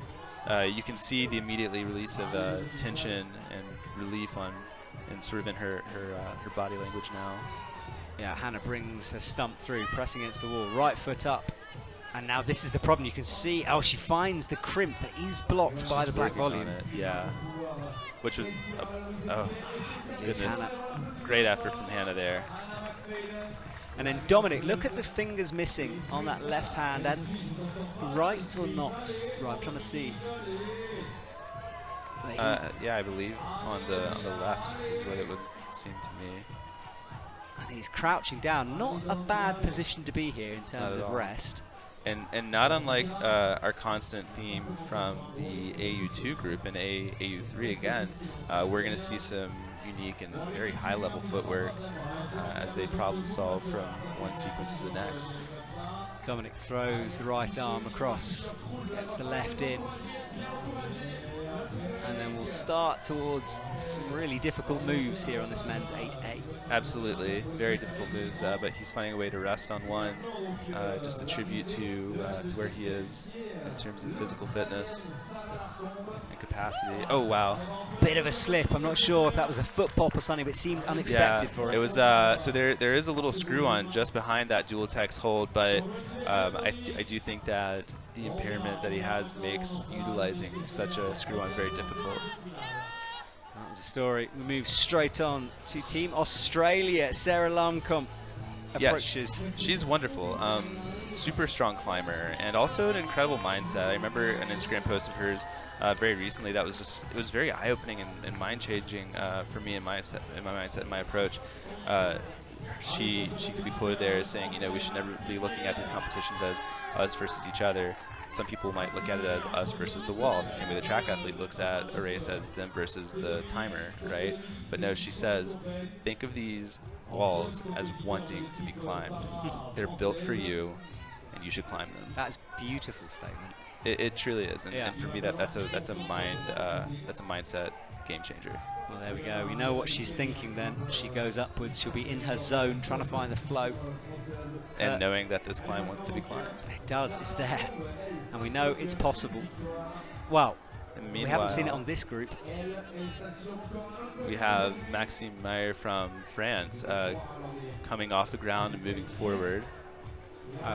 You can see the immediately release of tension and relief and sort of in her body language now. Yeah, Hannah brings her stump through, pressing against the wall, right foot up. And now this is the problem. You can see, oh, she finds the crimp that is blocked by She's the black working volume. on it, yeah. Which was, oh, Here's goodness. Hannah. Great effort from Hannah there. And then Dominic, look at the fingers missing on that left hand, and right or not? Right, I'm trying to see. Yeah, I believe on the left is what it would seem to me. And he's crouching down. Not a bad position to be here in terms Not at of all. rest. And not unlike our constant theme from the AU2 group and AU3 again, we're going to see some unique and very high-level footwork as they problem solve from one sequence to the next. Dominic throws the right arm across, gets the left in. And then we'll start towards some really difficult moves here on this men's 8A. Absolutely, very difficult moves, but he's finding a way to rest on one, just a tribute to where he is in terms of physical fitness and capacity. Oh, wow. Bit of a slip. I'm not sure if that was a foot pop or something, but it seemed unexpected for him. It was, so there is a little screw on just behind that dual text hold, but I do think that the impairment that he has makes utilizing such a screw on very difficult. That was a story. We move straight on to Team Australia. Sarah Lamcombe approaches. Yeah, she's wonderful. Super strong climber and also an incredible mindset. I remember an Instagram post of hers very recently that was just, it was very eye-opening and mind-changing for me in my mindset and my approach. She could be quoted there as saying, you know, we should never be looking at these competitions as us versus each other. Some people might look at it as us versus the wall, the same way the track athlete looks at a race as them versus the timer, right? But no, she says, think of these walls as wanting to be climbed. They're built for you, and you should climb them. That's a beautiful statement. It truly is, and for me, that's a mindset game changer. Well, there we go. We know what she's thinking then. She goes upwards. She'll be in her zone, trying to find the flow. And knowing that this climb wants to be climbed. It does. It's there. And we know it's possible. Well, we haven't seen it on this group. We have Maxime Meyer from France coming off the ground and moving forward.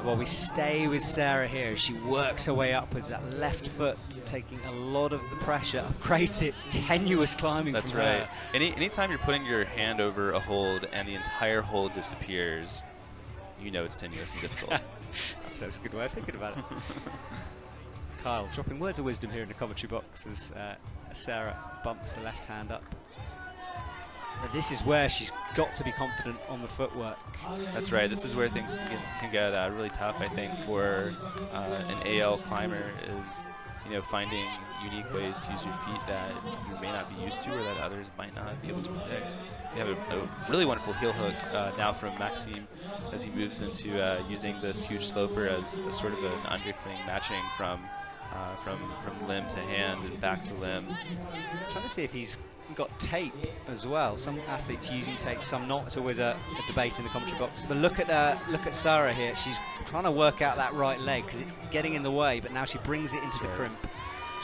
Well, we stay with Sarah here. She works her way upwards. That left foot taking a lot of the pressure. Upgrades it. Tenuous climbing. That's from right. her. Anytime you're putting your hand over a hold and the entire hold disappears, you know it's tenuous and difficult. That's a good way of thinking about it. Kyle dropping words of wisdom here in the commentary box as Sarah bumps the left hand up. But this is where she's got to be confident on the footwork. That's right. This is where things can get really tough, I think, for an AL climber is, you know, finding unique ways to use your feet that you may not be used to or that others might not be able to predict. We have a really wonderful heel hook now from Maxime as he moves into using this huge sloper as a sort of an undercling matching from limb to hand and back to limb. Trying to see if he's got tape as well. Some athletes using tape, some not. It's always a debate in the commentary box. But look at Sarah here. She's trying to work out that right leg because it's getting in the way. But now she brings it into the crimp.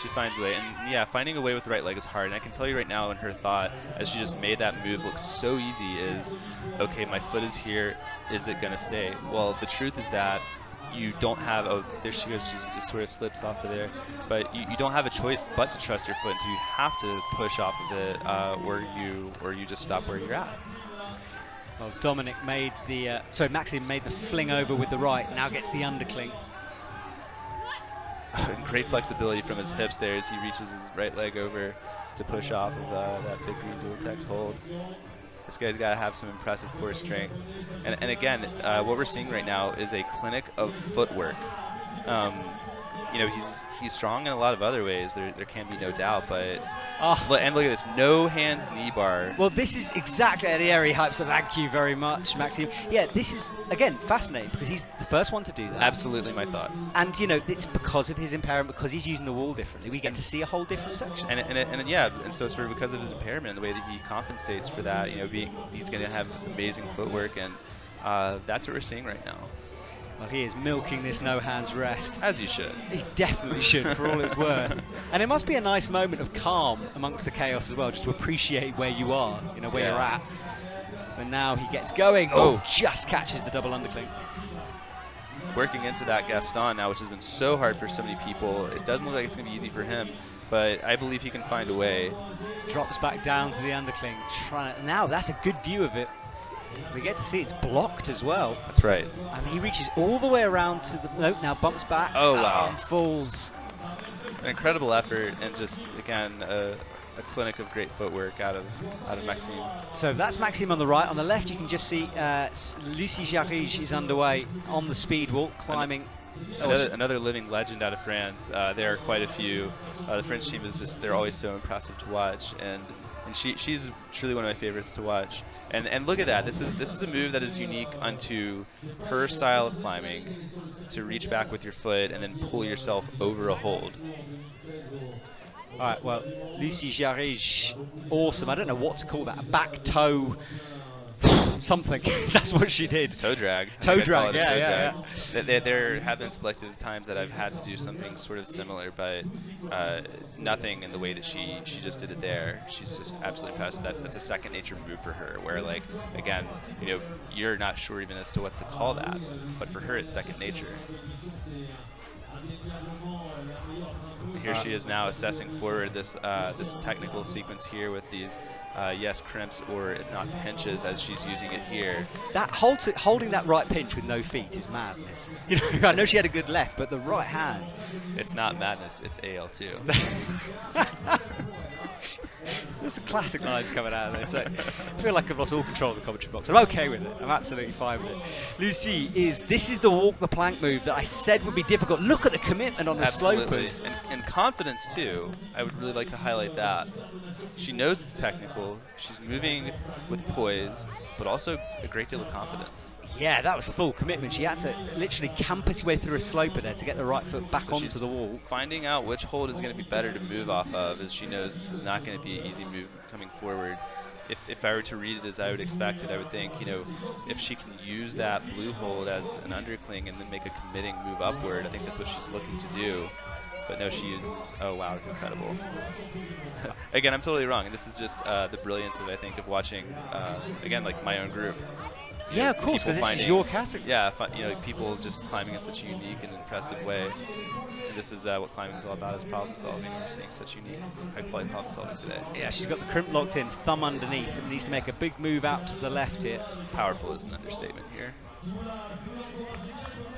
She finds a way, and yeah, finding a way with the right leg is hard. And I can tell you right now, in her thought, as she just made that move look so easy, is, okay, my foot is here. Is it gonna stay? Well, the truth is that you don't have there she goes, she just sort of slips off of there, but you don't have a choice but to trust your foot, so you have to push off of it, or you just stop where you're at. Well, Dominic made the Maxime made the fling over with the right, now gets the undercling. Great flexibility from his hips there as he reaches his right leg over to push off of that big green dual text hold. This guy's got to have some impressive core strength. And again, what we're seeing right now is a clinic of footwork. You know, he's strong in a lot of other ways. There can be no doubt, but and look at this, no hands knee bar. Well, this is exactly the area he hypes. So thank you very much, Maxime. Yeah, this is again fascinating because he's the first one to do that. Absolutely, my thoughts. And you know, it's because of his impairment, because he's using the wall differently. We get to see a whole different section. And so sort of because of his impairment and the way that he compensates for that, you know, he's going to have amazing footwork, and that's what we're seeing right now. Well, he is milking this no hands rest. As you should. He definitely should, for all it's worth. And it must be a nice moment of calm amongst the chaos as well, just to appreciate where you are, you know, where you're at. And now he gets going. Oh, just catches the double undercling. Working into that Gaston now, which has been so hard for so many people. It doesn't look like it's going to be easy for him, but I believe he can find a way. Drops back down to the undercling. Now that's a good view of it. We get to see it's blocked as well. That's right. And he reaches all the way around to the note, now bumps back. Oh, wow. And falls. An incredible effort, and just, again, a clinic of great footwork out of Maxime. So that's Maxime on the right. On the left, you can just see Lucie Jarige is underway on the speed wall, climbing. Another living legend out of France. There are quite a few. The French team is just, they're always so impressive to watch. And and she's truly one of my favorites to watch. And look at that. This is a move that is unique unto her style of climbing, to reach back with your foot and then pull yourself over a hold. All right, well, Lucie Jarige, awesome. I don't know what to call that. A back toe something. That's what she did. Toe drag. Toe drag, yeah. There have been selective times that I've had to do something sort of similar, but nothing in the way that she just did it there. She's just absolutely impressive. That's a second nature move for her, where, like, again, you know, you're not sure even as to what to call that, but for her it's second nature. Here she is now assessing forward this this technical sequence here with these yes crimps, or if not pinches, as she's using it here. That holding that right pinch with no feet is madness. You know, I know she had a good left, but the right hand. It's not madness, it's AL2. There's some classic lines coming out of this. So I feel like I've lost all control of the commentary box. I'm okay with it. I'm absolutely fine with it. Lucie this is the walk the plank move that I said would be difficult. Look at the commitment on the slopers. And confidence too. I would really like to highlight that. She knows it's technical. She's moving with poise, but also a great deal of confidence. Yeah, that was full commitment. She had to literally camp her way through a sloper there to get the right foot back onto the wall. Finding out which hold is going to be better to move off of, as she knows this is not going to be an easy move coming forward. If I were to read it as I would expect it, I would think, you know, if she can use that blue hold as an undercling and then make a committing move upward, I think that's what she's looking to do. But no, she uses, oh wow, it's incredible. Again, I'm totally wrong, and this is just the brilliance of, I think, of watching, again, like my own group. Yeah, of course, because this is your category. Yeah, you know, people just climbing in such a unique and impressive way. And this is what climbing is all about, is problem solving. We're seeing such unique, high-quality problem solving today. Yeah, she's got the crimp locked in, thumb underneath, and needs to make a big move out to the left here. Powerful is an understatement here.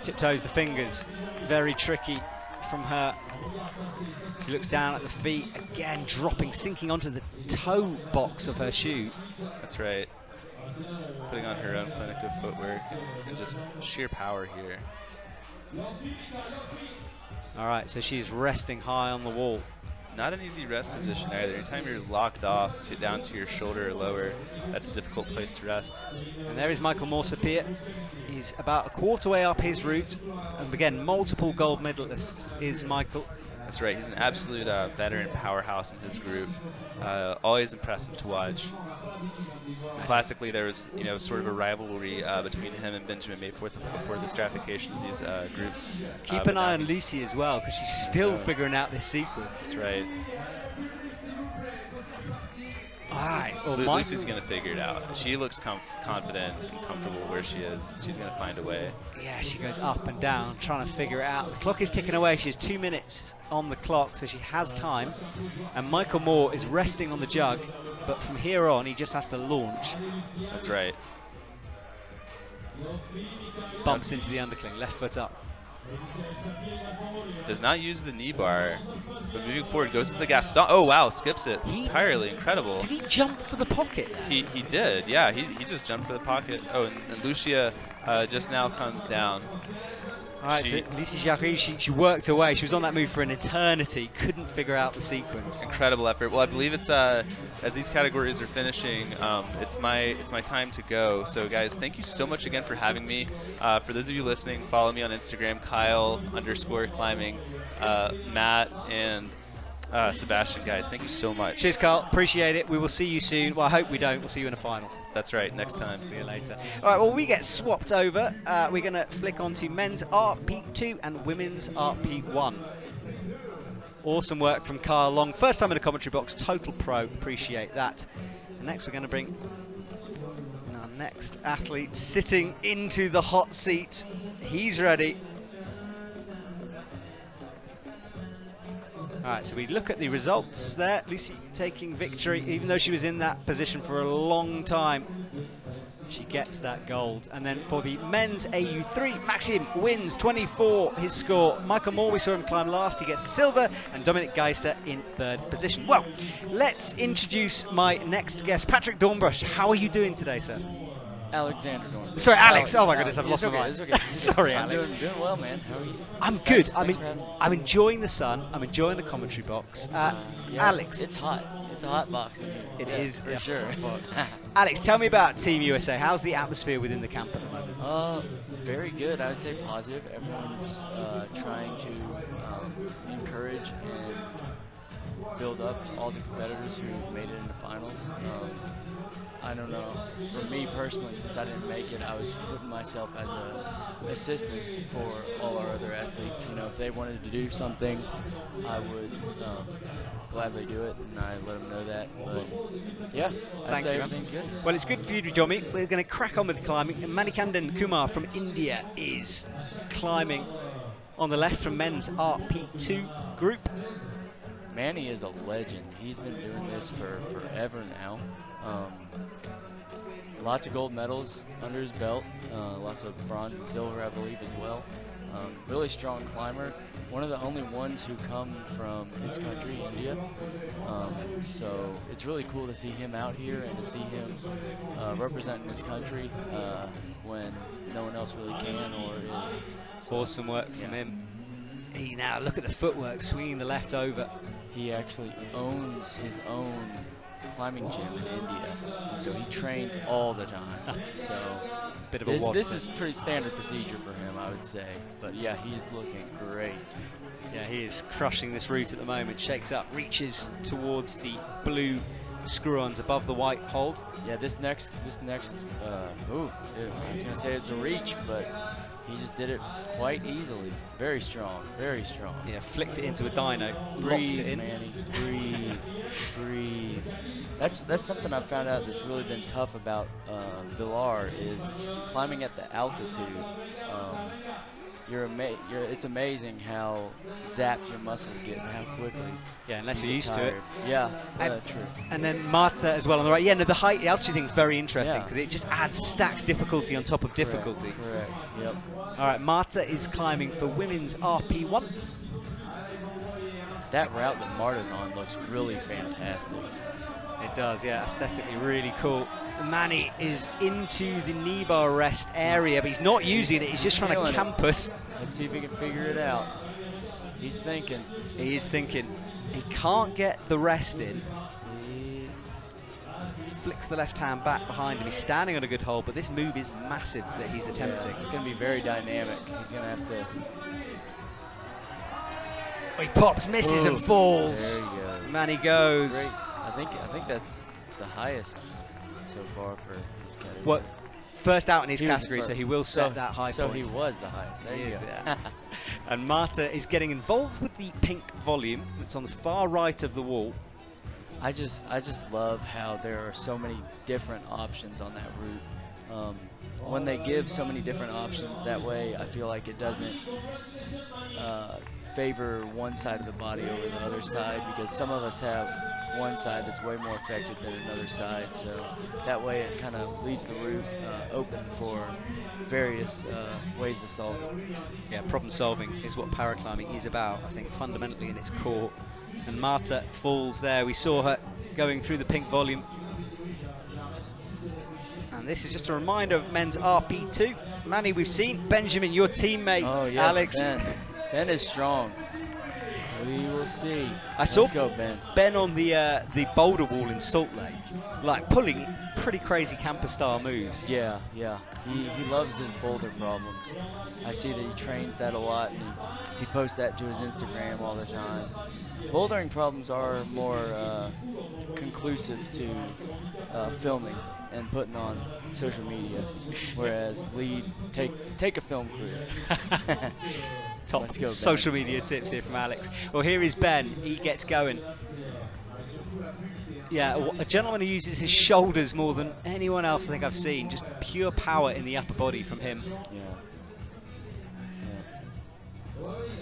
Tiptoes the fingers, very tricky from her. She looks down at the feet, again dropping, sinking onto the toe box of her shoe. That's right. Putting on her own clinic of footwork and just sheer power here. All right, so she's resting high on the wall. Not an easy rest position either. Anytime you're locked off down to your shoulder or lower, that's a difficult place to rest. And there is Michael Morsapir. He's about a quarter way up his route. And again, multiple gold medalists is Michael. That's right. He's an absolute veteran powerhouse in his group. Always impressive to watch. Classically, there was, you know, sort of a rivalry between him and Benjamin Mayforth before the stratification of these groups. Keep an eye on Lucie as well, because she's still figuring out this sequence. That's right. All right. Well, Lucie's going to figure it out. She looks confident and comfortable where she is. She's going to find a way. Yeah, she goes up and down, trying to figure it out. The clock is ticking away. She has 2 minutes on the clock, so she has time. And Michael Moore is resting on the jug, but from here on, he just has to launch. That's right. Bumps into the undercling, left foot up. Does not use the knee bar, but moving forward, goes into the gas. Oh, wow, skips it entirely. Incredible. Did he jump for the pocket there? He did, yeah. He just jumped for the pocket. Oh, and Lucia just now comes down. All right, so Lucie Jarige, she worked away. She was on that move for an eternity, couldn't figure out the sequence. Incredible effort. Well, I believe it's as these categories are finishing, it's my time to go. So, guys, thank you so much again for having me. For those of you listening, follow me on Instagram, Kyle_climbing, Matt and Sebastian. Guys, thank you so much. Cheers, Carl. Appreciate it. We will see you soon. Well, I hope we don't. We'll see you in a final. That's right. Next time. See you later. All right, well, we get swapped over. We're going to flick on to men's RP2 and women's RP1. Awesome work from Kyle Long. First time in a commentary box. Total pro. Appreciate that. And next, we're going to bring our next athlete sitting into the hot seat. He's ready. All right, so we look at the results there. Lucie taking victory, even though she was in that position for a long time. She gets that gold. And then for the men's AU3, Maxim wins 24, his score. Michael Moore, we saw him climb last. He gets the silver, and Dominic Geiser in third position. Well, let's introduce my next guest, Patrick Dornbrush. How are you doing today, sir? Alexander Dornbrush. Sorry, Alex. Oh my goodness, I've lost my mind. It's okay. Sorry, I'm Alex. doing well, man. How are you? I'm good. Thanks for having me. I'm enjoying the sun. I'm enjoying the commentary box. Yeah, Alex. It's hot. It's a hot box in here. It Yeah, is for a sure. hot box. Alex, tell me about Team USA. How's the atmosphere within the camp at the moment? Very good. I would say positive. Everyone's trying to encourage and build up all the competitors who made it into finals. I don't know. For me personally, since I didn't make it, I was putting myself as an assistant for all our other athletes. You know, if they wanted to do something, I would gladly do it, and I let them know that. But yeah, I'd say everything's good. Well, it's good for you to join me. We're going to crack on with climbing. Manikandan Kumar from India is climbing on the left from men's RP2 group. Manny is a legend. He's been doing this for forever now. Lots of gold medals under his belt, lots of bronze and silver, I believe, as well. Really strong climber. One of the only ones who come from his country, India. So it's really cool to see him out here and to see him representing his country when no one else really can or is. So, awesome work from him. Hey, now look at the footwork, swinging the left over. He actually owns his own climbing gym in India, and so he trains all the time. So Bit of a this is pretty standard procedure for him, I would say. But yeah, he's looking great. Yeah, he is crushing this route at the moment. Shakes up, reaches towards the blue screw-ons above the white hold. Yeah, this next, ooh, I was gonna say it's a reach, but he just did it quite easily. Very strong, very strong. Yeah, flicked it into a dyno, Breathe, locked it in. Manny, breathe, breathe. That's something I've found out that's really been tough about Villars is climbing at the altitude. It's amazing how zapped your muscles get and how quickly. Yeah, unless you you're get used to it. tired. Yeah, And- true. And then Marta as well on the right. Yeah, no, the height, the altitude thing's very interesting Yeah. because it just adds stacks difficulty on top of difficulty. Correct. Yep. All right, Marta is climbing for women's RP1. That route that Marta's on looks really fantastic. It does, yeah, aesthetically really cool. Manny is into the knee bar rest area, but he's not using it. He's just trying to feeling it. campus. Let's see if he can figure it out. He's thinking. He is thinking. He can't get the rest in. Flicks the left hand back behind him. He's standing on a good hold, but this move is massive that he's attempting. It's going to be very dynamic. He's going to have to. He pops, misses, and falls. There he goes. Manny goes. Great. I think that's the highest so far for his category. What? First out in his He was category, first. so he will set that high So point. he was the highest. There He you is, go. yeah. And Marta is getting involved with the pink volume that's on the far right of the wall. I just love how there are so many different options on that route. When they give so many different options that way, I feel like it doesn't favor one side of the body over the other side, because some of us have one side that's way more affected than another side. So that way it kind of leaves the route open for various ways to solve it. Yeah, problem solving is what paraclimbing is about, I think, fundamentally in its core. And Marta falls there. We saw her going through the pink volume. And this is just a reminder of men's RP2. Manny, we've seen Benjamin, your teammate, Oh, yes, Alex. Ben is strong. We will see. I saw Let's go, Ben. Ben on the boulder wall in Salt Lake, like pulling pretty crazy camper-style moves. Yeah. He loves his boulder problems. I see that he trains that a lot, and he posts that to his Instagram all the time. Bouldering problems are more conclusive to filming and putting on social media, whereas take a film crew. Top Let's go, Ben. social media tips here from Alex. Well, here is Ben. He gets going. Yeah, a gentleman who uses his shoulders more than anyone else I think I've seen. Just pure power in the upper body from him. Yeah.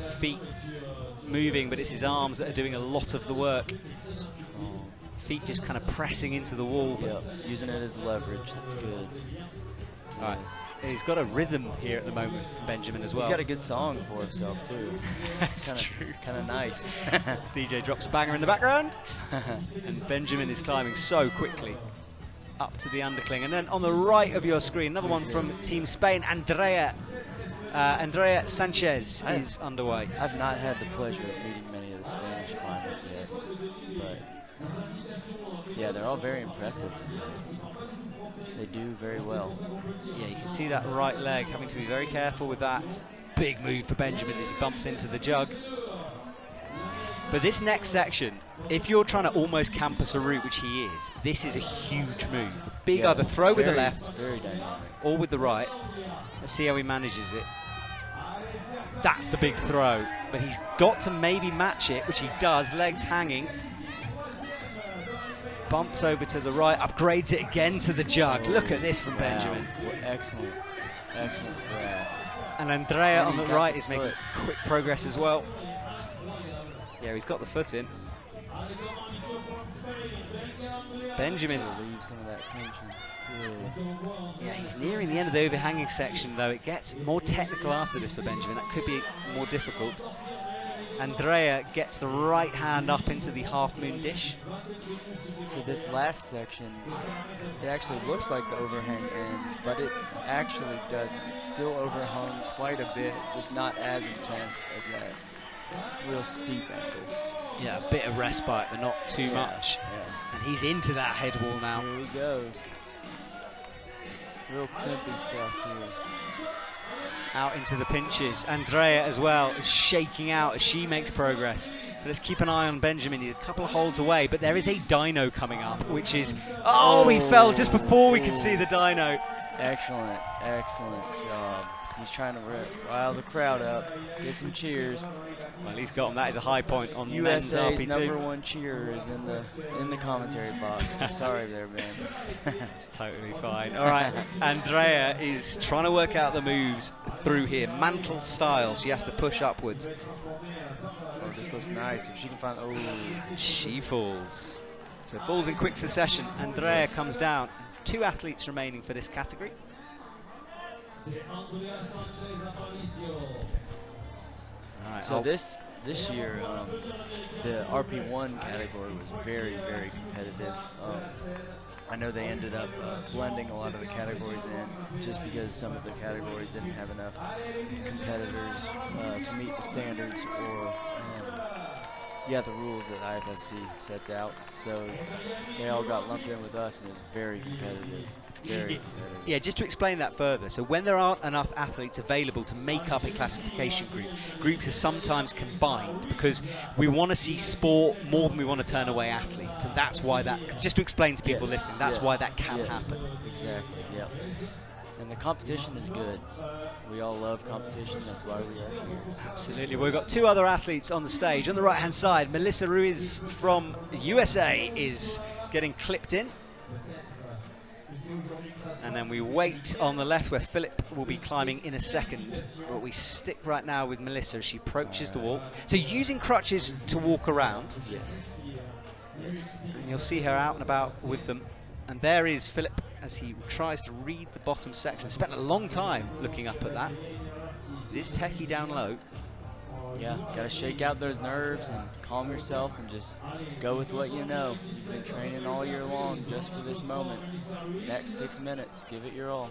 Feet moving, but it's his arms that are doing a lot of the work. Strong. Feet just kind of pressing into the wall. Yep. Using it as leverage. That's good. All right. And he's got a rhythm here at the moment from Benjamin as well. He's got a good song for himself too. That's true. Kind of nice. DJ drops a banger in the background. And Benjamin is climbing so quickly up to the undercling. And then on the right of your screen, another one from Team Spain, Andrea Sanchez is underway. I've not had the pleasure of meeting many of the Spanish climbers yet, but Yeah, they're all very impressive. They do very well. Yeah, you can see that right leg having to be very careful with that. Big move for Benjamin as he bumps into the jug. But this next section, if you're trying to almost campus a route, which he is, this is a huge move. Big Yeah, either throw with the very, left very dynamic. or with the right. Let's see how he manages it. That's the big throw, but he's got to maybe match it, which he does, legs hanging. Bumps over to the right, upgrades it again to the jug. Look at this from Wow. Benjamin. Well, excellent, excellent grasp. And Andrea And on he the got right the is making foot. quick progress as well. Yeah, he's got the foot in. Benjamin. To relieve some of that tension. Good. Yeah, he's nearing the end of the overhanging section, though. It gets more technical after this for Benjamin. That could be more difficult. Andrea gets the right hand up into the half moon dish. So this last section, it actually looks like the overhang ends, but it actually doesn't. It's still overhung quite a bit, just not as intense as that real steep angle. Yeah, a bit of respite, but not too much. Yeah. And he's into that head wall now. Here he goes. Real crimpy stuff here. Out into the pinches. Andrea as well is shaking out as she makes progress. But let's keep an eye on Benjamin. He's a couple of holds away, but there is a dyno coming up, which is... Oh, he fell just before we could see the dyno. Excellent, excellent job. He's trying to rile the crowd up, get some cheers. Well, he's got him. That is a high point on the men's USA's RP2. #1 cheerer is in the commentary box. Sorry there, man. It's totally fine. All right, Andrea is trying to work out the moves through here. Mantle style, she has to push upwards. Oh, this looks nice. If she can find, oh, She falls. So falls in quick succession. Andrea comes down. 2 athletes remaining for this category. All right, so this year, the RP1 category was very, very competitive. I know they ended up blending a lot of the categories in just because some of the categories didn't have enough competitors to meet the standards or the rules that IFSC sets out. So they all got lumped in with us, and it was very competitive. Very competitive. Yeah, just to explain that further. So when there aren't enough athletes available to make up a classification group, groups are sometimes combined because we want to see sport more than we want to turn away athletes. And that's why that, just to explain to people listening, that's why that can happen. Exactly, yeah. And the competition is good. We all love competition, that's why we are here. Absolutely. We've got 2 other athletes on the stage. On the right-hand side, Melissa Ruiz from USA is getting clipped in. And then we wait on the left where Philip will be climbing in a second. But we stick right now with Melissa as she approaches the wall. So using crutches to walk around. Yes. Yes. And you'll see her out and about with them. And there is Philip as he tries to read the bottom section. Spent a long time looking up at that. It is techie down low. Yeah, gotta shake out those nerves and calm yourself and just go with what you know. You've been training all year long just for this moment. Next 6 minutes, give it your all.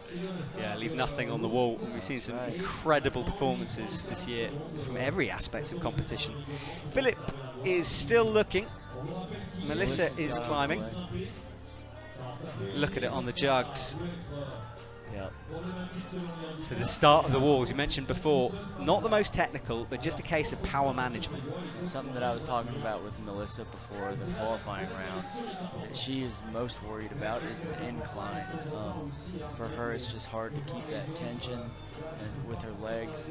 Yeah, leave nothing on the wall. We've seen some incredible performances this year from every aspect of competition. Philip is still looking. Melissa is climbing. Look at it on the jugs. Yep. So the start of the walls, you mentioned before, not the most technical, but just a case of power management. Something that I was talking about with Melissa before the qualifying round that she is most worried about is the incline. For her, it's just hard to keep that tension and with her legs.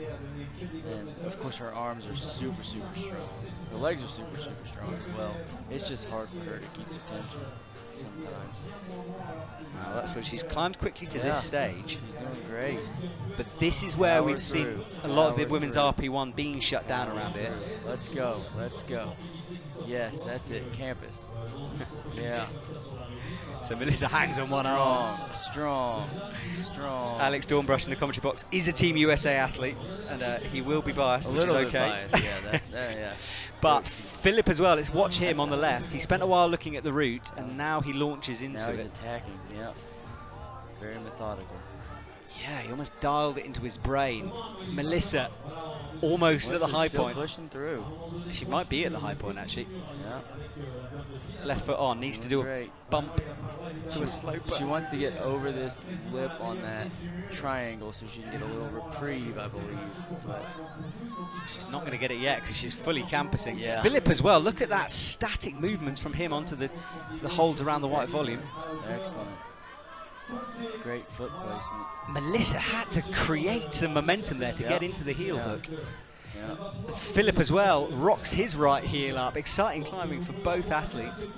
And of course, her arms are super, super strong. Her legs are super, super strong as well. It's just hard for her to keep the tension sometimes. Well, that's what she's climbed quickly to this stage. She's doing great. But this is where Power we've seen through. a lot of the Power women's through. RP1 being shut down around here. Let's go. Let's go. Yes, that's it. Campus. Yeah. So Melissa hangs on one arm. Strong, strong. Alex Dornbrush in the commentary box is a Team USA athlete, and he will be biased, A which is little okay. bit biased, yeah. Yeah. But Philip as well, let's watch him on the left. He spent a while looking at the route, and now he launches into Now he's it. attacking, yeah. Very methodical. Yeah, he almost dialed it into his brain. Melissa, almost at the high still point. pushing through. She might be at the high point, actually. Yeah. Left foot on, needs to do a Great. bump to a slope. She wants to get over this lip on that triangle so she can get a little reprieve, I believe. But She's not going to get it yet because she's fully campusing. Yeah. Philip as well. Look at that static movements from him onto the holds around the white volume. excellent. Great foot placement. Melissa had to create some momentum there to Yeah. get into the heel Yeah. hook. Yeah. And Philip as well rocks his right heel up. Exciting climbing for both athletes.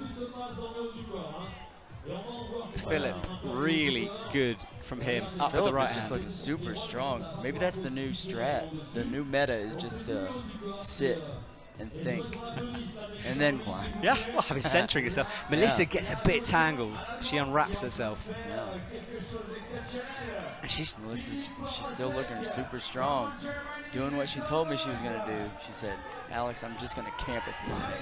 Philip, really good from him up Philip at the right is just hand. looking super strong. Maybe that's the new strat. The new meta is just to sit and think and then climb. Yeah, well, I mean, centering herself. Melissa Yeah. gets a bit tangled. She unwraps herself. Yeah. And she's She's still looking super strong. Doing what she told me she was going to do. She said, Alex, I'm just going to campus tonight.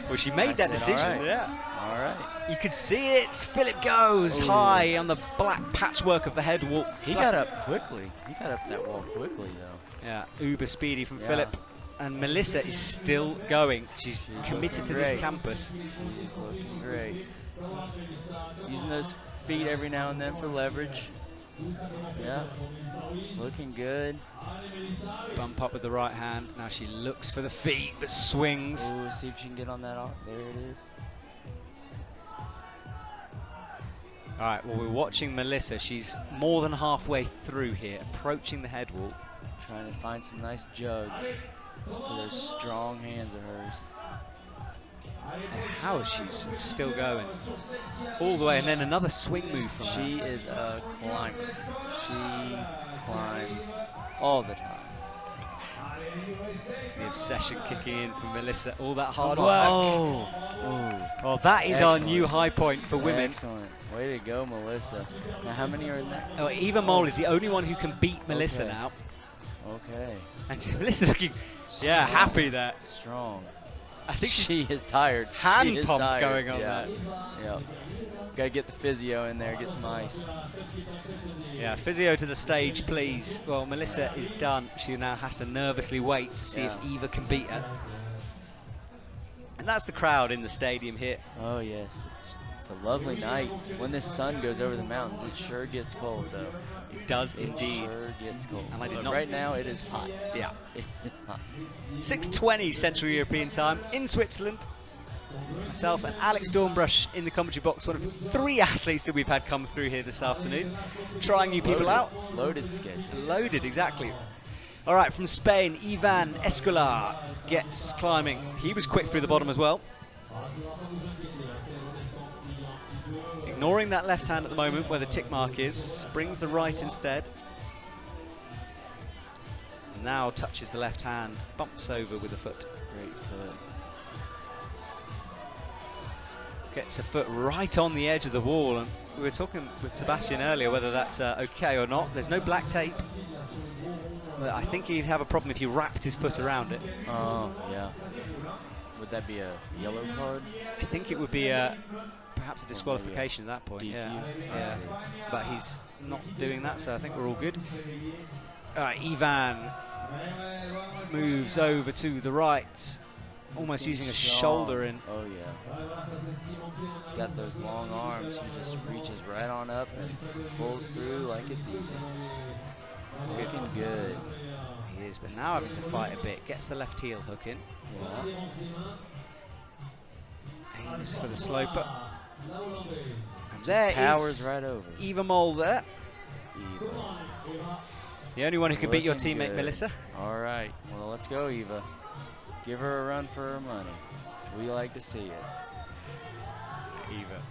well, she made I that said, decision. "All right." Yeah. All right. You could see it. Philip goes Ooh. high on the black patchwork of the head wall. He got up quickly. He got up that wall quickly, though. Yeah, uber speedy from Yeah. Philip. And Melissa is still going. She's committed to looking this great. campus. She's looking great. Using those feet every now and then for leverage. Yeah. Looking good. Bump up with the right hand. Now she looks for the feet, but swings. Ooh, see if she can get on that. There it is. All right, well, we're watching Melissa. She's more than halfway through here, approaching the head wall. Trying to find some nice jugs for those strong hands of hers. How is she still going? All the way, and then another swing move from her. She is a climber. She climbs all the time. The obsession kicking in from Melissa. All that hard Oh, work. oh. Well, that is our Excellent. new high point for women. Excellent. Way to go, Melissa. Now, how many are in there? Oh, Eva Mole is the only one who can beat Melissa Okay. now. Okay. And Melissa looking, yeah, happy there. Strong. I think she She is tired. Hand She is pump tired. going on yeah. there. Yep. Gotta get the physio in there, get some ice. Yeah, physio to the stage, please. Well, Melissa is done. She now has to nervously wait to see if Yeah. Eva can beat her. And that's the crowd in the stadium here. Oh, yes. It's a lovely night. When the sun goes over the mountains, it sure gets cold, though. It does It indeed. sure gets cold. And I did But not- right now, it is hot. Yeah. It is hot. 6:20 Central European time in Switzerland. Myself and Alex Dornbrush in the commentary box, one of 3 athletes that we've had come through here this afternoon. Trying new people out. Loaded schedule. Loaded, exactly. All right, from Spain, Ivan Escolar gets climbing. He was quick through the bottom as well. Ignoring that left hand at the moment where the tick mark is, brings the right instead. Now touches the left hand, bumps over with the foot. Great foot. Gets a foot right on the edge of the wall. And we were talking with Sebastian earlier whether that's okay or not. There's no black tape. But I think he'd have a problem if he wrapped his foot around it. Oh, yeah. Would that be a yellow card? I think it would be perhaps a disqualification at that point. DQ? Yeah, I yeah. see. But he's not doing that, so I think we're all good. All right, Ivan moves over to the right, almost using a Strong. shoulder in. Oh, yeah. He's got those long arms. He just reaches right on up and pulls through like it's easy. Looking good. He is, but now having to fight a bit. Gets the left heel hook in. Yeah. Aims for the sloper. And Just there powers is right over. Eva Mole there. Eva. The only one who can beat your Looking teammate, good. Melissa. All right. Well, let's go, Eva. Give her a run for her money. We like to see it. Eva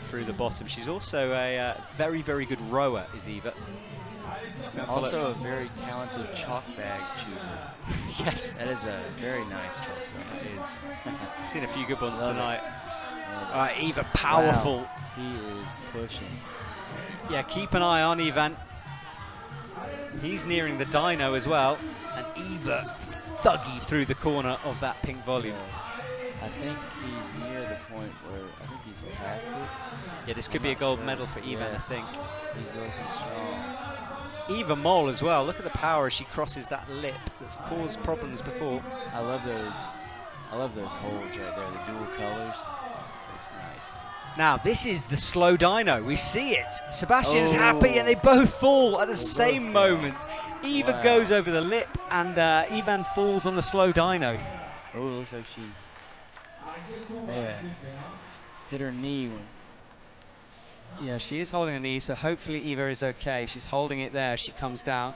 through the bottom. She's also a very, very good rower, is Eva. Also a very talented chalk bag chooser. Yes, That is a very nice chalk bag. it is. I've seen a few good ones Love it. tonight. Love it. All right, Eva, powerful. Wow. He is pushing. Yeah, keep an eye on Ivan. He's nearing the dyno as well. And Eva thuggy through the corner of that pink volume. I think he's near the point where I think he's past it. Yeah, this I'm could be a not gold sure. medal for Ivan, I Yes. think. He's looking strong. Eva Mole as well. Look at the power as she crosses that lip that's caused problems before. I love those holds right there, the dual colors. Looks nice. Now, this is the slow dyno. We see it. Sebastian's happy, and they both fall at the same moment. Eva goes over the lip, and Ivan falls on the slow dyno. Oh, it looks like she hit her knee. Yeah, she is holding her knee, so hopefully Eva is okay. She's holding it there. She comes down.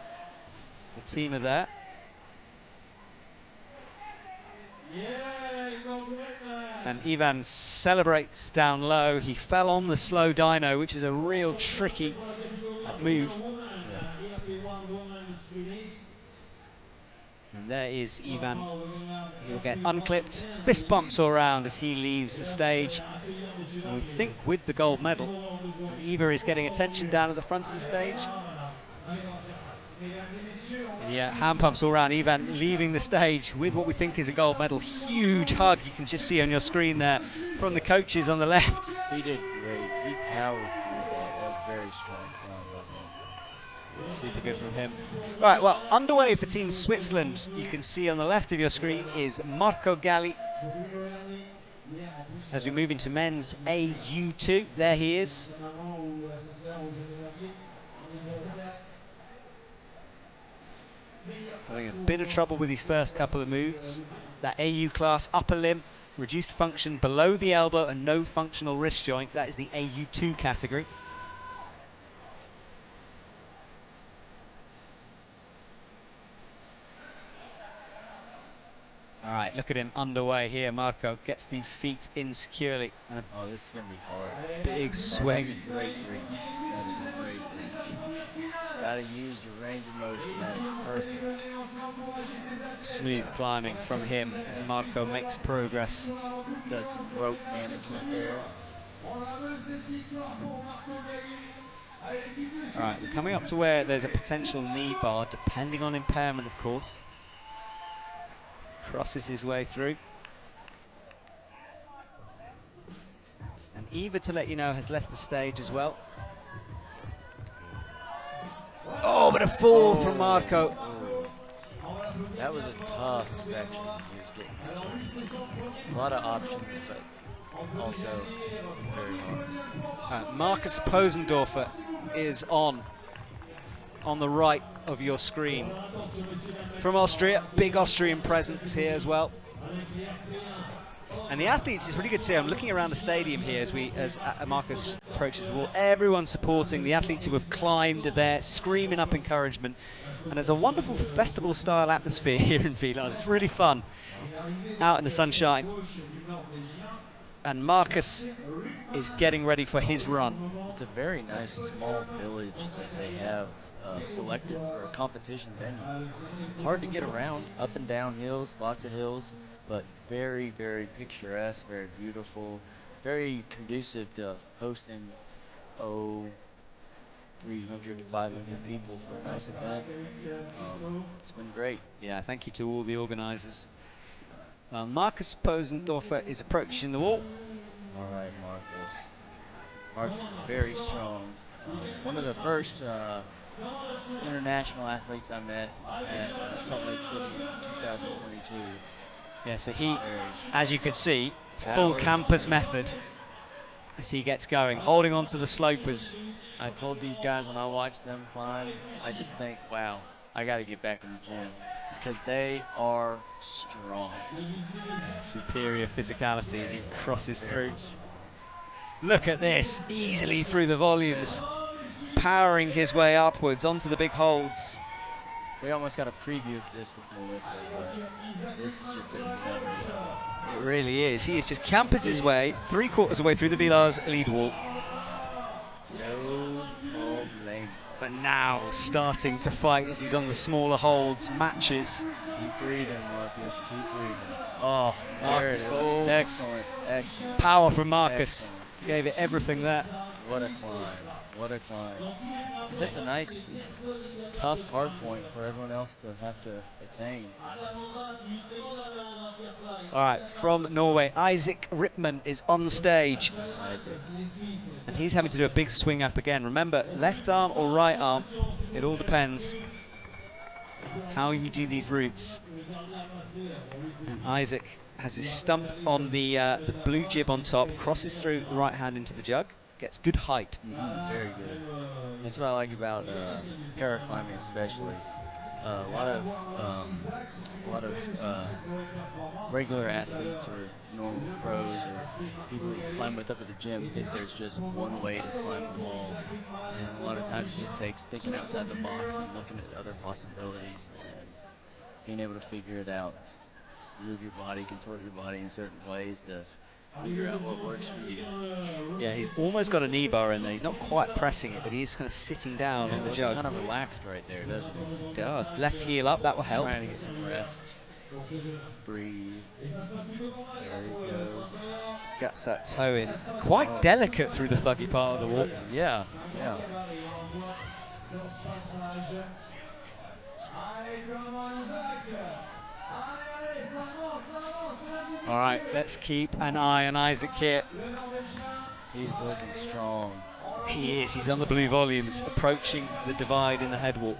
The team are there. And Ivan celebrates down low. He fell on the slow dyno, which is a real tricky move. And there is Ivan. He'll get unclipped. Fist bumps all around as he leaves the stage. And we think with the gold medal, Eva is getting attention down at the front of the stage. And yeah, hand pumps all around. Ivan leaving the stage with what we think is a gold medal. Huge hug you can just see on your screen there from the coaches on the left. He did great. He powered through that. That was very strong climb by him. Super good from him. Right, well, underway for Team Switzerland, you can see on the left of your screen is Marco Galli. As we move into men's AU2, there he is. Having a bit of trouble with his first couple of moves. That AU class, upper limb, reduced function below the elbow and no functional wrist joint. That is the AU2 category. All right, look at him underway here. Marco gets the feet in securely. Oh, this is going to be hard. Big swing. That's a great reach. That is a great reach. Gotta use your range of motion. That is perfect. Smooth climbing from him as Marco makes progress. Does some rope management there. All right, we're coming up to where there's a potential knee bar, depending on impairment, of course. Crosses his way through. And Eva, to let you know, has left the stage as well. Oh, but a fall from Marco. That was a tough section he was getting through. A lot of options, but also very hard. Marcus Posendorfer is on the right of your screen. From Austria, big Austrian presence here as well. And the athletes, it's really good to see. I'm looking around the stadium here as Marcus approaches the wall. Everyone supporting the athletes who have climbed are there, screaming up encouragement. And there's a wonderful festival-style atmosphere here in Villars. It's really fun, out in the sunshine. And Marcus is getting ready for his run. It's a very nice small village that they have selected for a competition venue. Hard to get around, up and down hills, lots of hills, but very, very picturesque, very beautiful, very conducive to hosting 300 to 500 people for a nice event. It's been great. Yeah, thank you to all the organisers. Marcus Posendorfer is approaching the wall. All right, Marcus. Marcus is very strong. One of the first international athletes I met at Salt Lake City in 2022. Yeah, so he, as you can see, full campus method as he gets going, holding on to the slopers. I told these guys when I watched them climb, I just think, wow, I got to get back in the gym because they are strong. Superior physicality as he crosses through. Look at this, easily through the volumes, powering his way upwards onto the big holds. We almost got a preview of this with Melissa, but this is just another level. It really is. He is just campus his way, 3/4 of the way through the Villars lead wall. No problem. But now starting to fight as he's on the smaller holds, matches. Keep breathing, Marcus, keep breathing. Oh, Marcus falls. Excellent, excellent. Power from Marcus. Excellent. Gave it everything there. What a climb, What a climb. Sets a nice, tough hard point for everyone else to have to attain. All right, from Norway, Isaac Ripman is on stage. Isaac. And he's having to do a big swing up again. Remember, left arm or right arm, it all depends how you do these routes. And Isaac has his stump on the blue jib on top, crosses through the right hand into the jug, gets good height. Very good. That's what I like about paraclimbing, especially. A lot of regular athletes or normal pros or people who climb with up at the gym think there's just one way to climb a wall, and a lot of times it just takes thinking outside the box and looking at other possibilities and being able to figure it out. Move your body, contort your body in certain ways to figure out what works for you. Yeah, he's almost got a knee bar in there. He's not quite pressing it, but he's kind of sitting down on the jug. Kind of relaxed right there, doesn't he? He does. Left heel up, that will help. Trying to get some rest. Breathe. There he goes. Gets that toe in. Quite delicate through the thuggy part of the wall. Yeah, yeah. All right, let's keep an eye on Isaac here. He's looking strong. He is. He's on the blue volumes, approaching the divide in the head wall.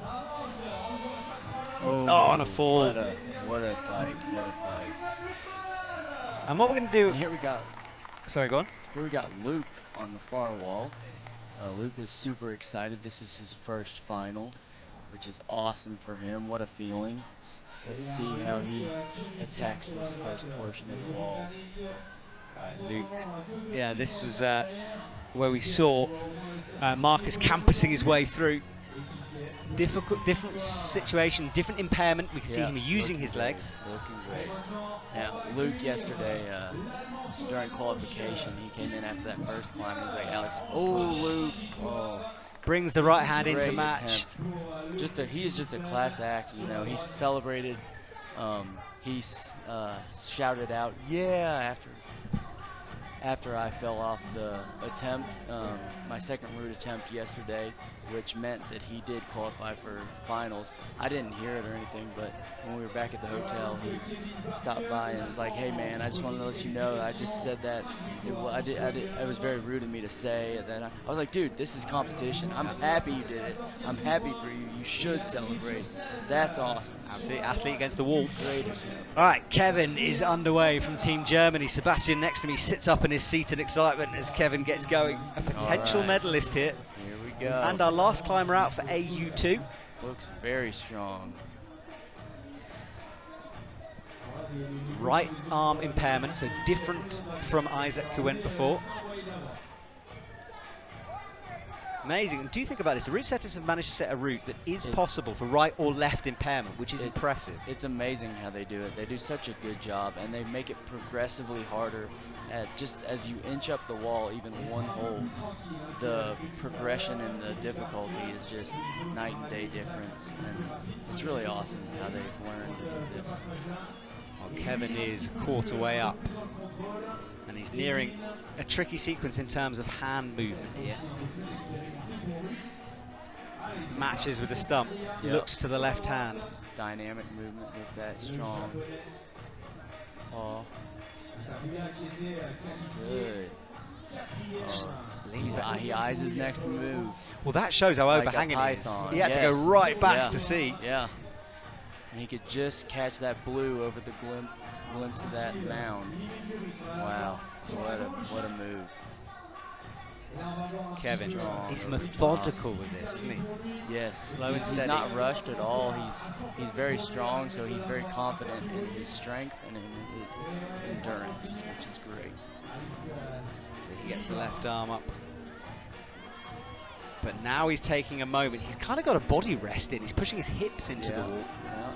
Oh, on a fall. What a fight. What a fight. And what we're going to do... And here we got... Sorry, go on. Here we got Luke on the far wall. Luke is super excited. This is his first final, which is awesome for him. What a feeling. Let's see how he attacks this first portion of the wall. Luke. Yeah, this was where we saw Marcus campusing his way through. Different situation, different impairment. We can see him using his legs. Looking great. Now, Luke yesterday, during qualification, he came in after that first climb and he was like, Alex, Luke. Oh. Brings the right hand into Great match. He's just a class act, you know. He celebrated. He shouted out, "Yeah!" after I fell off the attempt, my second route attempt yesterday, which meant that he did qualify for finals. I didn't hear it or anything, but when we were back at the hotel, he stopped by and was like, "Hey man, I just wanted to let you know I just said that. It was very rude of me to say that." I was like, "Dude, this is competition. I'm happy you did it. I'm happy for you. You should celebrate. That's awesome." Absolutely, athlete against the wall. Great of you. All right, Kevin is underway from Team Germany. Sebastian next to me sits up in his seat in excitement as Kevin gets going. A potential medalist here. Here we go. And our last climber out for AU2. Looks very strong. Right arm impairment, so different from Isaac who went before. Amazing. And do you think about this? The route setters have managed to set a route that is possible for right or left impairment, which is impressive. It's amazing how they do it. They do such a good job, and they make it progressively harder. Just as you inch up the wall, even one hole, the progression and the difficulty is just night and day difference. And it's really awesome how they've learned to do this. Well, Kevin is quarter way up, and he's nearing a tricky sequence in terms of hand movement here. Matches with the stump, looks to the left hand. Dynamic movement with that strong. Oh. Good. He eyes his next move. Well, that shows how like overhanging it is. He had to Yes. go right back Yeah. to see. Yeah. And he could just catch that blue over the glimpse of that mound. Wow. What a move. Kevin, Strong. he's methodical with this, isn't he? Yes, Slow and he's steady. not rushed at all. He's very strong, so he's very confident in his strength and in his endurance, which is great. So he gets the left arm up. But now he's taking a moment. He's kind of got a body rest in. He's pushing his hips into the wall. Yeah.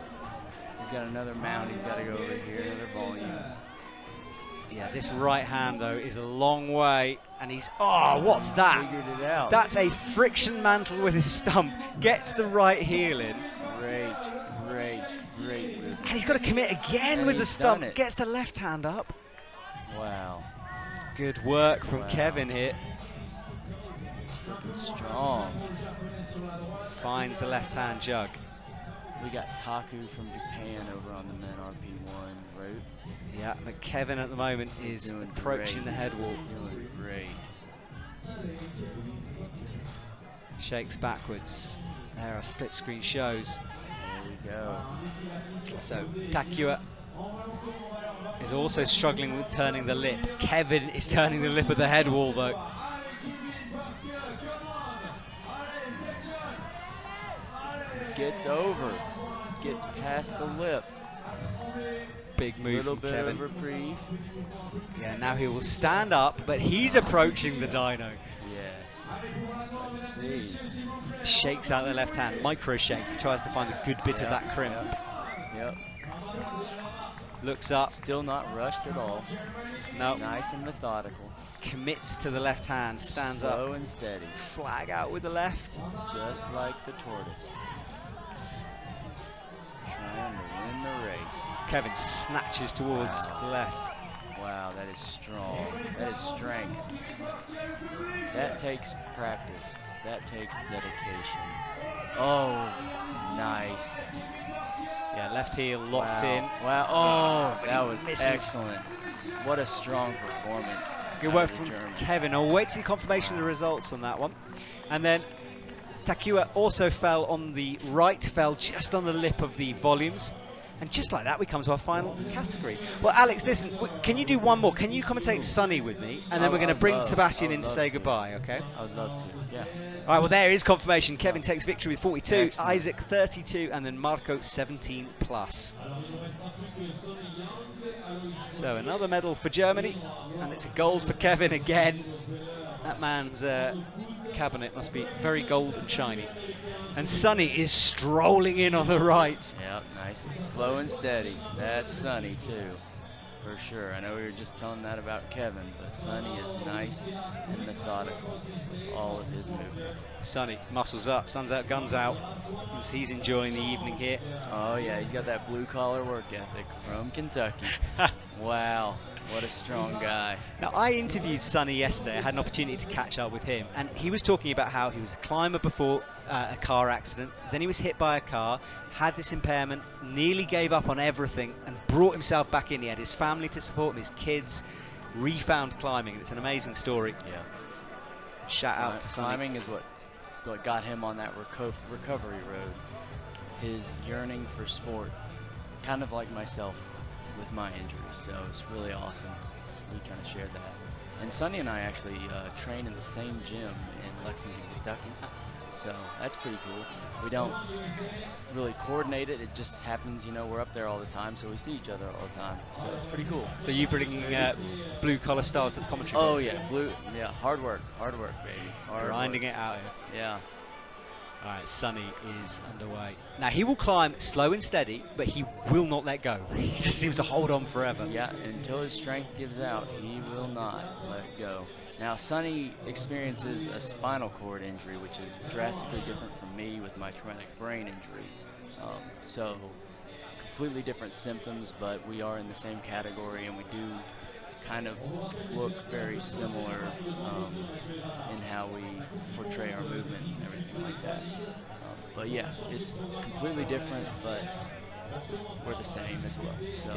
He's got another mound. He's got to go over here, another volume. Yeah, this right hand, though, is a long way. And he's, what's that? Figured it out. That's a friction mantle with his stump. Gets the right heel in. Great move. And he's got to commit again And with the he's stump. done it. Gets the left hand up. Wow. Good work from Kevin here. Looking Strong. Finds the left-hand jug. We got Taku from Japan over on the men RP1 route. Yeah, but Kevin at the moment He's is doing approaching great. the head wall. He's doing great. Shakes backwards. There are split screen shows. There we go. So Takua is also struggling with turning the lip. Kevin is turning the lip of the head wall though. Gets over. Gets past the lip. Big move Little from bit Kevin. of reprieve. Yeah, now he will stand up, but he's approaching the dyno. Yes. Let's see. Shakes out the left hand, micro shakes. He tries to find the good bit of that crimp. Yep. Looks up. Still not rushed at all. No. Nice and methodical. Commits to the left hand, stands up. Slow and steady. Flag out with the left. Just like the tortoise. Trying to win the race. Kevin snatches towards the left. Wow, that is strong. That is strength. That takes practice. That takes dedication. Oh, nice. Yeah, left heel locked Wow. in. Wow. Oh, that was Misses. excellent. What a strong performance. Good out work of the from German. Kevin. I'll wait to see confirmation of the results on that one. And then Takua also fell on the right, fell just on the lip of the volumes. And just like that, we come to our final category. Well, Alex, listen, can you do one more? Can you commentate Sunny with me? And then we're going to bring Sebastian in to say goodbye, okay? I would love to, yeah. All right, well, there is confirmation. Kevin takes victory with 42, Excellent. Isaac 32, and then Marco 17 plus. So another medal for Germany, and it's a gold for Kevin again. That man's cabinet must be very gold and shiny. And Sunny is strolling in on the right. Yep, nice and slow and steady. That's Sonny too, for sure. I know we were just telling that about Kevin, but Sonny is nice and methodical with all of his movement. Sunny, muscles up, sun's out, guns out. He's enjoying the evening here. Oh yeah, he's got that blue collar work ethic from Kentucky. Wow, what a strong guy. Now, I interviewed Sonny yesterday. I had an opportunity to catch up with him, and he was talking about how he was a climber before a car accident. Then he was hit by a car, had this impairment, nearly gave up on everything, and brought himself back in. He had his family to support him, his kids, refound climbing. It's an amazing story. Yeah. Shout out to Sonny. Climbing is what got him on that recovery road. His yearning for sport, kind of like myself with my injuries, so it's really awesome. We kind of shared that. And Sonny and I actually train in the same gym in Lexington, Kentucky, so that's pretty cool. We don't really coordinate it, it just happens, you know, we're up there all the time, so we see each other all the time, so it's pretty cool. So you bringing blue collar style to the commentary Oh box? yeah, hard work, baby. Hard Grinding work. it out here. Yeah. All right, Sonny is underway. Now, he will climb slow and steady, but he will not let go. He just seems to hold on forever. Yeah, until his strength gives out, he will not let go. Now, Sonny experiences a spinal cord injury, which is drastically different from me with my traumatic brain injury. So, completely different symptoms, but we are in the same category, and we do kind of look very similar in how we portray our movement and everything like that. But yeah, it's completely different, but we're the same as well. So,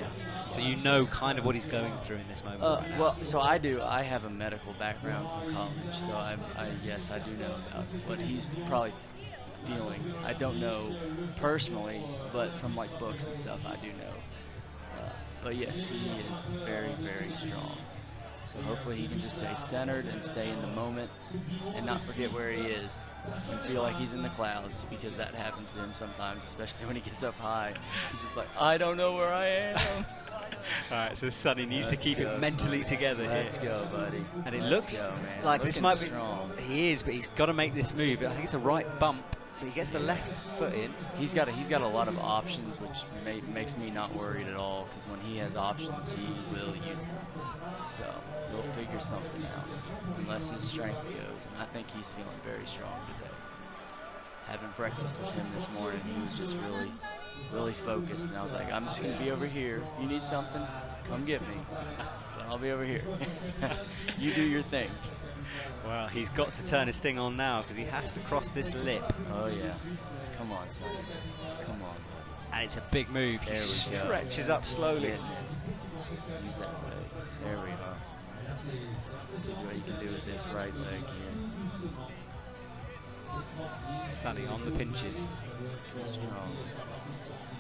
So you know kind of what he's going through in this moment right now. well, so I do. I have a medical background from college, so yes, I do know about what he's probably feeling. I don't know personally, but from like books and stuff, I do know. But yes, he is very, very strong. So hopefully he can just stay centered and stay in the moment and not forget where he is and feel like he's in the clouds, because that happens to him sometimes, especially when he gets up high. He's just like, I don't know where I am. All right, so Sonny needs to keep it mentally together Let's here. go, buddy. And it Let's looks go, man. like this Looking might be... strong. He is, but he's got to make this move. I think it's a right bump, but he gets the left foot in. He's got a lot of options, which makes me not worried at all, because when he has options, he will use them. So he'll figure something out, unless his strength goes. And I think he's feeling very strong today. Having breakfast with him this morning, he was just really, really focused. And I was like, I'm just going to be over here. If you need something, come get me. But I'll be over here. You do your thing. Well, he's got to turn his thing on now because he has to cross this lip. Oh yeah. Come on, Sonny. Come on. And it's a big move. He There we go. stretches up slowly. Getting it. Use that leg. There we go. See what you can do with this right leg here. Sonny on the pinches. Strong.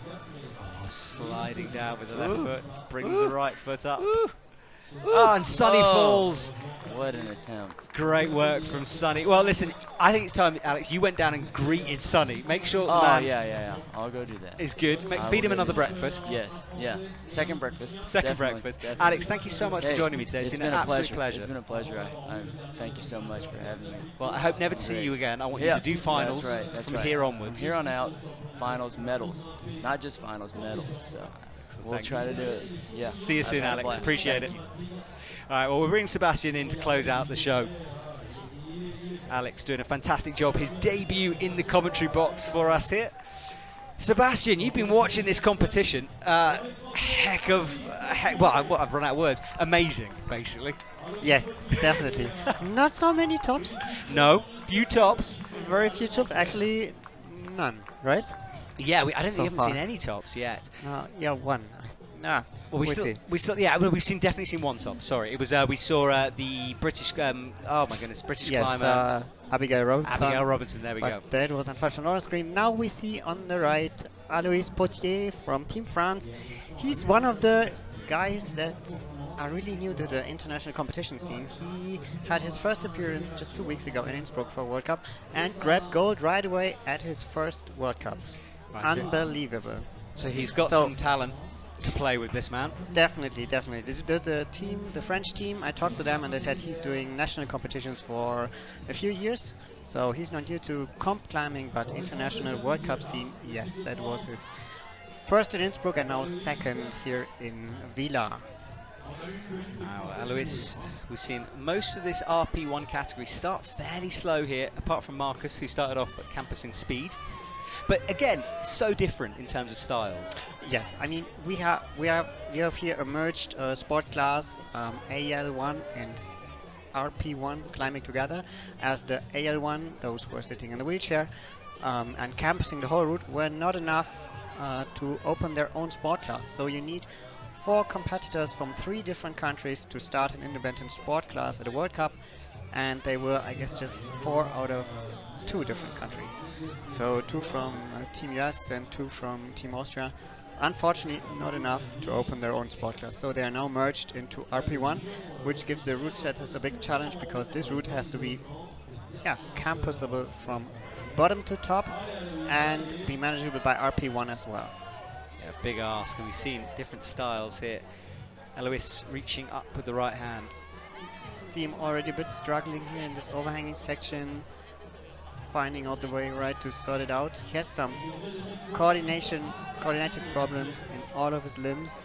Oh, sliding down with the left Ooh. foot. Brings Ooh. the right foot up. Oh, and Sonny falls. What an attempt. Great work from Sonny. Well, listen, I think it's time, Alex, you went down and greeted Sonny. Make sure the Oh, man yeah. I'll go do that. is good. I Feed will him go another do that. breakfast. Yes, yeah. Second breakfast. Second Definitely, breakfast. definitely. Alex, thank you so much for Hey, joining me today. It's been an a absolute pleasure. It's been a pleasure. I thank you so much for having me. Well, I hope never to It's see been you great. again. I want Yeah, you to do finals that's from right. here onwards. From here on out, finals, medals. Not just finals, medals. So we'll thank try to do it. Yeah. See you soon, I've had a Alex. blast. Appreciate Thank it. you. All right, well, we'll bring Sebastian in to close out the show. Alex doing a fantastic job. His debut in the commentary box for us here. Sebastian, you've been watching this competition. Well, I've run out of words. Amazing, basically. Yes, definitely. Not so many tops. No, few tops. Very few tops. Actually, none. Right? Yeah, I don't think So we haven't far. seen any tops yet. Yeah, one. Nah. Well, definitely seen one top. Sorry, it was we saw the British. Oh my goodness, British Yes, climber Abigail Robinson. Abigail Robinson. There we But go. that was unfortunately on screen. Now we see on the right Alois Potier from Team France. He's one of the guys that are really new to the international competition scene. He had his first appearance just 2 weeks ago in Innsbruck for World Cup and grabbed gold right away at his first World Cup. Right, so- Unbelievable. So he's got So- some talent to play with, this man. Definitely. There's a team, the French team. I talked to them and they said he's doing national competitions for a few years. So he's not new to comp climbing, but international World Cup scene, yes, that was his first in Innsbruck and now second here in Villars. Now, Alois, we've seen most of this RP1 category start fairly slow here, apart from Marcus, who started off at campusing speed. But again, so different in terms of styles. Yes, I mean we have here a merged sport class, AL1 and RP1 climbing together. As the AL1, those who are sitting in the wheelchair and campusing the whole route, were not enough to open their own sport class. So you need 4 competitors from 3 different countries to start an independent sport class at the World Cup, and they were, I guess, just 4 out of 2 different countries. So 2 from Team US and 2 from Team Austria. Unfortunately, not enough to open their own sport class. So they are now merged into RP1, which gives the route setters a big challenge because this route has to be campusable from bottom to top and be manageable by RP1 as well. Yeah, big ask, and we've seen different styles here. Alois reaching up with the right hand. See him already a bit struggling here in this overhanging section, finding out the way right to sort it out. He has some coordinative problems in all of his limbs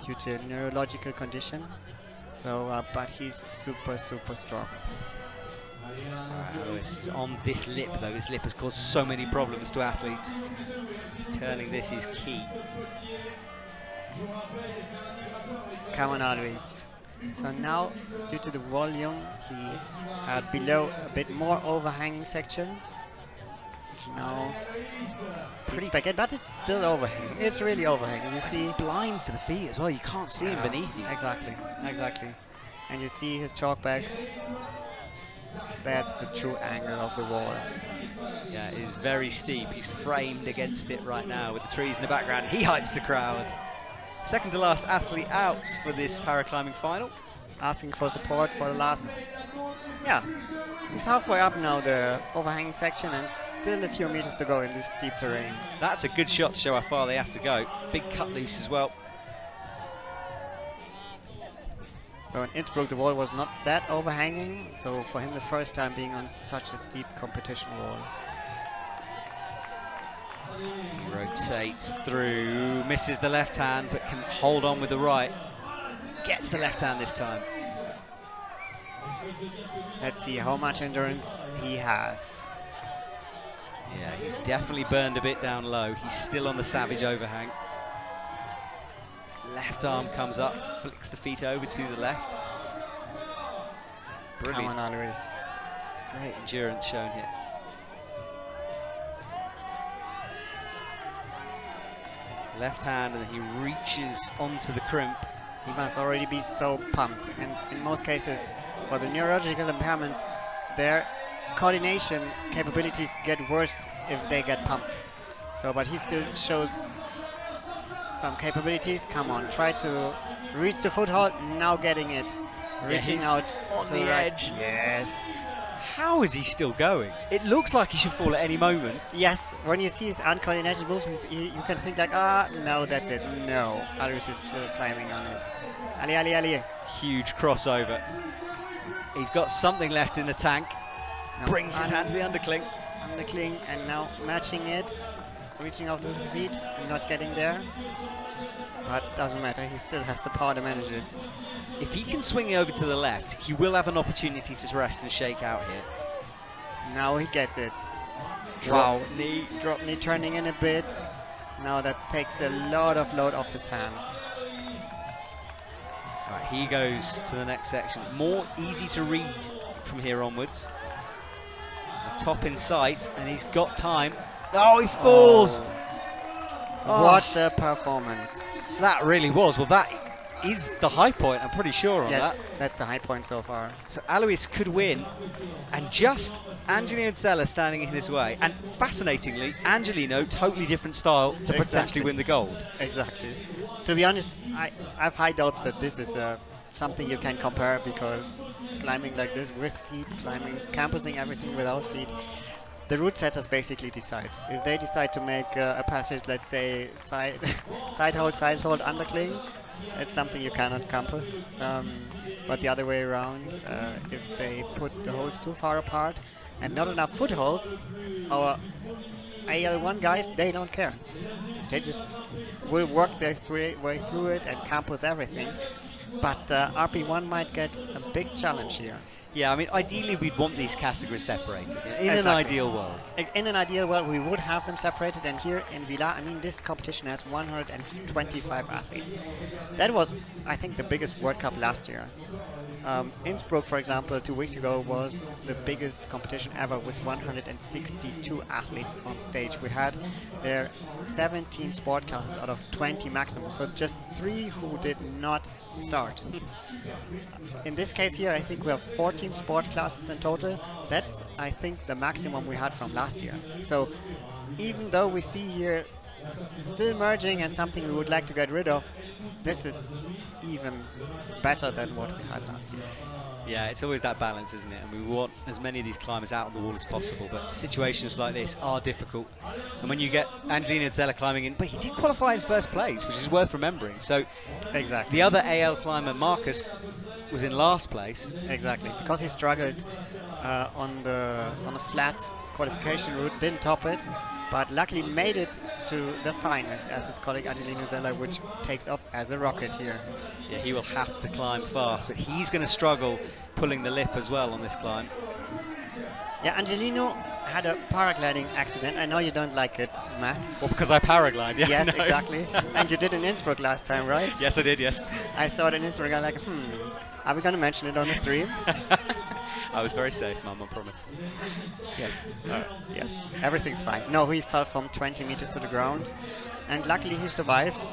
due to a neurological condition. So, but he's super strong. Alois is on this lip, though. This lip has caused so many problems to athletes. Turning this is key. Come on, Alois. So now, due to the volume, he had below a bit more overhanging section, which now pretty back in, but it's still overhanging. It's really overhanging. You see, Blind for the feet as well. You can't see him beneath you. Exactly. And you see his chalk bag. That's the true angle of the wall. Yeah, it is very steep. He's framed against it right now with the trees in the background. He hypes the crowd. Second to last athlete out for this paraclimbing final. Asking for support for the last. Yeah, he's halfway up now the overhanging section and still a few meters to go in this steep terrain. That's a good shot to show how far they have to go. Big cut loose as well. So in Innsbruck the wall was not that overhanging, so for him the first time being on such a steep competition wall. He rotates through, misses the left hand, but can hold on with the right. Gets the left hand this time. Let's see how much endurance he has. Yeah, he's definitely burned a bit down low. He's still on the savage overhang. Left arm comes up, flicks the feet over to the left. Come Brilliant. on, Alois. Great endurance shown here. Left hand, and then he reaches onto the crimp. He must already be so pumped, and in most cases, for the neurological impairments, their coordination capabilities get worse if they get pumped. So, but he still shows some capabilities. Come on, try to reach the foothold, now getting it. Reaching out on to the right. edge. Yes. How is he still going? It looks like he should fall at any moment. Yes, when you see his uncoordinated moves, you can think like, ah, no, that's it. No, Alois is still climbing on it. Ali, Ali, Ali. Huge crossover. He's got something left in the tank. Now Brings his hand to the undercling. undercling, and now matching it. Reaching out with the feet, not getting there. But doesn't matter, he still has the power to manage it. If he can swing it over to the left, he will have an opportunity to rest and shake out here. Now he gets it. Drop knee, drop knee turning in a bit. Now that takes a lot of load off his hands. All right, he goes to the next section. More easy to read from here onwards. The top in sight, and he's got time. Oh, he falls! Oh. What a performance. That really was. Well, that is the high point, I'm pretty sure on Yes, that. that's the high point so far. So Alois could win, and just Angelino Zella standing in his way. And fascinatingly, Angelino, totally different style to potentially win the gold. Exactly. To be honest, I have high doubts that this is something you can compare, because climbing like this with feet, climbing, campusing everything without feet, the route setters basically decide. If they decide to make a passage, let's say side hold, undercling, it's something you cannot campus. But the other way around, if they put the holds too far apart and not enough footholds, our AL1 guys, they don't care. They just will work their way through it and campus everything. But RP1 might get a big challenge here. Yeah, I mean, ideally we'd want these categories separated in an Exactly. ideal world. In an ideal world, we would have them separated, and here in Villars, I mean, this competition has 125 athletes. That was, I think, the biggest World Cup last year. Innsbruck, for example, 2 weeks ago was the biggest competition ever with 162 athletes on stage. We had there 17 sport classes out of 20 maximum, so just 3 who did not start. In this case here, I think we have 14 sport classes in total. That's, I think, the maximum we had from last year. So even though we see here still merging and something we would like to get rid of, this is even better than what we had last year. Yeah, it's always that balance, isn't it? And we want as many of these climbers out on the wall as possible, but situations like this are difficult. And when you get Angelino Zella climbing in, but he did qualify in first place, which is worth remembering. So exactly. The other AL climber, Marcus, was in last place. Exactly, because he struggled on the flat qualification route, didn't top it, but luckily made it to the finals as his colleague Angelino Zella, which takes off as a rocket here. Yeah, he will have to climb fast, but he's going to struggle pulling the lip as well on this climb. Yeah, Angelino had a paragliding accident. I know you don't like it, Matt. Well, because I paraglide, yeah. Yes, exactly. And you did in Innsbruck last time, right? Yes, I did, yes. I saw it in Innsbruck. I'm like, are we going to mention it on the stream? I was very safe, Mum, I promise. Yes, yes, everything's fine. No, he fell from 20 meters to the ground, and luckily he survived.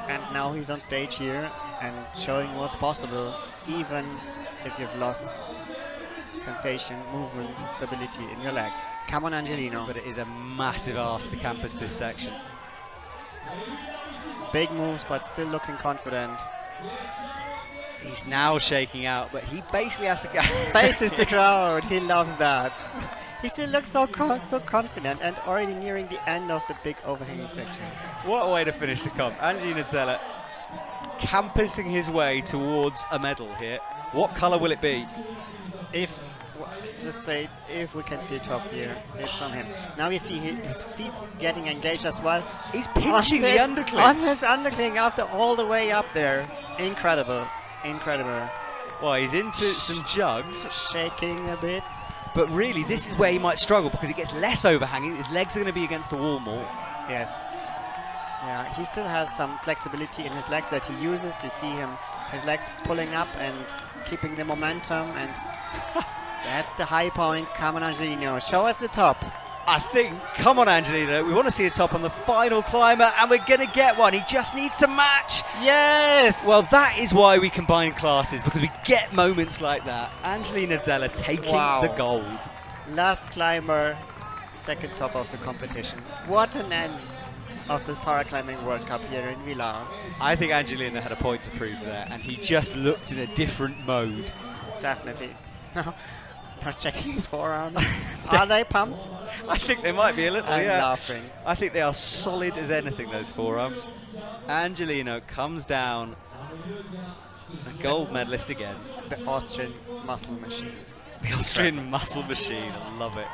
And now he's on stage here and showing what's possible, even if you've lost sensation, movement, stability in your legs. Come on, Angelino. But it is a massive ask to campus this section. Big moves, but still looking confident. He's now shaking out, but he basically has to go. Faces the crowd. He loves that. He still looks so confident, and already nearing the end of the big overhanging section. What a way to finish the comp. Angelino Zella campusing his way towards a medal here. What colour will it be? Just say, if we can see top here, it's from him. Now you see his feet getting engaged as well. He's pinching the undercling. On this undercling after all the way up there. Incredible. Incredible. Well, he's into some jugs. Shaking a bit. But really, this is where he might struggle because it gets less overhanging. His legs are going to be against the wall more. Yes. Yeah, he still has some flexibility in his legs that he uses. You see him, his legs pulling up and keeping the momentum. And That's the high point. Come on, Angelino. Show us the top. I think, come on, Angelino, we want to see a top on the final climber, and we're going to get one. He just needs to match. Yes! Well, that is why we combine classes, because we get moments like that. Angelina Zella taking the gold. Last climber, second top of the competition. What an end of this Paraclimbing World Cup here in Villars. I think Angelina had a point to prove there, and he just looked in a different mode. Definitely. Now, checking his forearms. Are they pumped? I think they might be a little, I'm yeah. laughing. I think they are solid as anything, those forearms. Angelino comes down, a gold medalist again. The Austrian muscle machine. The Austrian muscle machine, I love it.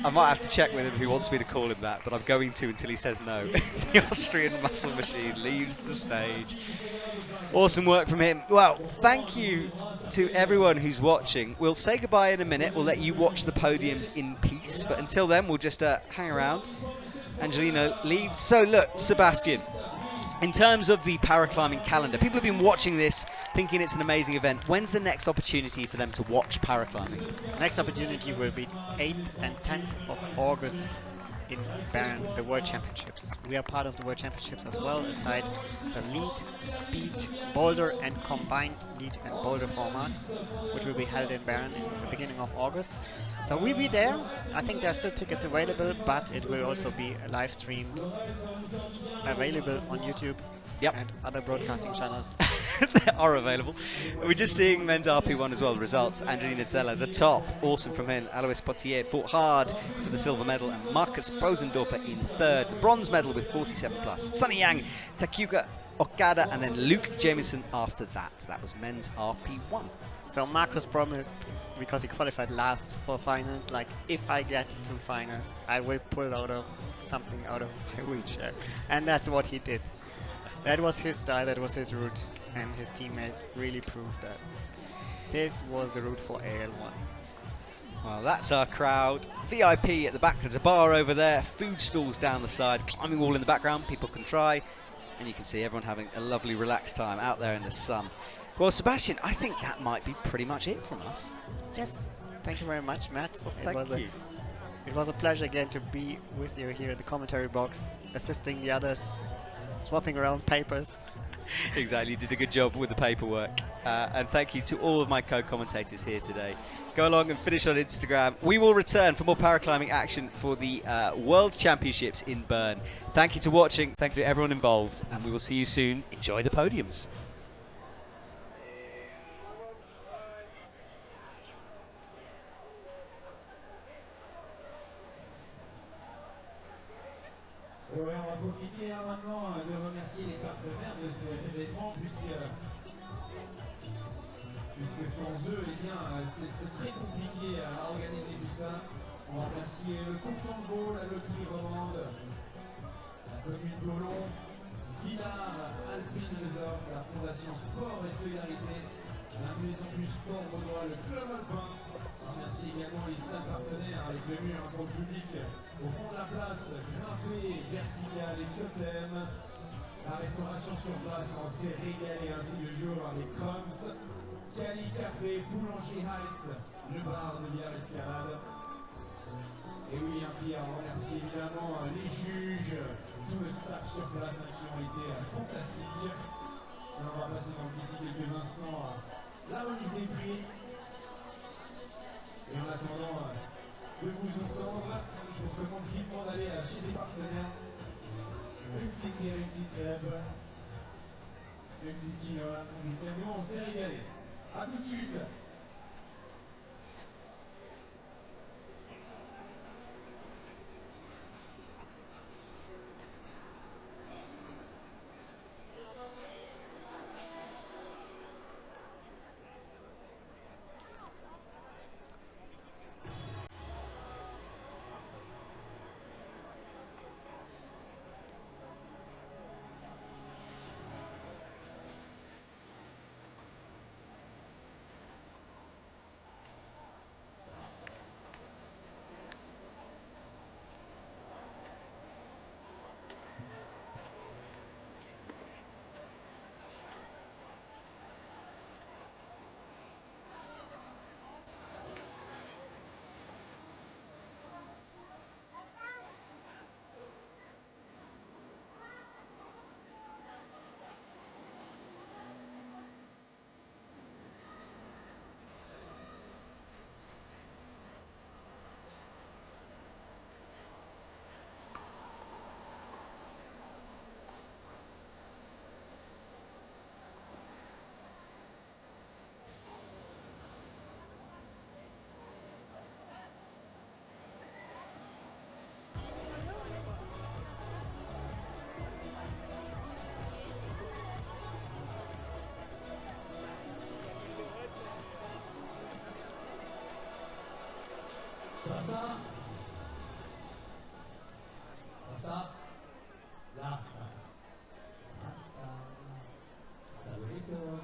I might have to check with him if he wants me to call him that, but I'm going to until he says no. The Austrian muscle machine leaves the stage. Awesome work from him. Well, thank you to everyone who's watching. We'll say goodbye in a minute. We'll let you watch the podiums in peace, but until then, we'll just hang around. Angelino leaves. So look, Sebastian, in terms of the paraclimbing calendar, people have been watching this thinking it's an amazing event. When's the next opportunity for them to watch paraclimbing? Next opportunity will be 8th and 10th of August in Bern, the World Championships. We are part of the World Championships as well, aside the lead, speed, boulder and combined lead and boulder format, which will be held in Bern in the beginning of August. So we'll be there. I think there are still tickets available, but it will also be live streamed, available on YouTube and other broadcasting channels. They are available. We're just seeing men's RP1 as well. The results: Angelina Zella, the top, awesome from him. Alois Potier fought hard for the silver medal, and Marcus Bosendorfer in third. The bronze medal with 47 plus. Sunny Yang, Takuka Okada, and then Luke Jamieson after that. That was men's RP1. So Marcus promised, because he qualified last for finals, like, if I get to finals, I will pull out of something out of my wheelchair. And that's what he did. That was his style, that was his route, and his teammate really proved that this was the route for AL1. Well, that's our crowd. VIP at the back, there's a bar over there, food stalls down the side, climbing wall in the background, people can try, and you can see everyone having a lovely relaxed time out there in the sun. Well, Sebastian, I think that might be pretty much it from us. Yes, thank you very much, Matt. Well, thank you. It was a pleasure again to be with you here in the commentary box, assisting the others, swapping around papers. Exactly, you did a good job with the paperwork. And thank you to all of my co-commentators here today. Go along and finish on Instagram. We will return for more paraclimbing action for the World Championships in Bern. Thank you to watching. Thank you to everyone involved. And we will see you soon. Enjoy the podiums. Ouais, on va profiter maintenant de remercier les partenaires de cet événement, puisque sans eux, eh bien, c'est très compliqué à organiser tout ça. On va remercier le Contempo, la loterie romande, la commune d'Olon, Villars, Alpine Resort, la Fondation Sport et Solidarité, la Maison du Sport Vaudois, le Club Alpin. On remercie également les 5 partenaires avec le mur pour le public au fond de la place, grimpé, vertical et totem. La restauration sur place, on s'est régalé ainsi le jour avec Crumbs, Cali Café, Boulanger Heights, le bar de Villars Escalade. Et oui, un petit à remercier évidemment les juges, tout le staff sur place qui ont été fantastiques. Et on va passer donc d'ici quelques instants à la remise des prix. Et en attendant de vous entendre, je vous recommande vivement d'aller chez les partenaires. Une petite bière, une petite crêpe, une petite quinoa. Nous, on s'est régalé. A tout de suite. Ça. Ça. Là. Saluditos.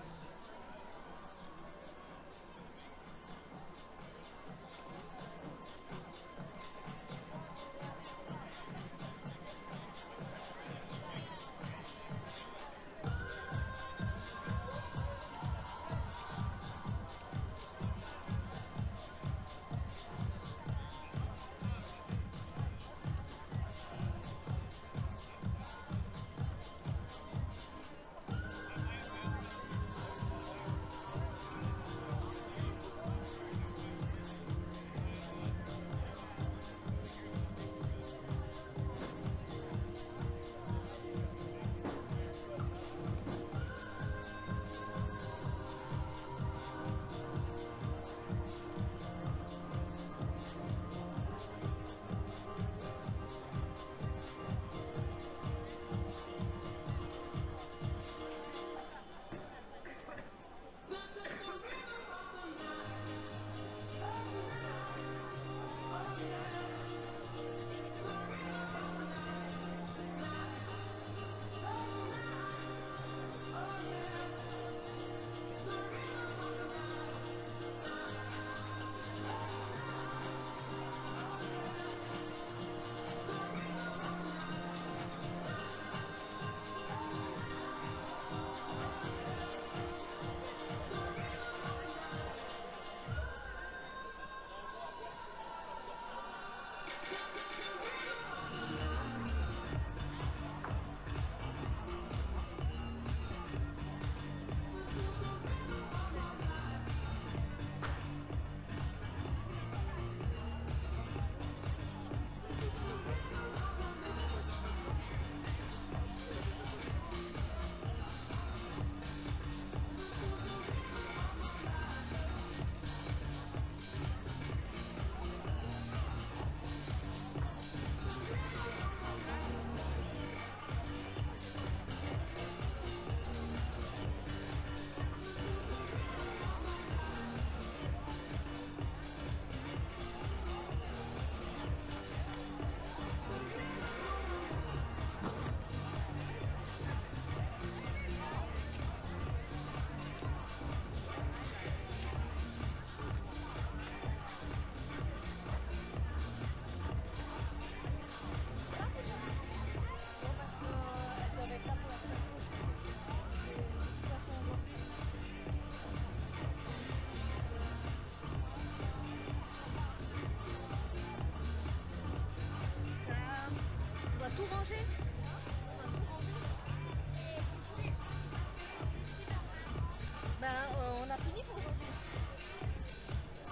On a fini pour aujourd'hui.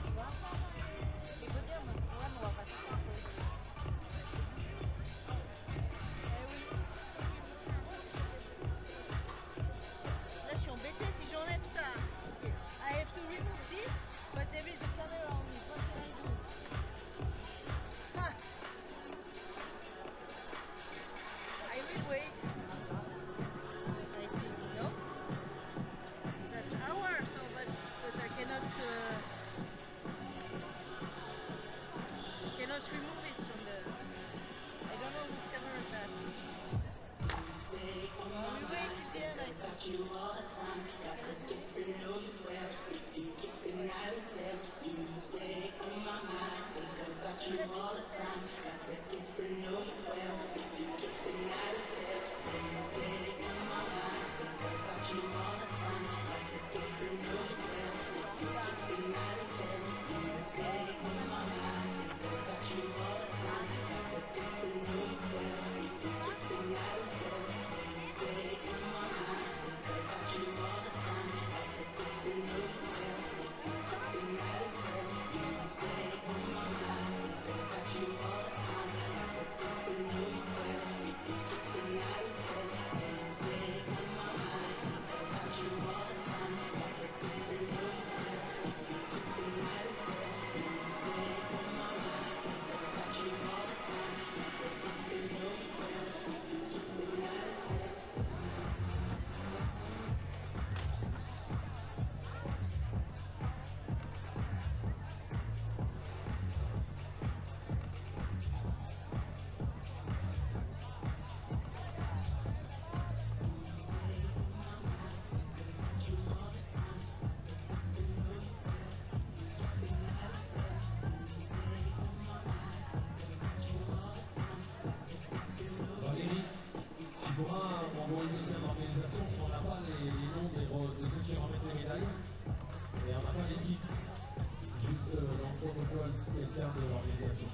On va faire les podiums. Ouais, mais on va pas tout faire. Eh oui. Là, je suis embêtée si j'enlève ça. I have to remove this, but there is a camera on me. What can I do? Ah. présentation, on n'a pas les noms de ceux qui remettent les médailles, et on n'a pas les titres, juste dans le protocole spécial de l'organisation.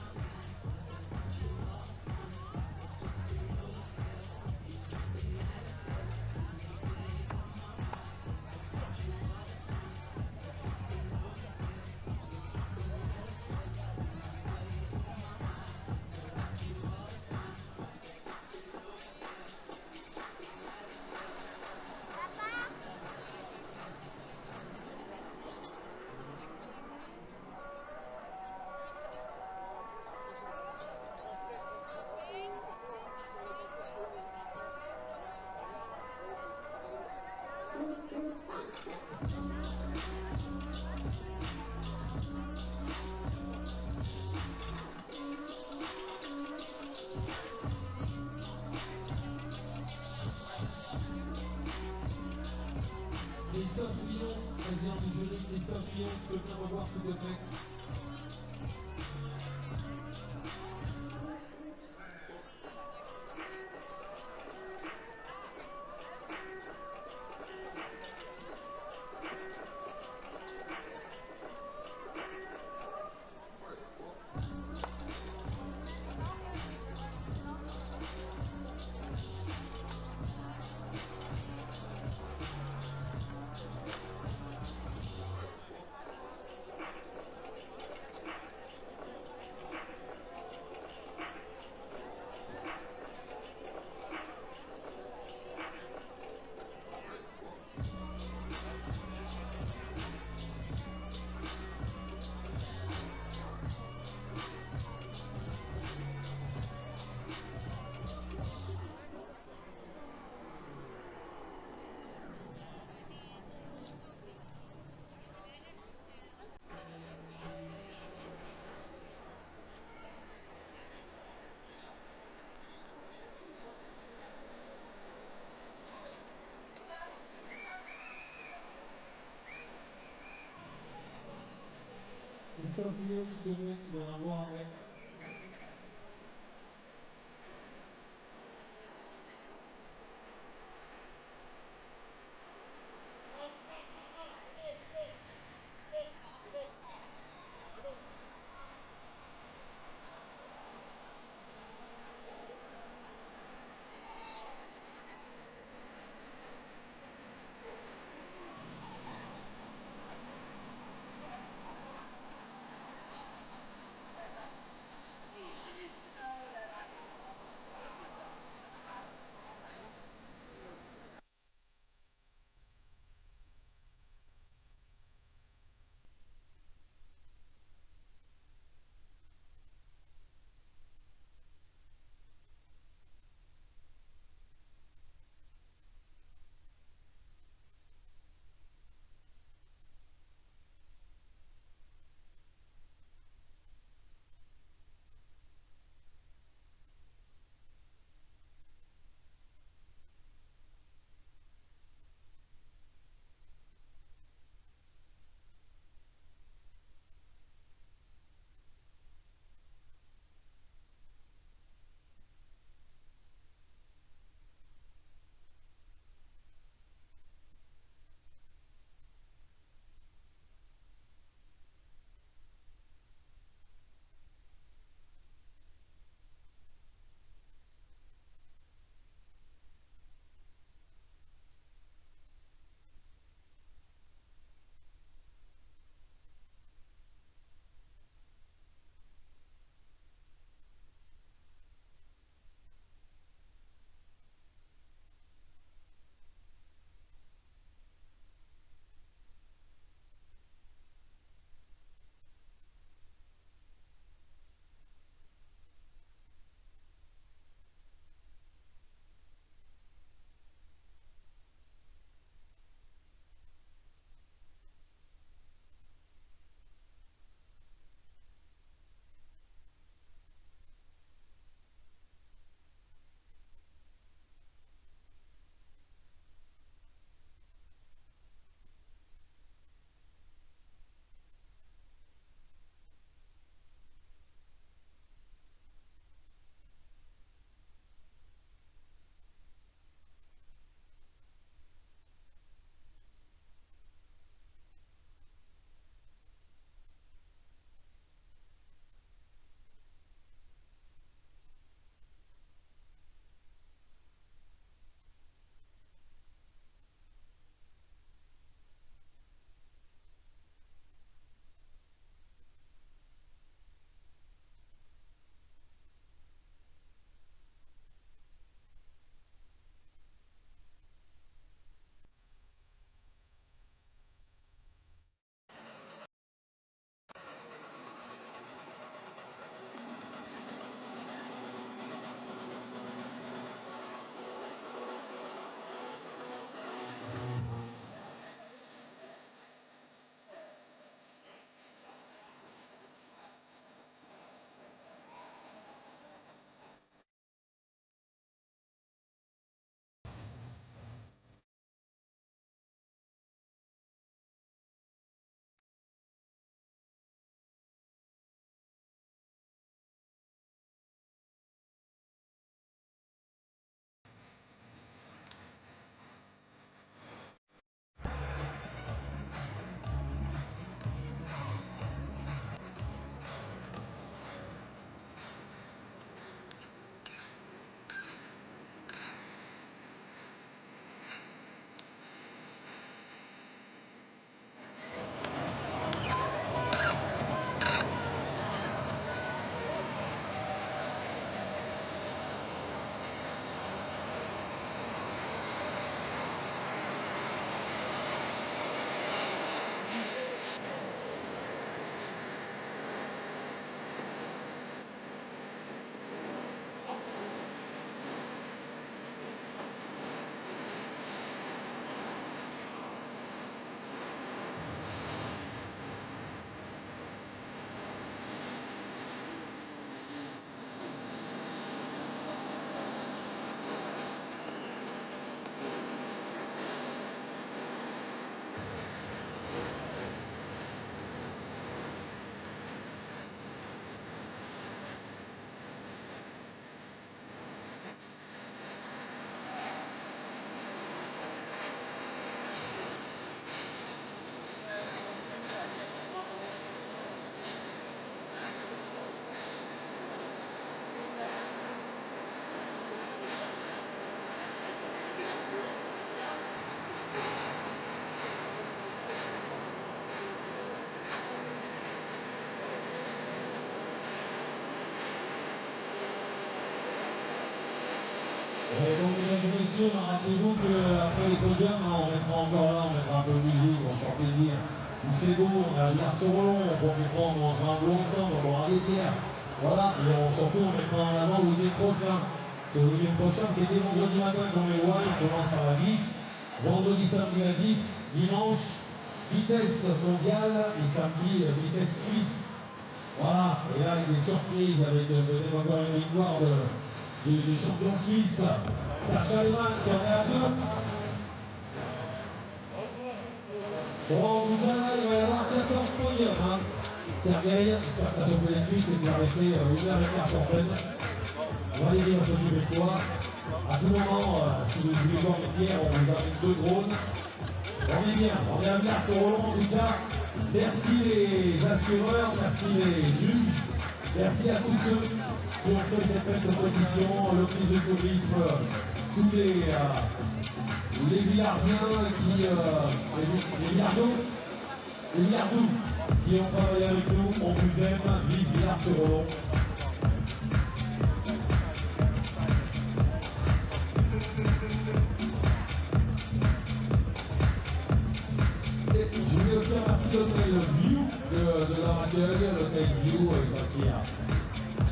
Christophe Millon, président du jury, Christophe Millon, tu peux bien revoir s'il te plaît. Christophe Millon, s'il te plaît, tu dois en avoir un vrai. Et donc, mesdames et messieurs, rappelez-vous qu'après les podiums, on restera encore là, on mettra un peu de musique, on se fera plaisir. Il fait beau, on a un arceau long, on profitera, on mangera un bon ensemble, on boira des bières. Voilà, et surtout, on mettra en avant le week-end prochain. Ce week-end prochain, c'est dès vendredi matin qu'on les voit, on commence par la VIF. Vendredi, samedi, la VIF. Dimanche, vitesse mondiale, et samedi, vitesse suisse. Voilà, et là, il y a des surprises avec peut-être encore une victoire du champion suisse, Sacha Lehmann, qui en est à 2. Bon, en tout cas, là, il va y avoir 14 podiums. Hein. Sergei, j'espère que tu as chopé les cuisses et que tu as resté 1h15 sur peine. On va aller dire s'occuper de toi. À tout moment, si vous voulez voir les pierres, on vous amène 2 drones. On est bien, on est à Villars pour Roland, en tout cas. Merci les assureurs, merci les juges, merci à tous ceux qui ont fait cette belle compétition, l'Office de tourisme, tous les Villardiens qui, les Villardous qui ont travaillé avec nous, on vous aime, vive Villars-sur-Roland. Je voulais aussi remercier l'hôtel View de leur accueil, l'hôtel View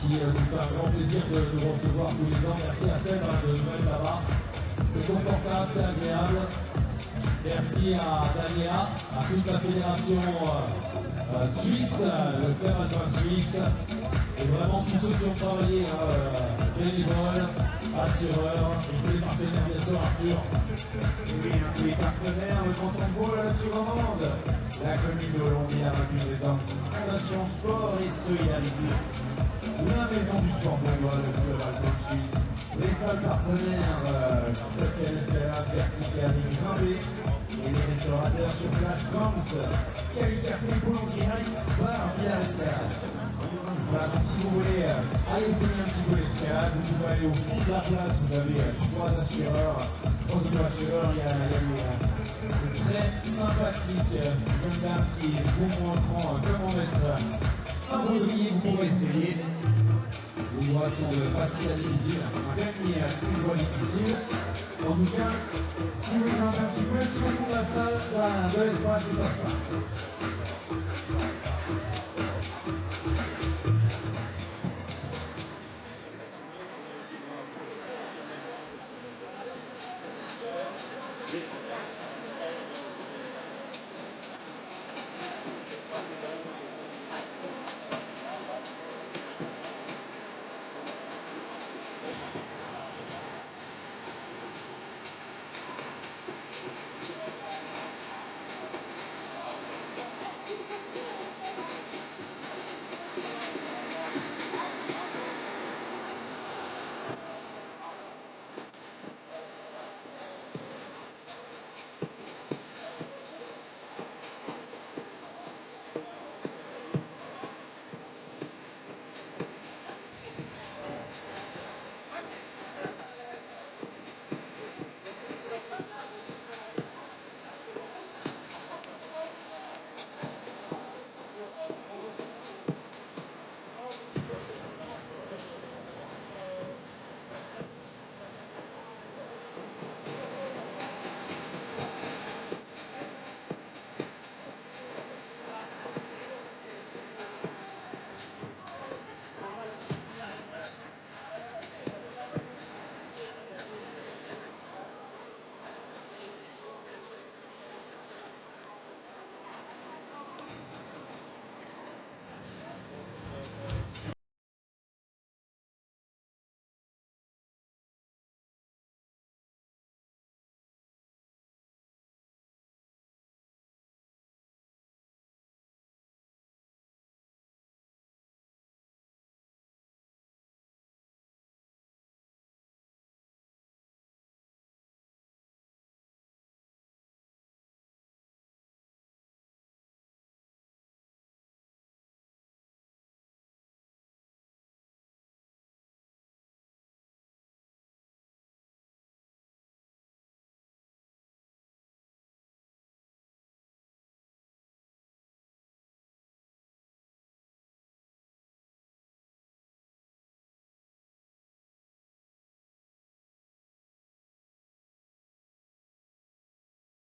qui nous fait un grand plaisir de nous recevoir tous les ans. Merci à Seb de nous mettre là-bas. C'est confortable, c'est agréable. Merci à Dania, à toute la fédération suisse, le club alpin suisse, et vraiment tous ceux qui ont travaillé, bénévoles, assureurs, et tous les partenaires, bien sûr, Arthur. Et oui, tous les partenaires, le canton de Vaud, la Suisse-Romande, la commune de Hollandia, la Fondation Sport et Solidarité, la maison du sport bénévole, le club alpin suisse, les salles partenaires, Cocktail Escalade, Verticali, Grimbé, et les restaurateurs sur place, Rams, Cali Café, Boulangerie, Bar, Villars Escalade. Voilà, donc si vous voulez aller essayer un petit peu l'escalade, vous pouvez aller au fond de la place, vous avez 3 assureurs, 3 assureurs, il y a une très sympathique jeune dame qui vous montrant comment mettre un baudrier, vous pourrez essayer. Une voie de facile à difficile, même une voie difficile. En tout cas, si vous changez un petit peu, si vous fond de la salle, de l'espace, et ça se passe.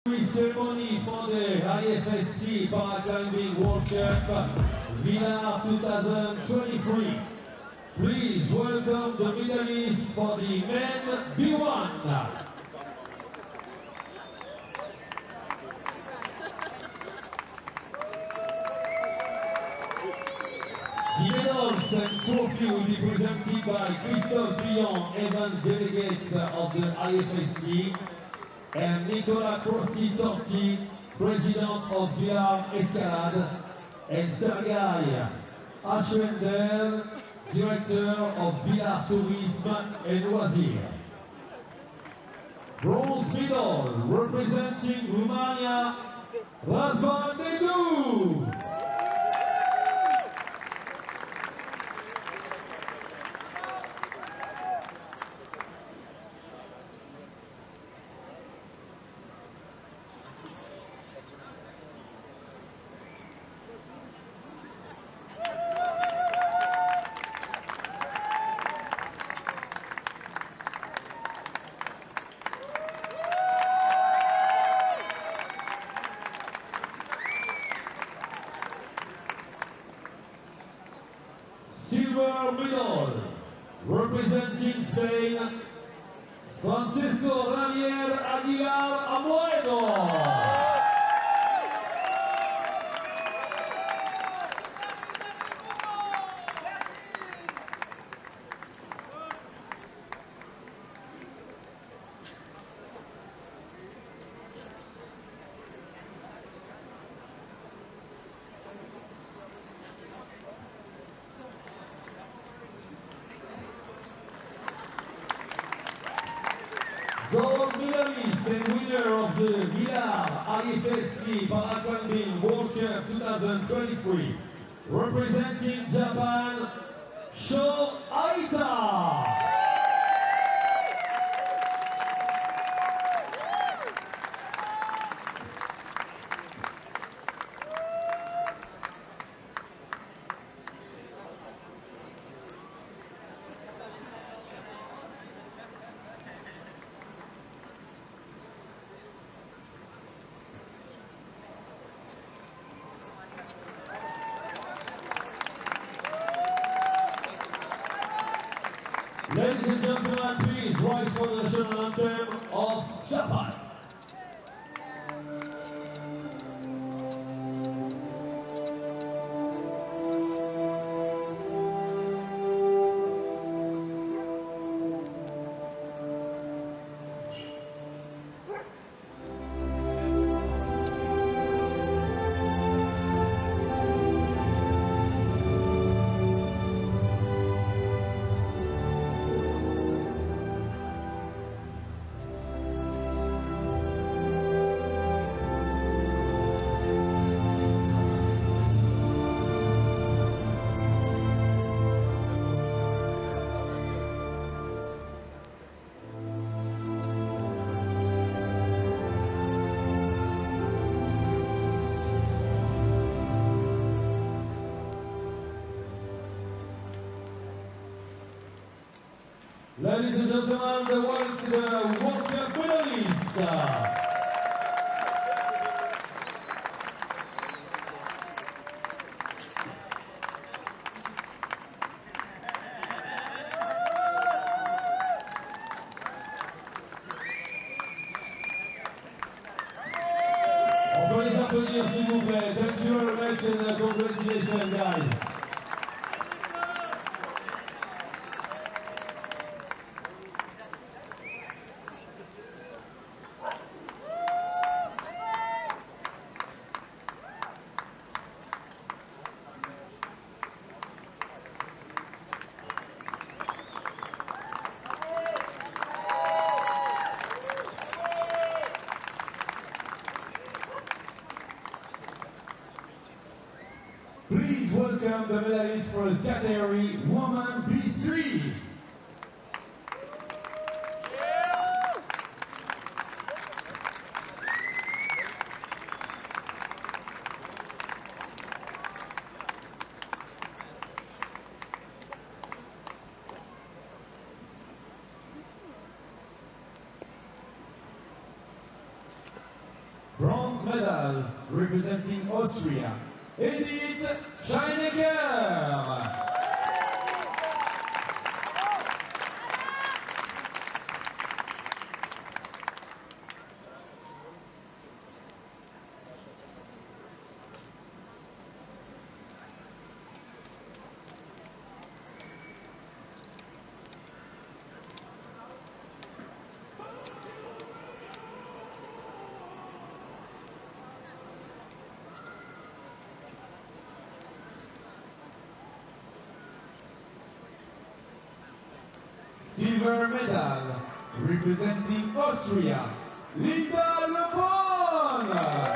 Ceremony for the IFSC Paraclimbing World Cup Villars 2023. Please welcome the medalists for the men B1. The medals and trophy will be presented by Christophe Billon, event delegate of the IFSC, and Nicolas Corsi-Torti, president of Villars Escalade, and Sergei Aschwender, director of Villars Tourisme et Loisirs. Bronze medal representing Romania, Razvan Dedu. Silver medal representing Spain, Francisco Javier Aguilar Amoedo. Gold medalist and winner of the Villars IFSC Paraclimbing World Cup 2023, representing Japan, Sho Aita. Ladies and gentlemen, please rise for the national anthem of Japan. Ladies and gentlemen, the World Cup finalists. On peut les applaudir s'il vous plaît. Thank you very much and congratulations guys. Please welcome the medalists for the category Woman B3. bronze medal representing Austria, Edith Scheinecker. Silver medal representing Austria, Linda Le Bon.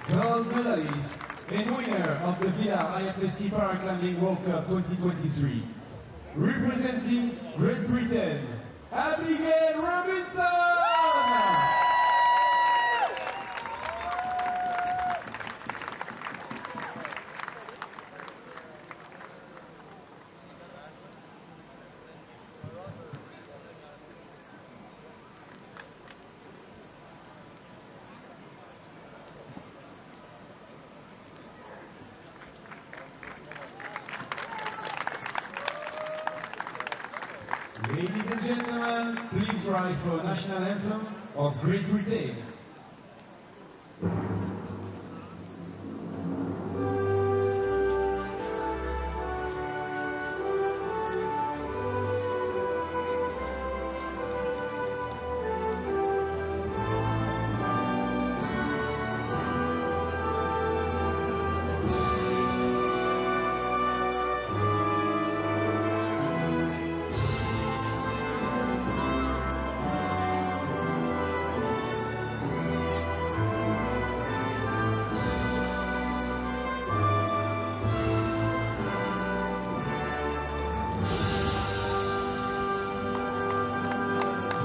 Gold medalist and winner of the Villars IFSC Paraclimbing World Cup 2023. Representing Great Britain, Abigail Robinson! Ladies and gentlemen, please rise for the national anthem of Great Britain.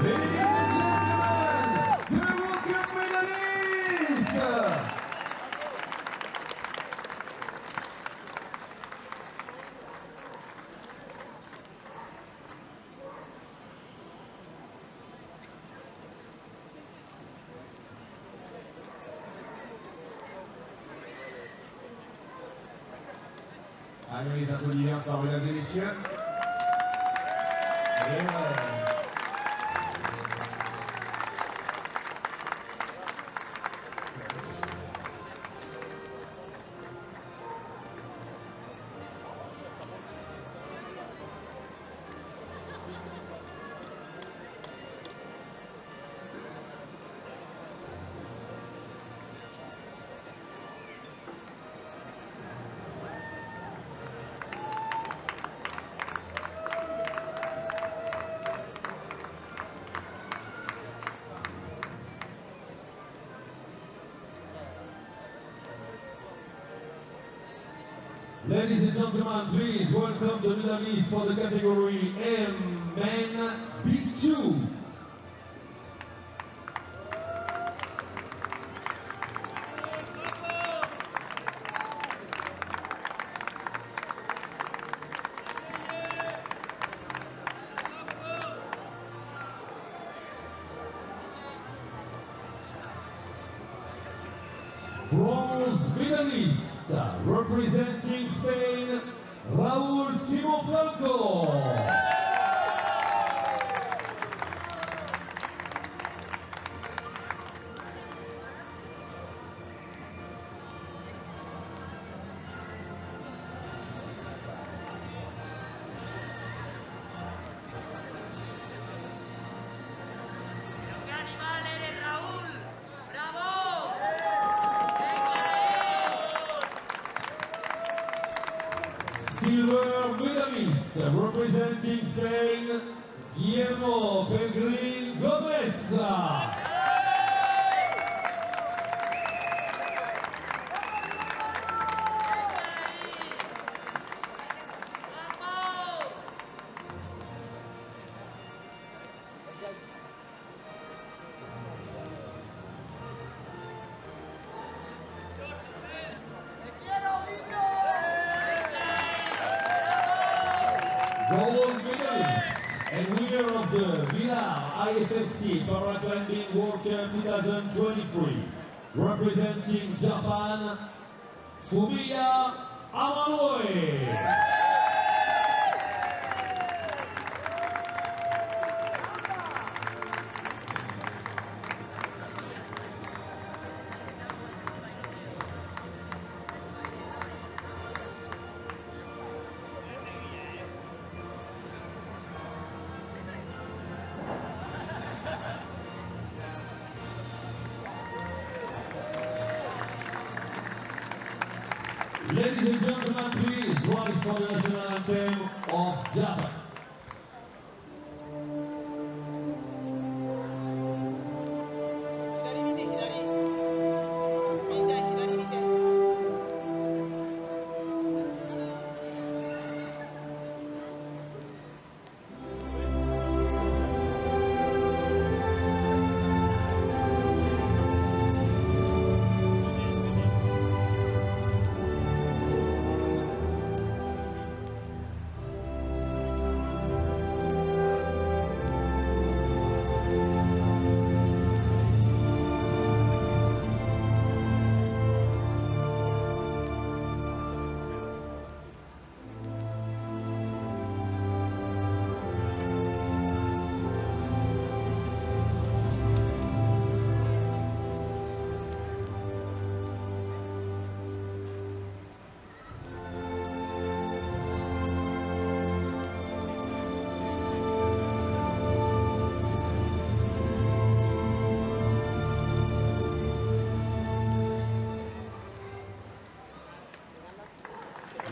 Ladies and gentlemen, the World Cup medalists! Allez, les applaudissements par mesdames et messieurs. Et voilà. Ladies and gentlemen, please welcome the medalists for the category M Men B2. Bronze medalist representing Spain, Raúl Simón Franco. Silver medalist representing Spain, Guillermo Pellegrin Gomez. Gold medalist and winner of the Villars IFSC Paraclimbing World Cup 2023, representing Japan, Fumiya Amanoe. Ladies and gentlemen, please rise for the national anthem of Japan.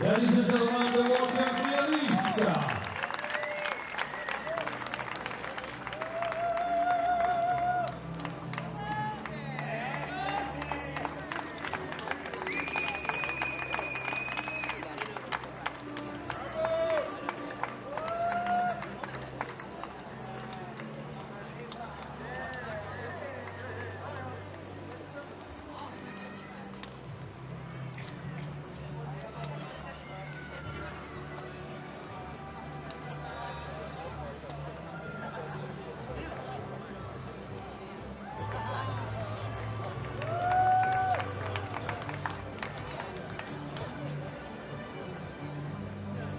Ladies and gentlemen, the World Cup finalist.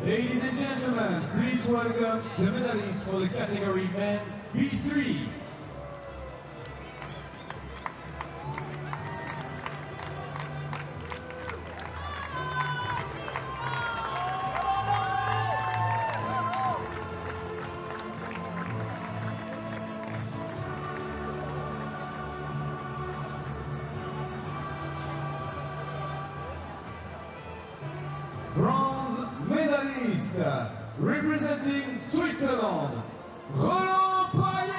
Ladies and gentlemen, please welcome the medalists for the category men B3. Bronze medalist, representing Switzerland, Roland Payet!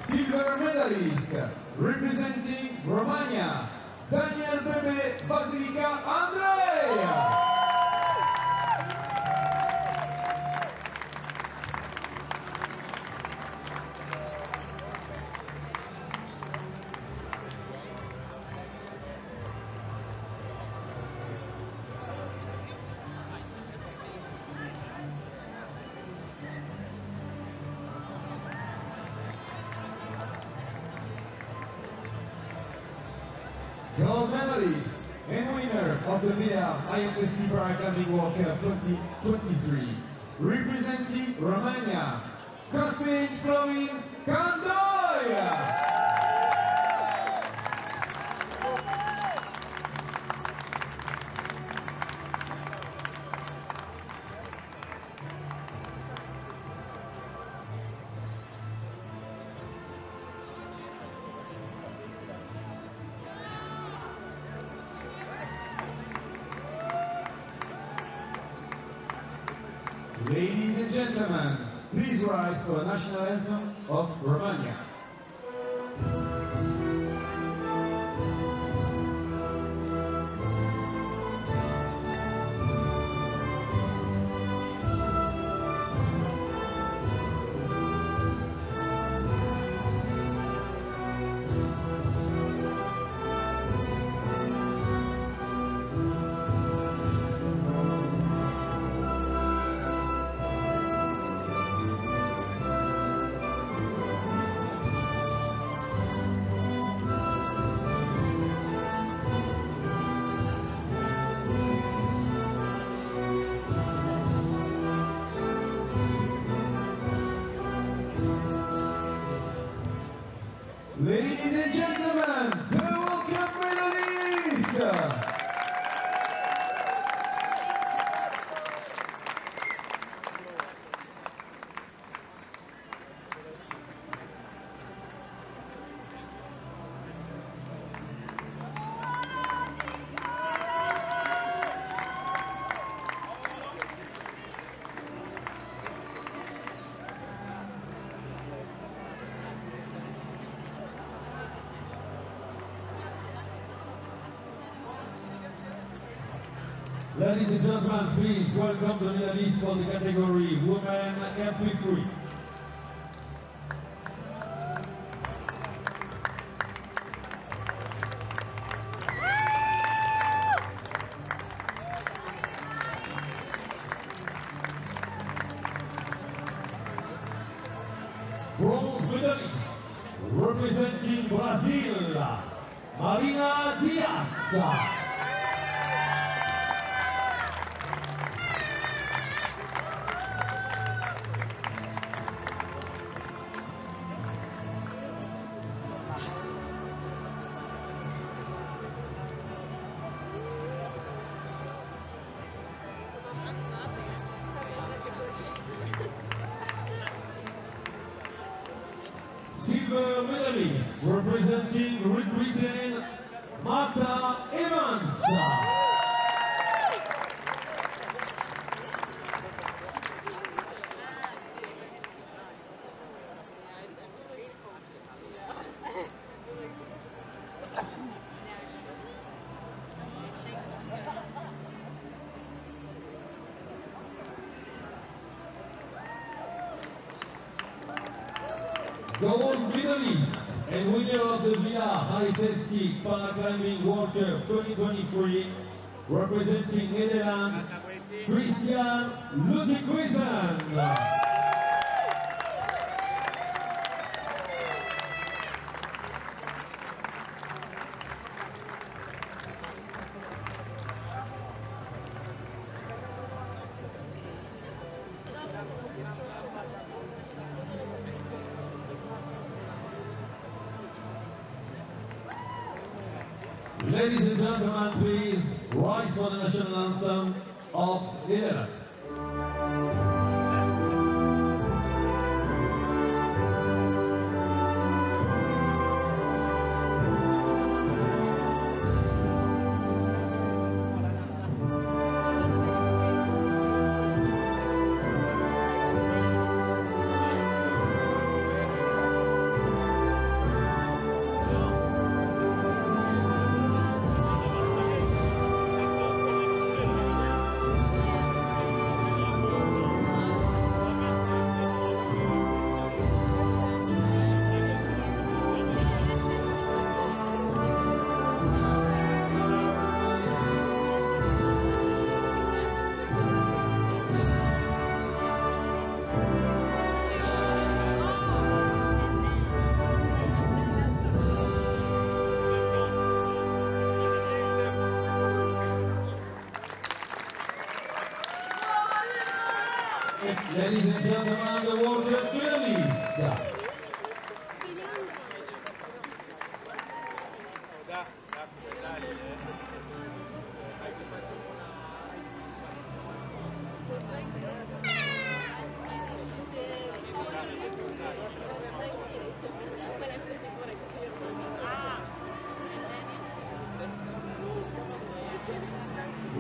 Silver medalist, representing Romania, Daniel Pepe Basilica Andrei! Gold medalist and winner of the Villars IFSC Paraclimbing World Cup 2023, representing Romania, Cosmin Florin Candoia! Ladies and gentlemen, please rise for the national anthem of Romania. Ladies and gentlemen, the welcome medalist! Ladies and gentlemen, please welcome the medalists for the category Women MP3. Bronze medalist, representing Brazil, Marina Diaz. Silver medalist, representing Great Britain, Martha Evans. Gold medalist and winner of the Villars IFSC Paraclimbing World Cup 2023, representing Netherlands, Christian Lutequizan. Ladies and gentlemen, please rise for the national anthem of Netherlands. Ladies and gentlemen, the World Cup medalists.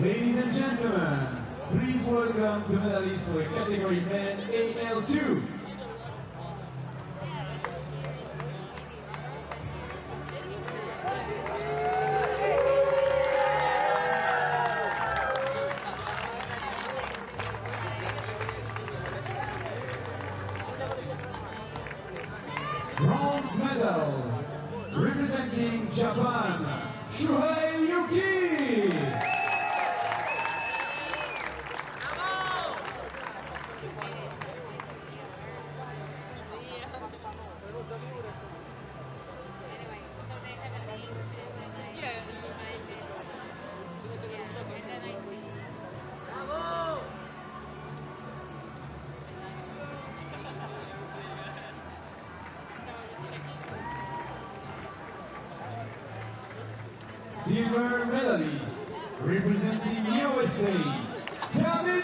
Ladies and gentlemen, please welcome the medalists for the category men AL2. Bronze medal, representing Japan, Shuhei Yuki. Anyway, so they have a name and I find it. Yeah, and then I tweet it. So I was checking. Silver medalist, representing USA, Kevin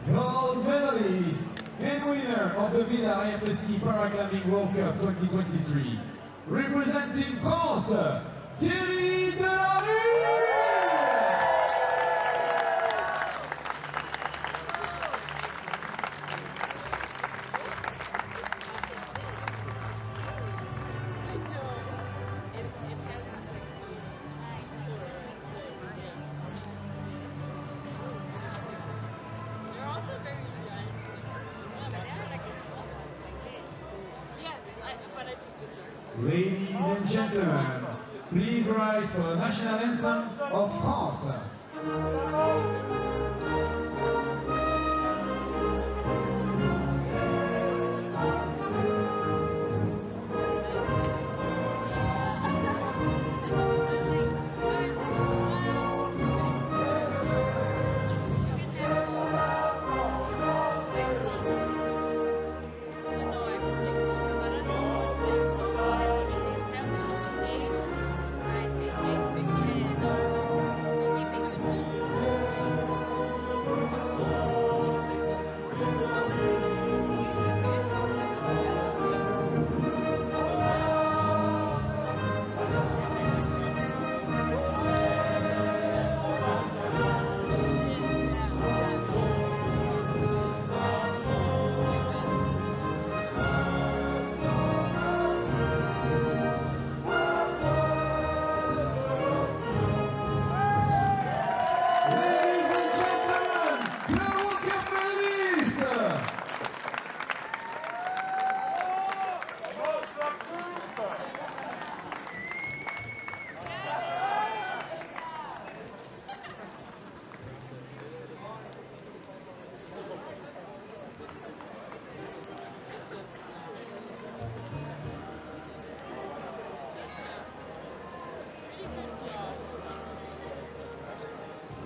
Gold medalist and winner of the Villars IFSC Paraclimbing World Cup 2023, representing France, Thierry Delarue. They're also very giant. No, but they're like the small ones, like this. Yes, but I took the jar. Ladies and gentlemen, please rise for the national anthem of France.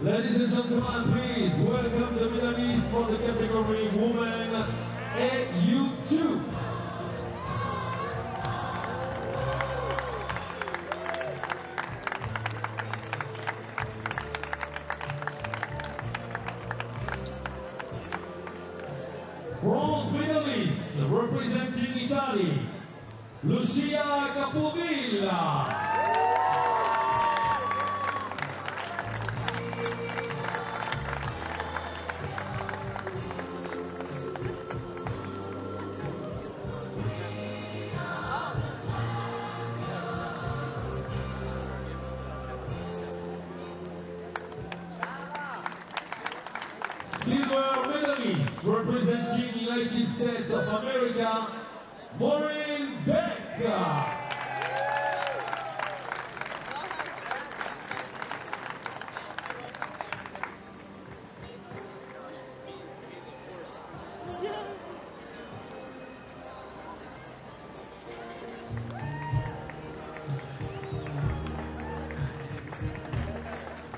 Ladies and gentlemen, please welcome the medalists for the category Women AU2. Bronze medalist representing Italy, Lucia Capovilla. Silver medalist representing United States of America, Maureen Beck.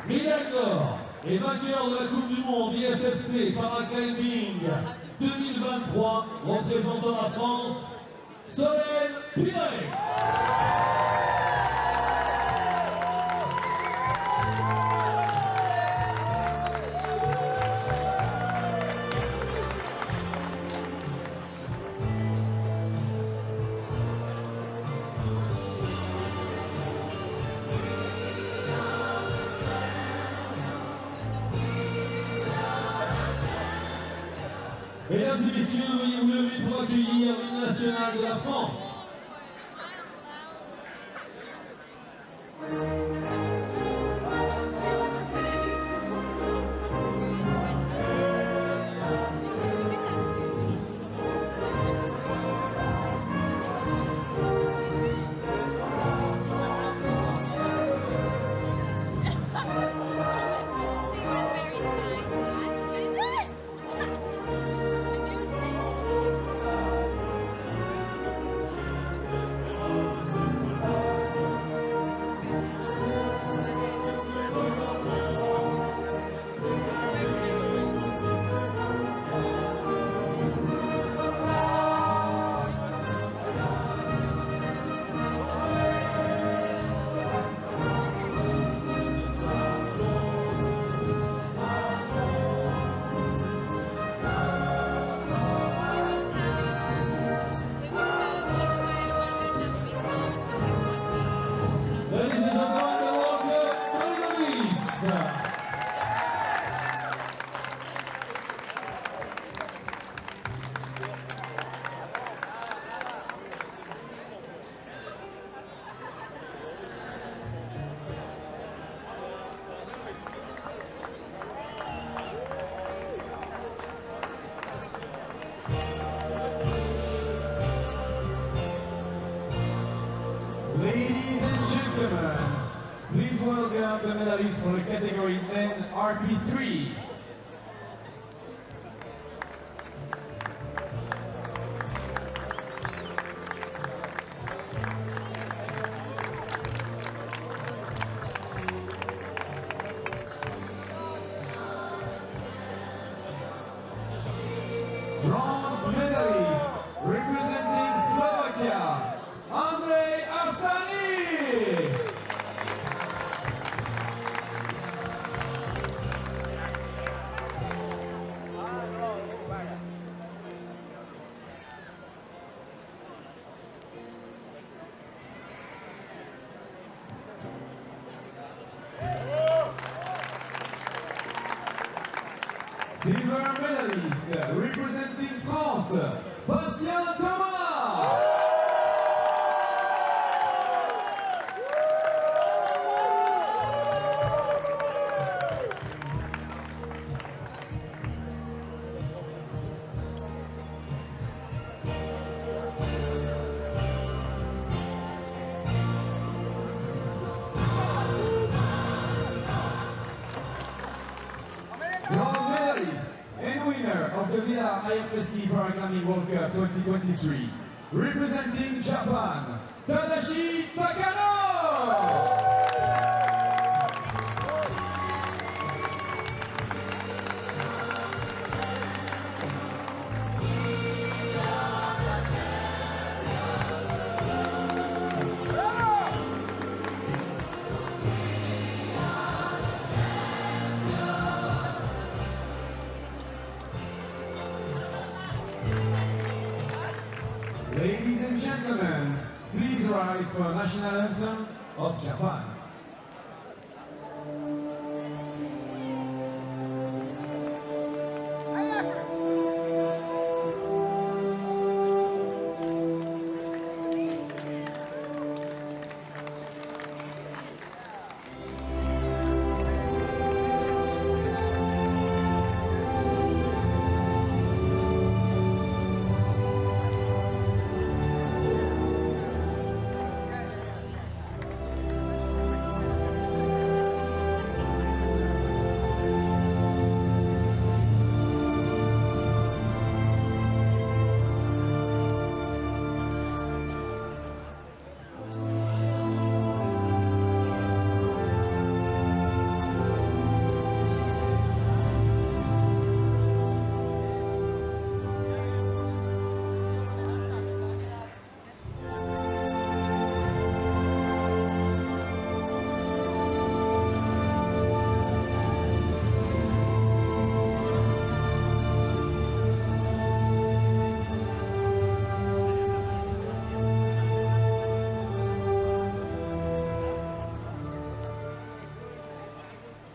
Médaille d'or et vainqueur de la Coupe du Monde IFSC Paraclimbing 2023, représentant la France, Solène Piret. Mesdames et messieurs, veuillez vous lever pour accueillir l'hymne national de la France. Ladies and gentlemen, please welcome the medalists for the category 10 RP3. Bronze medalist representing Slovakia, Arsani! Silver medalist representing France, Bastien Thomas! Bronze medalist and winner of the Villars IFSC Paraclimbing World Cup 2023, representing Japan, Tadashi Takano! Ladies and gentlemen, please rise for the national anthem of Japan.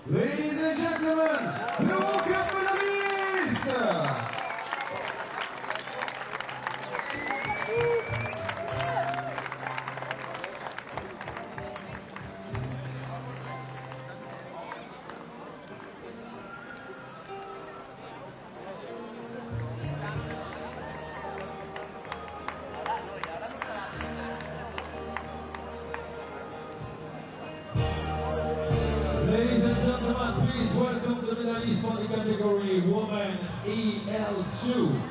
Ladies and gentlemen, the World Cup medalists! EL2.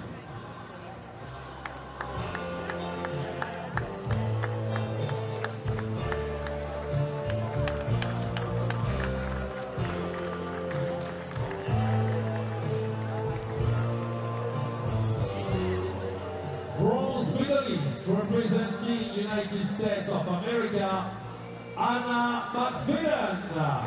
Bronze medalist representing United States of America, Anna McFadden.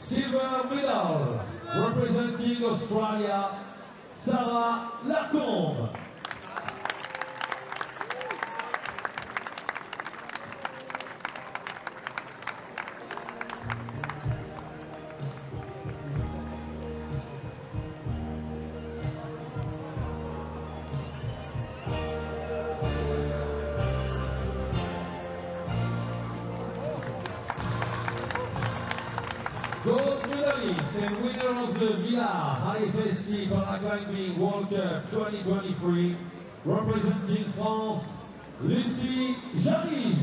Silver medal representing Australia, Sarah Lacombe. Gold medalist and winner of the Villars IFSC Paraclimbing World Cup 2023, representing France, Lucie Jarige.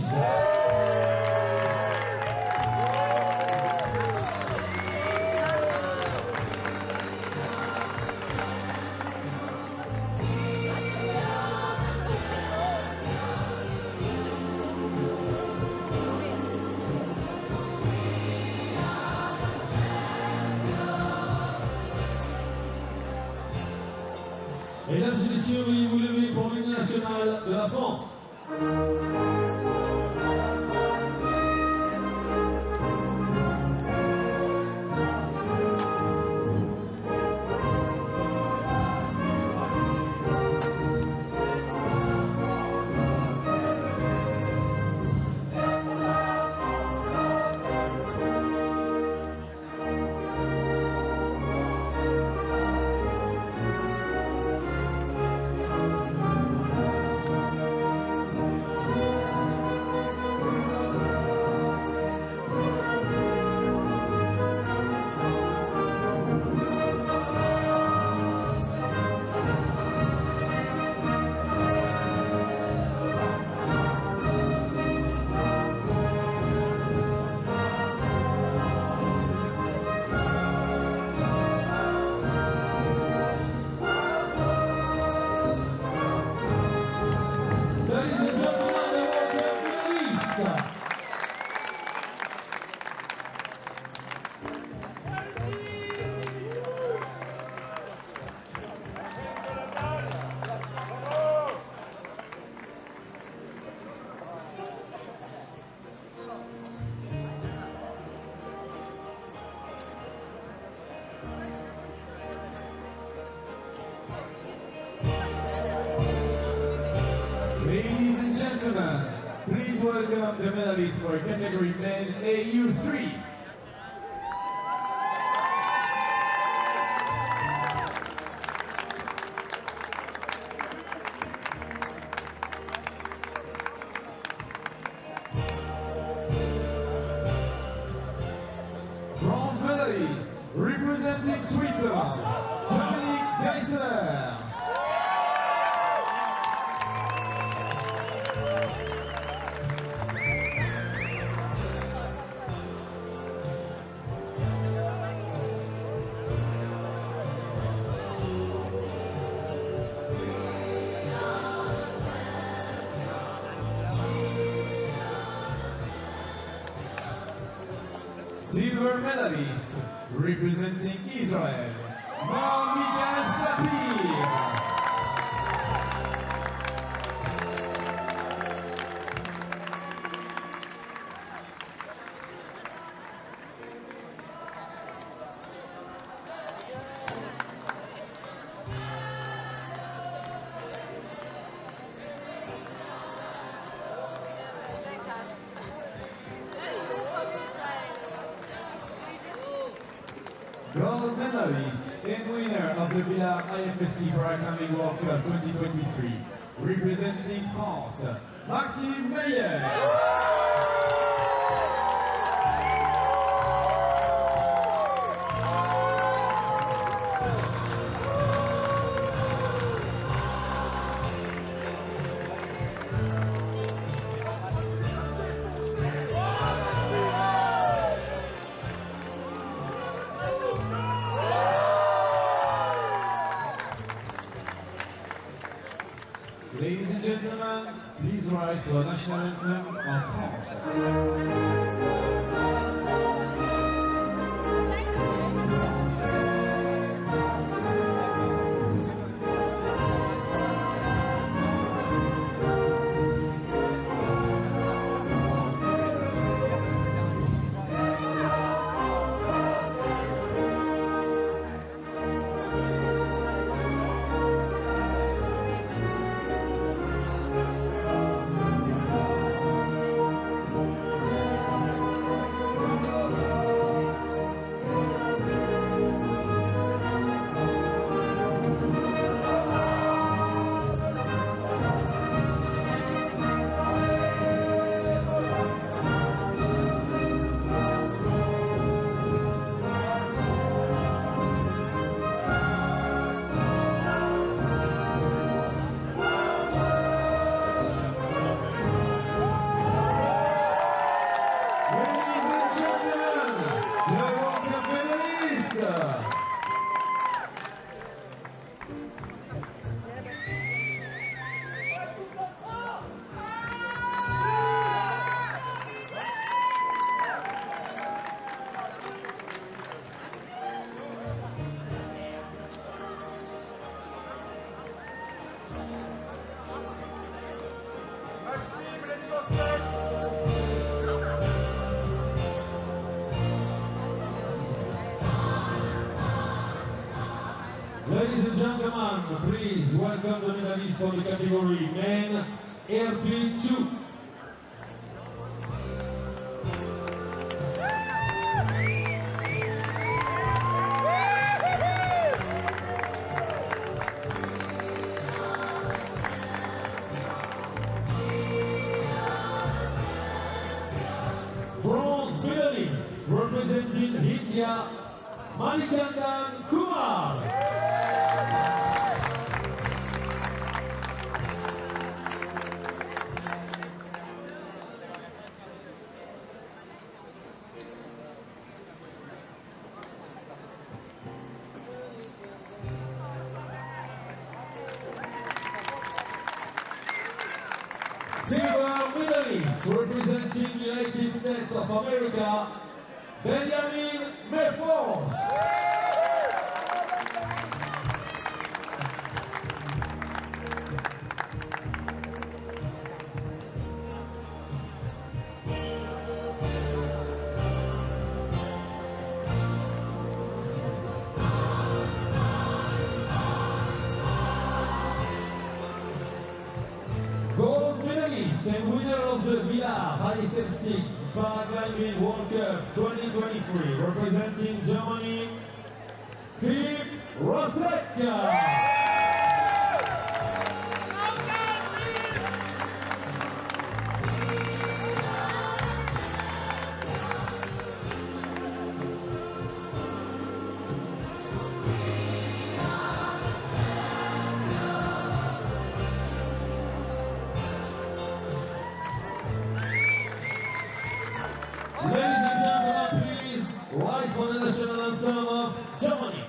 Mesdames et messieurs, veuillez vous lever pour l'hymne national de la France. Ladies and gentlemen, please welcome the medalists for category men AU3. Bronze medalist representing Switzerland, Dominic Geisler. Silver medalist representing Israel, Miguel Sapir. Gold medalist and winner of the Villars IFSC Paraclimbing World Cup 2023, representing France, Maxime Meyer. gentlemen, please rise for the national anthem of France. Ladies and gentlemen, please welcome the medalists for the category Men RP2. Bronze medalist representing India, Manikandan Kumar. Silver medalist representing United States of America, Benjamin Merforce. Gold medalist and winner of the Villars IFSC Paraclimbing World Cup 2023, representing Germany, Philippe Rosek. Ladies and gentlemen, please rise for the national anthem of Germany.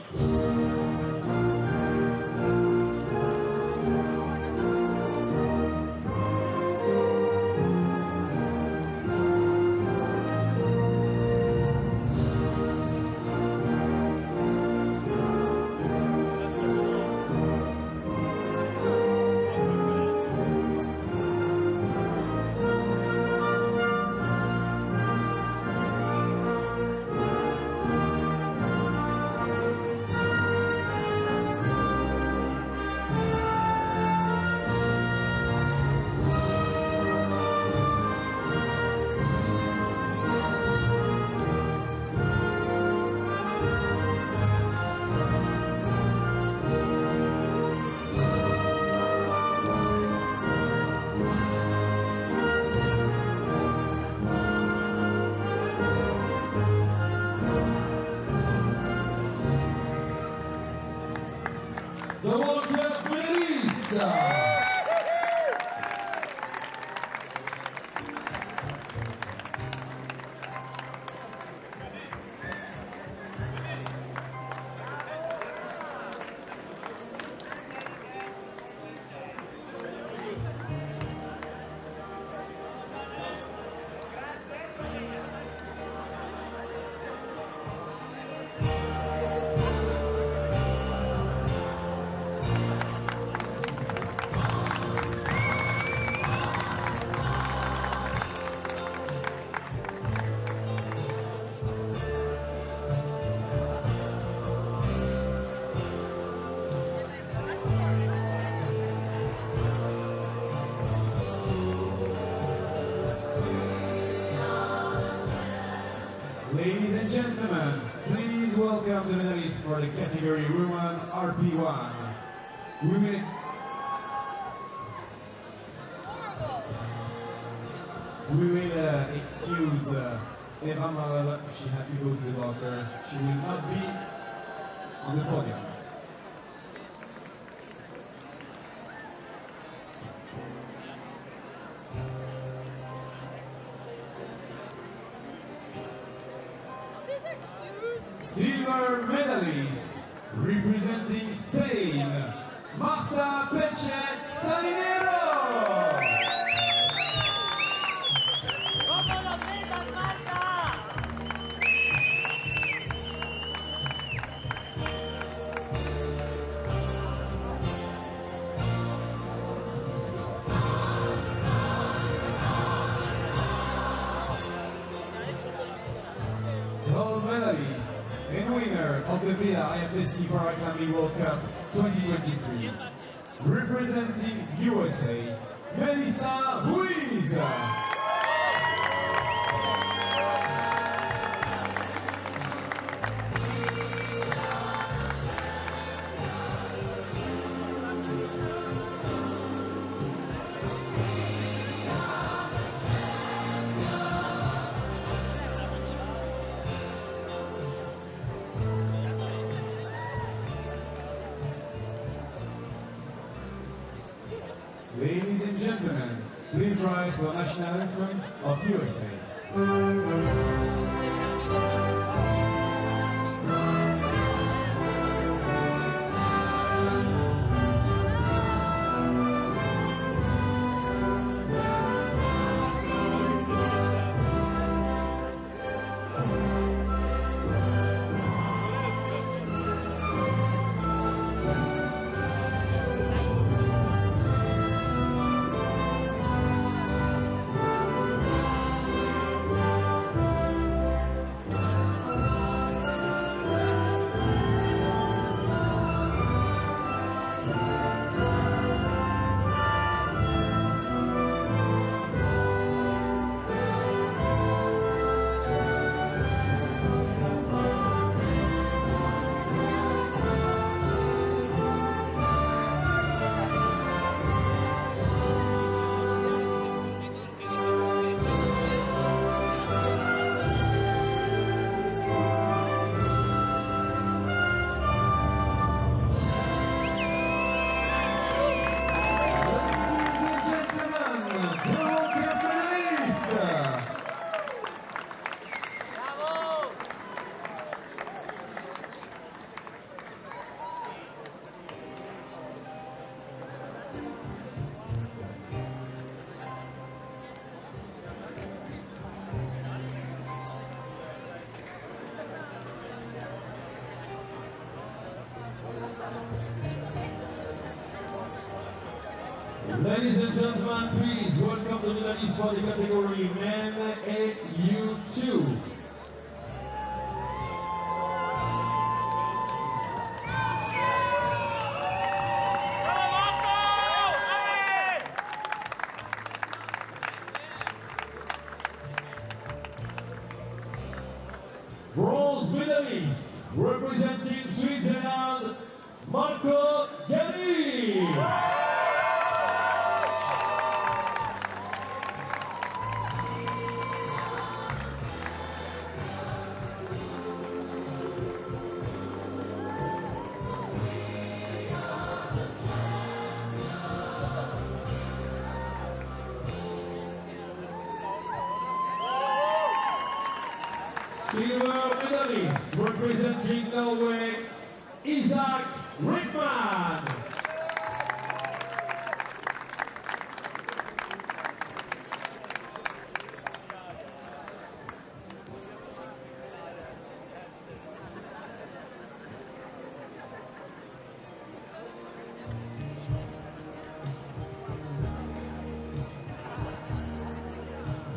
The World Cup finalist. Ladies and gentlemen, please welcome the medalists for the category Women RP1. We will excuse Eva Marl. She had to go to the doctor. She will not be on the podium. Silver medalist representing Spain, Marta Pechet Salinero. Gold medalist and winner of the Villars IFSC Paraclimbing World Cup 2023, representing USA, Melissa Ruiz. Ladies and gentlemen, please rise for the national anthem of USA. Ladies and gentlemen, please welcome the medalists for the category Men AU2. Bronze medalist representing Switzerland, Marco Gelli. Silver medalist representing Norway, Isaac Rickman.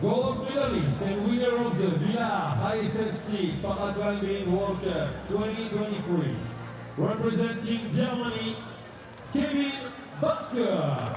Gold medalist and winner of the Villars IFSC Paraclimbing World Cup 2023, representing Germany, Kevin Bucker.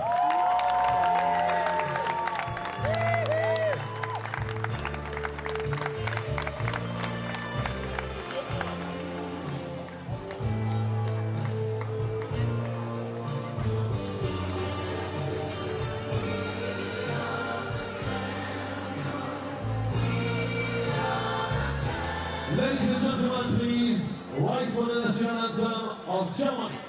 Ladies and gentlemen, please rise for the national anthem of Germany.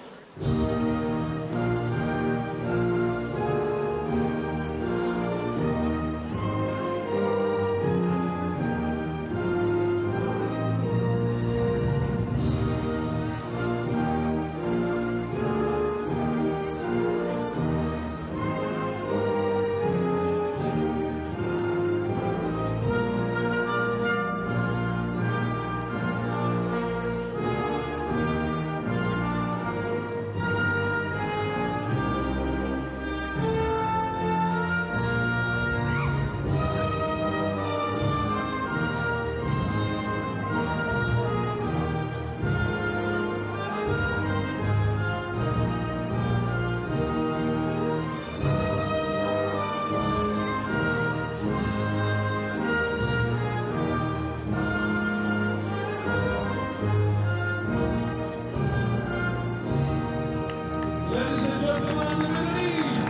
Ladies and gentlemen, the Middle East.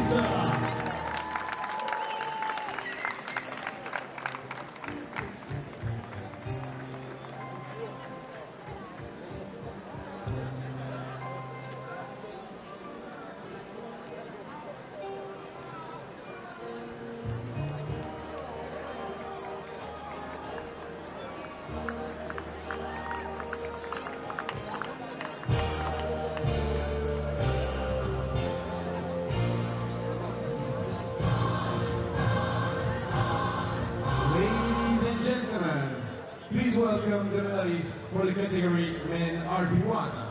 Ladies and gentlemen, please welcome the medalists for the category Men RB1.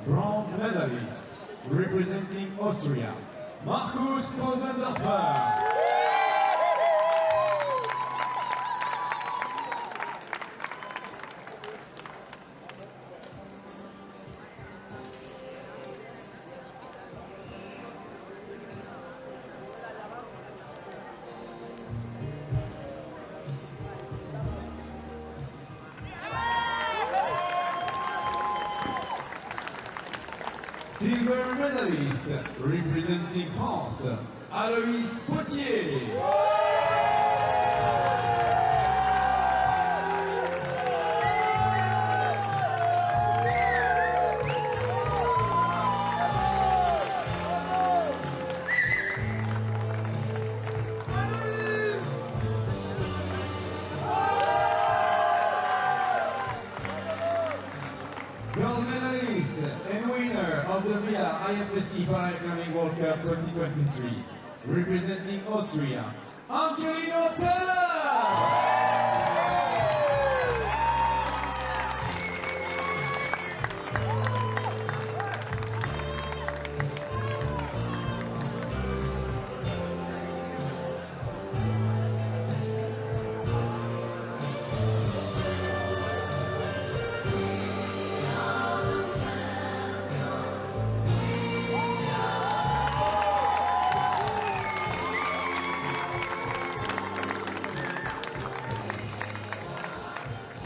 Bronze medalist, representing Austria, Markus Posendorfer. Silver medalist, representing France, Aloïs Potier. Gold medalist and winner of the Villars IFSC Paraclimbing World Cup 2023, representing Austria, Angelino Teller!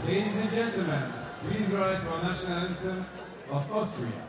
Ladies and gentlemen, please rise for the national anthem of Austria.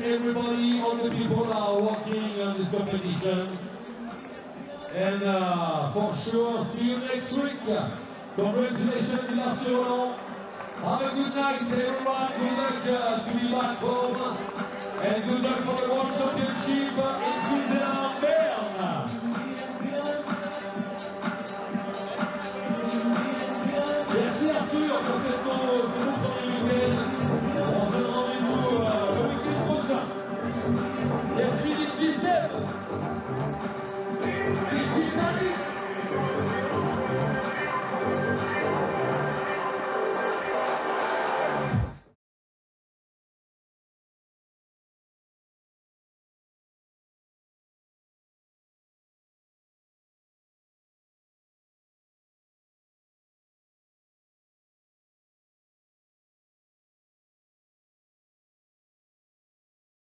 everybody, all the people that are working on this competition. And for sure, see you next week. Congratulations, Villars. Have a good night, everyone. Good luck to be back home. And good luck for the World Championship in Switzerland, Bern. Merci Arthur pour ce beau premier week-end. On se donne rendez-vous le week-end prochain. Merci les petits Seb. Les petits Paris.